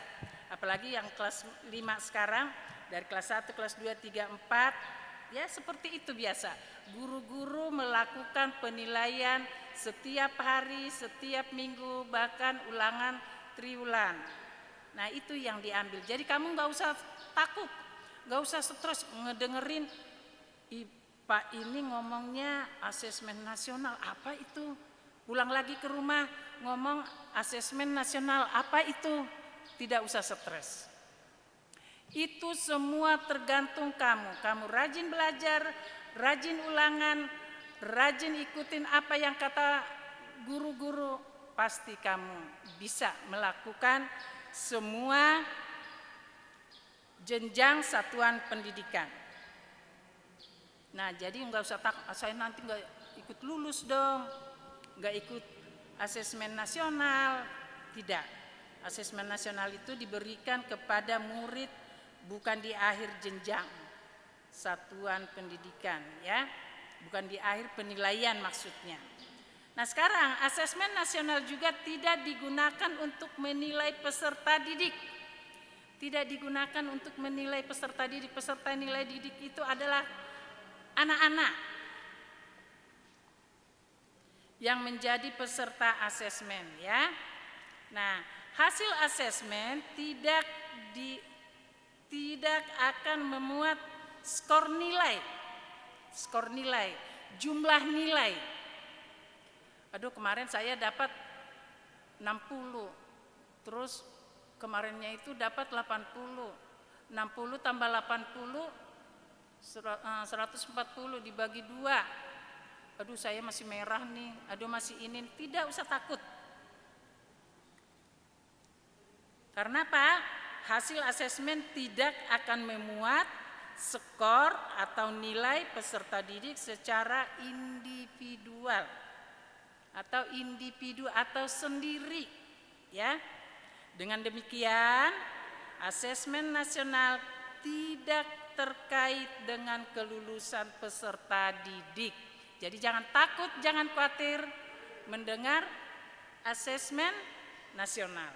Apalagi yang kelas 5 sekarang, dari kelas 1, kelas 2, 3, 4, ya seperti itu biasa. Guru-guru melakukan penilaian setiap hari, setiap minggu, bahkan ulangan triwulan. Nah, itu yang diambil. Jadi kamu nggak usah takut, nggak usah stres ngedengerin Pak ini ngomongnya asesmen nasional, apa itu? Pulang lagi ke rumah ngomong asesmen nasional, apa itu? Tidak usah stres. Itu semua tergantung kamu. Kamu rajin belajar, rajin ulangan, rajin ikutin apa yang kata guru-guru, pasti kamu bisa melakukan semua jenjang satuan pendidikan. Nah, jadi nggak usah takut, saya nanti nggak ikut lulus dong, nggak ikut asesmen nasional. Tidak, asesmen nasional itu diberikan kepada murid bukan di akhir jenjang satuan pendidikan, ya, bukan di akhir penilaian maksudnya. Nah, sekarang asesmen nasional juga tidak digunakan untuk menilai peserta didik. Tidak digunakan untuk menilai peserta didik. Peserta nilai didik itu adalah anak-anak yang menjadi peserta asesmen, ya. Nah, hasil asesmen tidak akan memuat skor nilai, jumlah nilai. Aduh, kemarin saya dapat 60, terus kemarinnya itu dapat 80, 60 tambah 80, 140 dibagi 2. Aduh, saya masih merah nih, aduh masih ini. Tidak usah takut. Karena apa? Hasil asesmen tidak akan memuat skor atau nilai peserta didik secara individual atau sendiri, ya. Dengan demikian, asesmen nasional tidak terkait dengan kelulusan peserta didik. Jadi jangan takut, jangan khawatir mendengar asesmen nasional.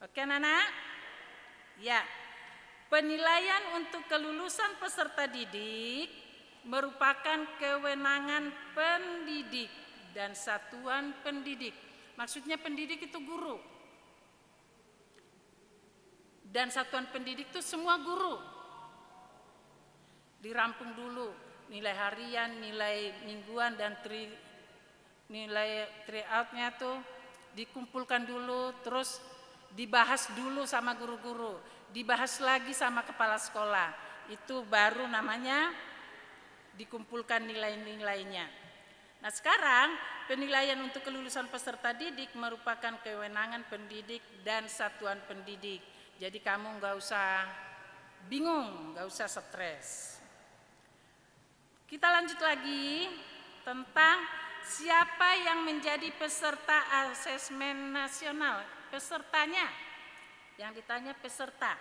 Oke, Nana? Ya. Penilaian untuk kelulusan peserta didik merupakan kewenangan pendidik dan satuan pendidik. Maksudnya pendidik itu guru. dan satuan pendidik itu semua guru. Dirampung dulu nilai harian, nilai mingguan, dan nilai tryout-nya tuh dikumpulkan dulu, terus dibahas dulu sama guru-guru, dibahas lagi sama kepala sekolah. Itu baru namanya dikumpulkan nilai-nilainya. Nah sekarang penilaian untuk kelulusan peserta didik merupakan kewenangan pendidik dan satuan pendidik. Jadi kamu nggak usah bingung, nggak usah stres. Kita lanjut lagi tentang siapa yang menjadi peserta asesmen nasional. Pesertanya, yang ditanya peserta.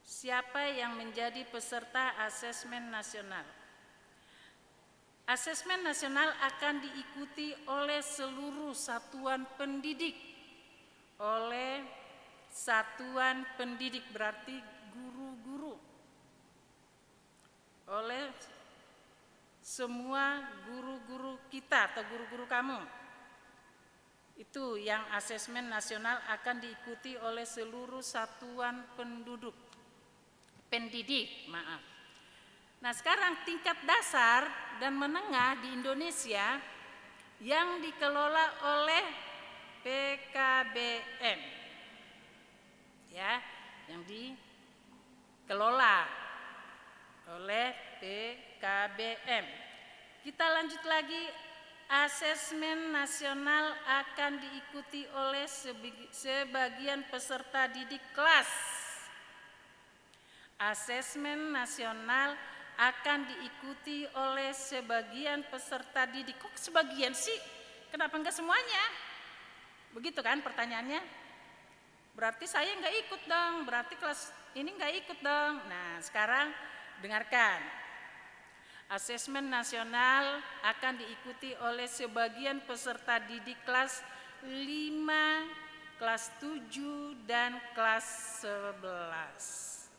Siapa yang menjadi peserta asesmen nasional? Asesmen nasional akan diikuti oleh seluruh satuan pendidik. Oleh satuan pendidik berarti guru-guru. Oleh semua guru-guru kita atau guru-guru kamu. Itu yang asesmen nasional akan diikuti oleh seluruh satuan pendidik. Nah sekarang tingkat dasar dan menengah di Indonesia yang dikelola oleh PKBM, ya, yang dikelola oleh PKBM. Kita lanjut lagi, asesmen nasional akan diikuti oleh sebagian peserta didik kelas. Asesmen nasional akan diikuti oleh sebagian peserta didik. Kok sebagian sih? Kenapa enggak semuanya? Begitu kan pertanyaannya? Berarti saya enggak ikut dong, berarti kelas ini enggak ikut dong. Nah sekarang dengarkan. Asesmen nasional akan diikuti oleh sebagian peserta didik kelas 5, kelas 7, dan kelas 11.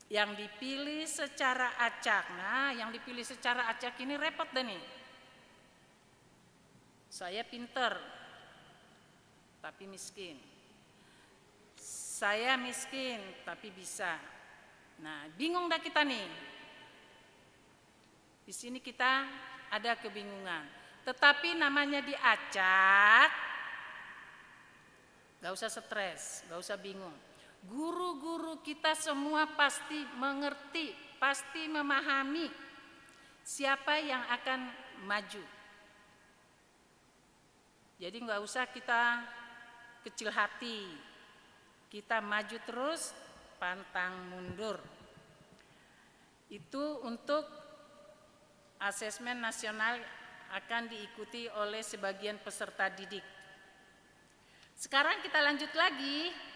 Yang dipilih secara acak. Nah, yang dipilih secara acak ini repot deh nih. Saya pinter, tapi miskin. Saya miskin, tapi bisa. Nah, bingung dah kita nih. Di sini kita ada kebingungan. Tetapi namanya diacak, gak usah stres, gak usah bingung. Guru-guru kita semua pasti mengerti, pasti memahami siapa yang akan maju. Jadi gak usah kita kecil hati, kita maju terus, pantang mundur. Itu untuk asesmen nasional akan diikuti oleh sebagian peserta didik. Sekarang kita lanjut lagi.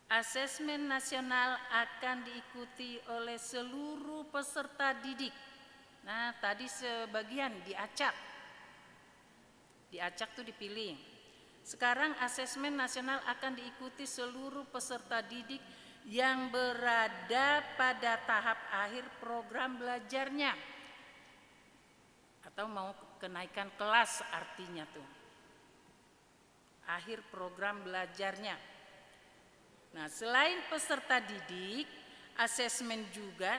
Asesmen nasional akan diikuti oleh seluruh peserta didik. Nah, tadi sebagian diacak. Diacak tuh dipilih. Sekarang asesmen nasional akan diikuti seluruh peserta didik yang berada pada tahap akhir program belajarnya. Atau mau kenaikan kelas artinya tuh. Akhir program belajarnya. Nah, selain peserta didik, asesmen juga,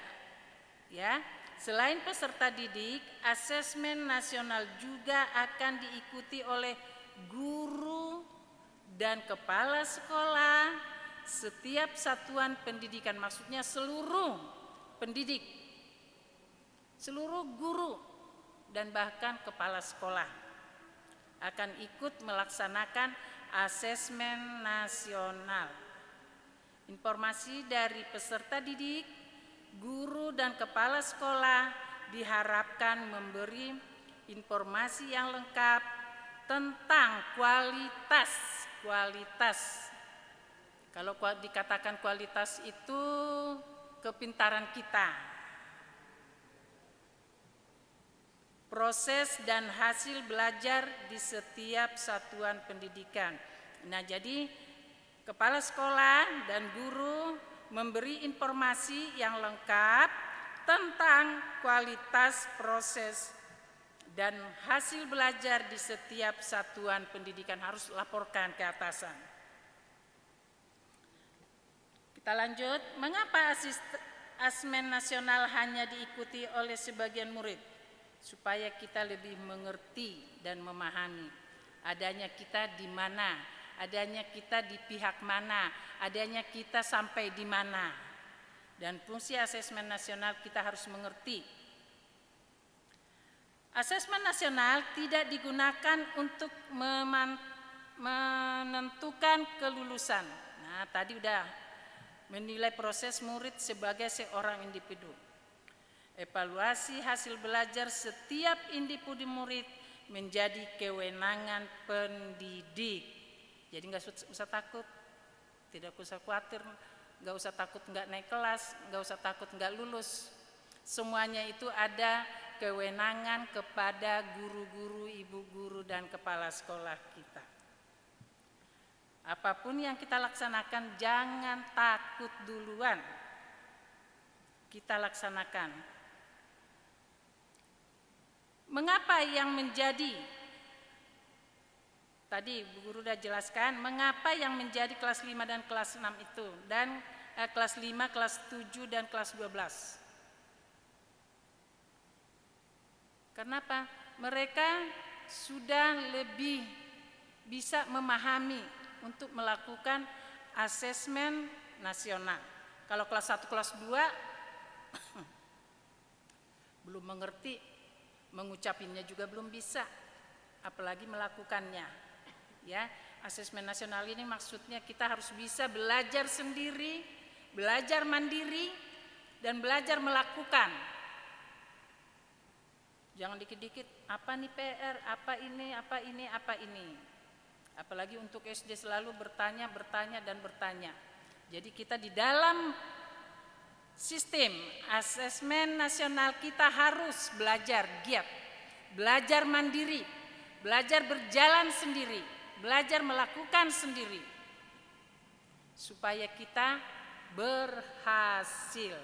ya. Selain peserta didik, asesmen nasional juga akan diikuti oleh guru dan kepala sekolah setiap satuan pendidikan. Maksudnya seluruh pendidik, seluruh guru dan bahkan kepala sekolah akan ikut melaksanakan asesmen nasional. Informasi dari peserta didik, guru dan kepala sekolah diharapkan memberi informasi yang lengkap tentang kualitas. Kalau dikatakan kualitas itu kepintaran kita. Proses dan hasil belajar di setiap satuan pendidikan. Nah, jadi kepala sekolah dan guru memberi informasi yang lengkap tentang kualitas proses dan hasil belajar di setiap satuan pendidikan harus laporkan ke atasan. Kita lanjut, mengapa asesmen nasional hanya diikuti oleh sebagian murid? Supaya kita lebih mengerti dan memahami adanya kita di mana, adanya kita di pihak mana, adanya kita sampai di mana. Dan fungsi asesmen nasional kita harus mengerti. Asesmen nasional tidak digunakan untuk menentukan kelulusan. Nah, tadi udah menilai proses murid sebagai seorang individu. Evaluasi hasil belajar setiap individu murid menjadi kewenangan pendidik. Jadi nggak usah takut, tidak usah khawatir, nggak usah takut nggak naik kelas, nggak usah takut nggak lulus. Semuanya itu ada kewenangan kepada guru-guru, ibu guru, dan kepala sekolah kita. Apapun yang kita laksanakan, jangan takut duluan. Kita laksanakan. Mengapa yang menjadi, tadi Bu Guru sudah jelaskan, mengapa yang menjadi kelas 5 dan kelas 6 itu, dan kelas 5, kelas 7, dan kelas 12. Kenapa? Mereka sudah lebih bisa memahami untuk melakukan asesmen nasional. Kalau kelas 1, kelas 2 belum mengerti, mengucapinnya juga belum bisa, apalagi melakukannya. Ya, asesmen nasional ini maksudnya kita harus bisa belajar sendiri, belajar mandiri, dan belajar melakukan. Jangan dikit-dikit, apa nih PR, apa ini, apa ini, apa ini. Apalagi untuk SD selalu bertanya, dan bertanya. Jadi kita di dalam sistem asesmen nasional kita harus belajar giat, belajar mandiri, belajar berjalan sendiri, belajar melakukan sendiri, supaya kita berhasil.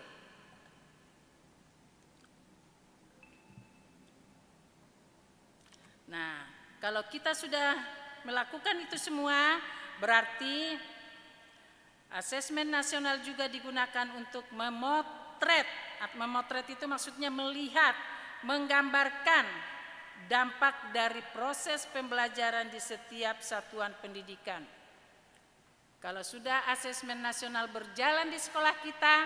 Nah, kalau kita sudah melakukan itu semua, berarti asesmen nasional juga digunakan untuk memotret. Memotret itu maksudnya melihat, menggambarkan dampak dari proses pembelajaran di setiap satuan pendidikan. Kalau sudah asesmen nasional berjalan di sekolah kita,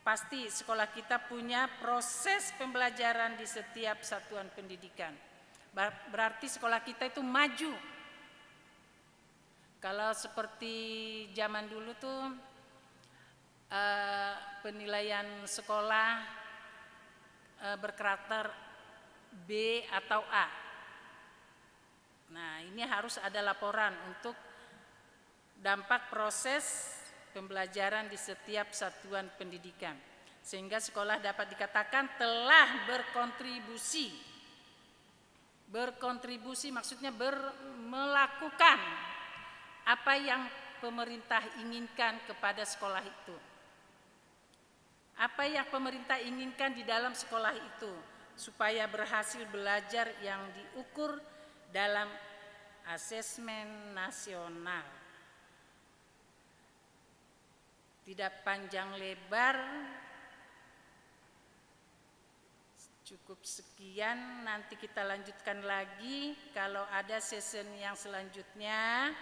pasti sekolah kita punya proses pembelajaran di setiap satuan pendidikan. Berarti sekolah kita itu maju. Kalau seperti zaman dulu tuh penilaian sekolah berkarakter B atau A. Nah, ini harus ada laporan untuk dampak proses pembelajaran di setiap satuan pendidikan, sehingga sekolah dapat dikatakan telah berkontribusi. Berkontribusi maksudnya melakukan apa yang pemerintah inginkan kepada sekolah itu. Apa yang pemerintah inginkan di dalam sekolah itu, supaya berhasil belajar yang diukur dalam asesmen nasional. Tidak panjang lebar, cukup sekian, nanti kita lanjutkan lagi. Kalau ada season yang selanjutnya,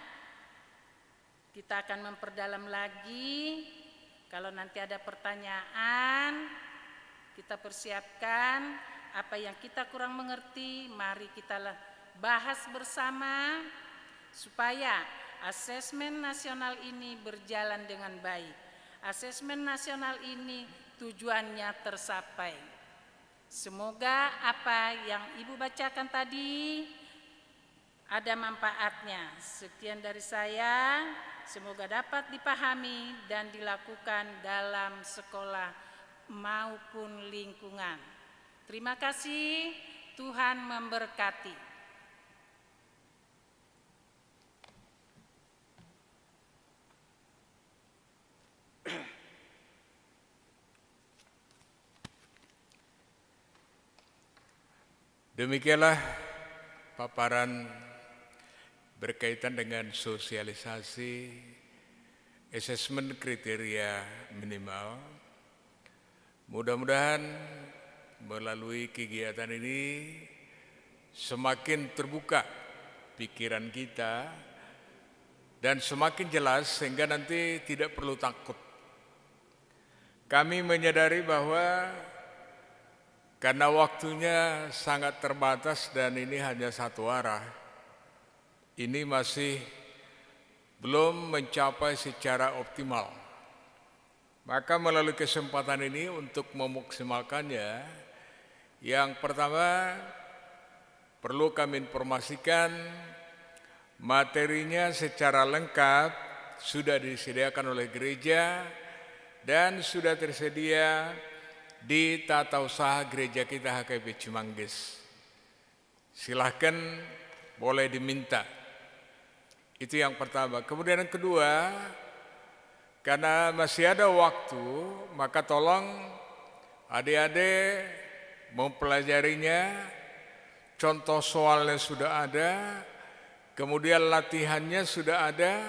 kita akan memperdalam lagi. Kalau nanti ada pertanyaan, kita persiapkan apa yang kita kurang mengerti, mari kita bahas bersama supaya asesmen nasional ini berjalan dengan baik. Asesmen nasional ini tujuannya tercapai. Semoga apa yang Ibu bacakan tadi ada manfaatnya. Sekian dari saya, semoga dapat dipahami dan dilakukan dalam sekolah maupun lingkungan. Terima kasih, Tuhan memberkati. Demikianlah paparan berkaitan dengan sosialisasi asesmen kriteria minimal. Mudah-mudahan melalui kegiatan ini semakin terbuka pikiran kita dan semakin jelas sehingga nanti tidak perlu takut. Kami menyadari bahwa karena waktunya sangat terbatas dan ini hanya satu arah, ini masih belum mencapai secara optimal. Maka melalui kesempatan ini untuk memaksimalkannya, yang pertama perlu kami informasikan materinya secara lengkap sudah disediakan oleh gereja dan sudah tersedia di tata usaha gereja kita HKBP Cimanggis. Silahkan boleh diminta. Itu yang pertama. Kemudian yang kedua, karena masih ada waktu, maka tolong adik-adik mempelajarinya. Contoh soalnya sudah ada, kemudian latihannya sudah ada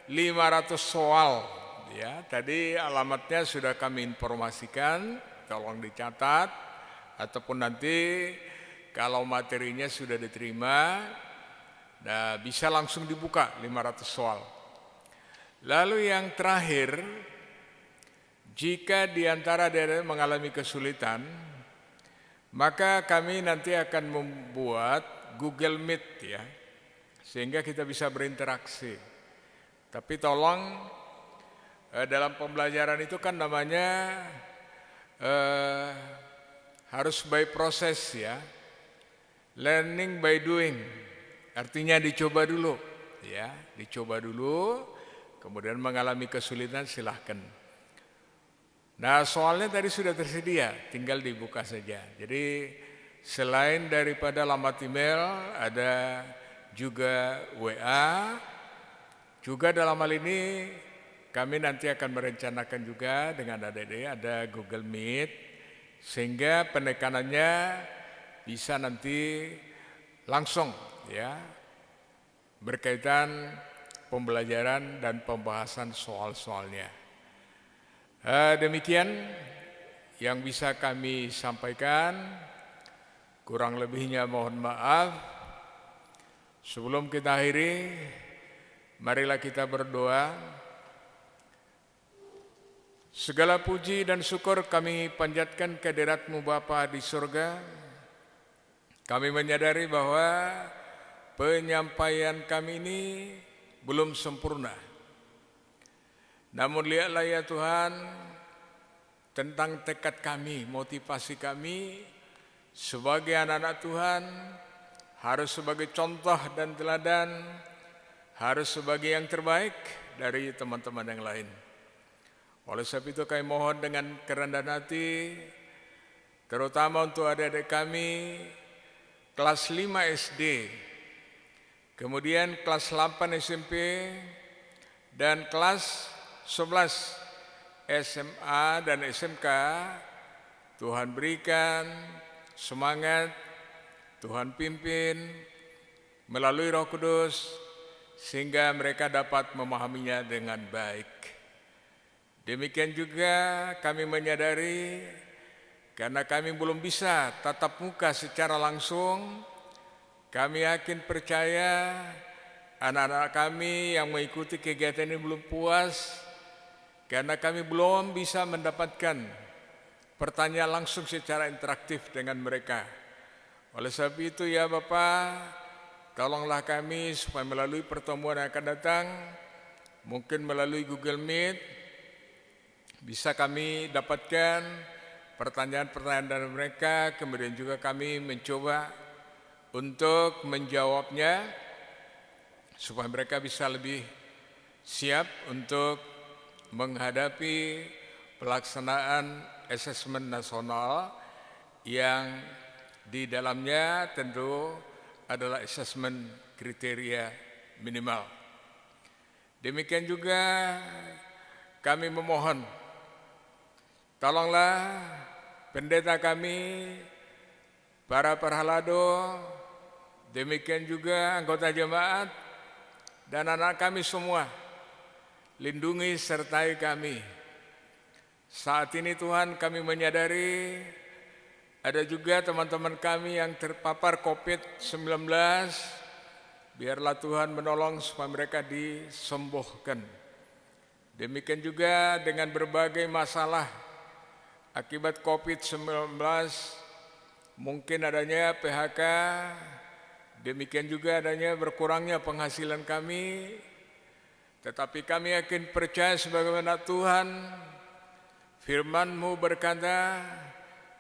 500 soal. Ya, tadi alamatnya sudah kami informasikan. Tolong dicatat, ataupun nanti kalau materinya sudah diterima, nah bisa langsung dibuka 500 soal. Lalu yang terakhir, jika di antara daerah mengalami kesulitan, maka kami nanti akan membuat Google Meet ya, sehingga kita bisa berinteraksi. Tapi tolong dalam pembelajaran itu kan namanya harus by proses ya, learning by doing, artinya dicoba dulu ya, dicoba dulu, kemudian mengalami kesulitan silahkan. Nah soalnya tadi sudah tersedia, tinggal dibuka saja. Jadi selain daripada alamat email ada juga WA, juga dalam hal ini kami nanti akan merencanakan juga dengan adik-adik ada Google Meet, sehingga penekanannya bisa nanti langsung ya berkaitan pembelajaran dan pembahasan soal-soalnya. Demikian yang bisa kami sampaikan, kurang lebihnya mohon maaf. Sebelum kita akhiri, marilah kita berdoa. Segala puji dan syukur kami panjatkan kehadirat-Mu Bapa di surga. Kami menyadari bahwa penyampaian kami ini belum sempurna. Namun lihatlah ya Tuhan, tentang tekad kami, motivasi kami sebagai anak-anak Tuhan, harus sebagai contoh dan teladan, harus sebagai yang terbaik dari teman-teman yang lain. Oleh sebab itu kami mohon dengan kerendahan hati, terutama untuk adik-adik kami kelas 5 SD, kemudian kelas 8 SMP, dan kelas 11 SMA dan SMK, Tuhan berikan semangat, Tuhan pimpin melalui Roh Kudus, sehingga mereka dapat memahaminya dengan baik. Demikian juga kami menyadari karena kami belum bisa tatap muka secara langsung, kami yakin percaya anak-anak kami yang mengikuti kegiatan ini belum puas karena kami belum bisa mendapatkan pertanyaan langsung secara interaktif dengan mereka. Oleh sebab itu ya Bapak, tolonglah kami supaya melalui pertemuan yang akan datang, mungkin melalui Google Meet, bisa kami dapatkan pertanyaan-pertanyaan dari mereka, kemudian juga kami mencoba untuk menjawabnya supaya mereka bisa lebih siap untuk menghadapi pelaksanaan asesmen nasional yang di dalamnya tentu adalah asesmen kriteria minimal. Demikian juga kami memohon, tolonglah pendeta kami para perhalado, demikian juga anggota jemaat, dan anak kami semua. Lindungi sertai kami. Saat ini Tuhan kami menyadari ada juga teman-teman kami yang terpapar COVID-19. Biarlah Tuhan menolong supaya mereka disembuhkan. Demikian juga dengan berbagai masalah akibat COVID-19, mungkin adanya PHK, demikian juga adanya berkurangnya penghasilan kami. Tetapi kami yakin percaya sebagaimana Tuhan, firman-Mu berkata,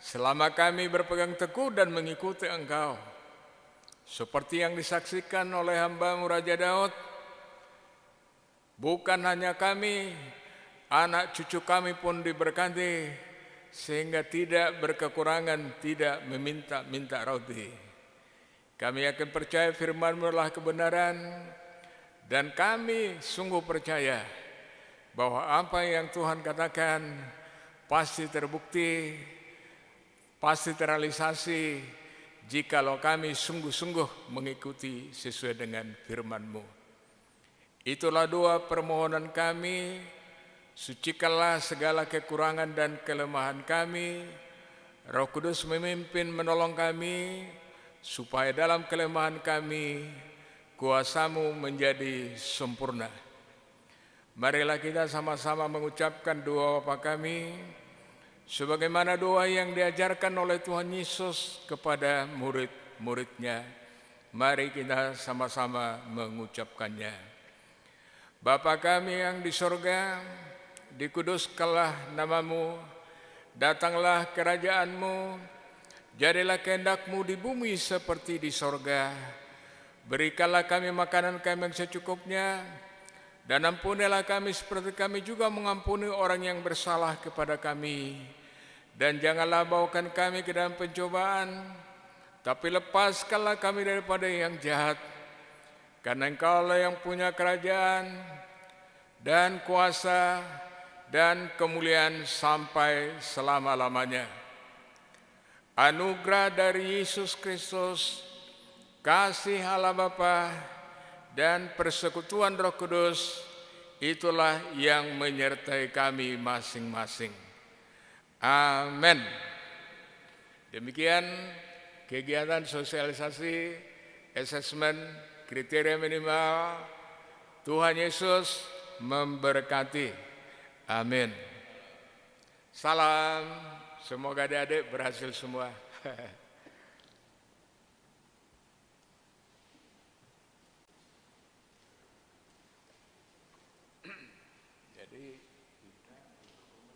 selama kami berpegang teguh dan mengikuti Engkau, seperti yang disaksikan oleh hamba-Mu Raja Daud, bukan hanya kami, anak cucu kami pun diberkati, sehingga tidak berkekurangan, tidak meminta-minta roti. Kami yakin percaya firman-Mu adalah kebenaran, dan kami sungguh percaya bahwa apa yang Tuhan katakan pasti terbukti, pasti terrealisasi jikalau kami sungguh-sungguh mengikuti sesuai dengan firman-Mu. Itulah doa permohonan kami, sucikanlah segala kekurangan dan kelemahan kami, Roh Kudus memimpin menolong kami, supaya dalam kelemahan kami, kuasa-Mu menjadi sempurna. Marilah kita sama-sama mengucapkan doa Bapa kami, sebagaimana doa yang diajarkan oleh Tuhan Yesus kepada murid-muridnya. Mari kita sama-sama mengucapkannya. Bapa kami yang di sorga, dikuduskanlah nama-Mu, datanglah kerajaan-Mu, jadilah kehendak-Mu di bumi seperti di sorga. Berikanlah kami makanan kami yang secukupnya, dan ampunilah kami seperti kami juga mengampuni orang yang bersalah kepada kami. Dan janganlah bawakan kami ke dalam pencobaan, tapi lepaskanlah kami daripada yang jahat. Karena Engkau-lah yang punya kerajaan dan kuasa dan kemuliaan sampai selama-lamanya. Anugerah dari Yesus Kristus, kasih Allah Bapa, dan persekutuan Roh Kudus, itulah yang menyertai kami masing-masing. Amin. Demikian kegiatan sosialisasi, asesmen, kriteria minimal. Tuhan Yesus memberkati. Amin. Salam, semoga adik-adik berhasil semua. Jadi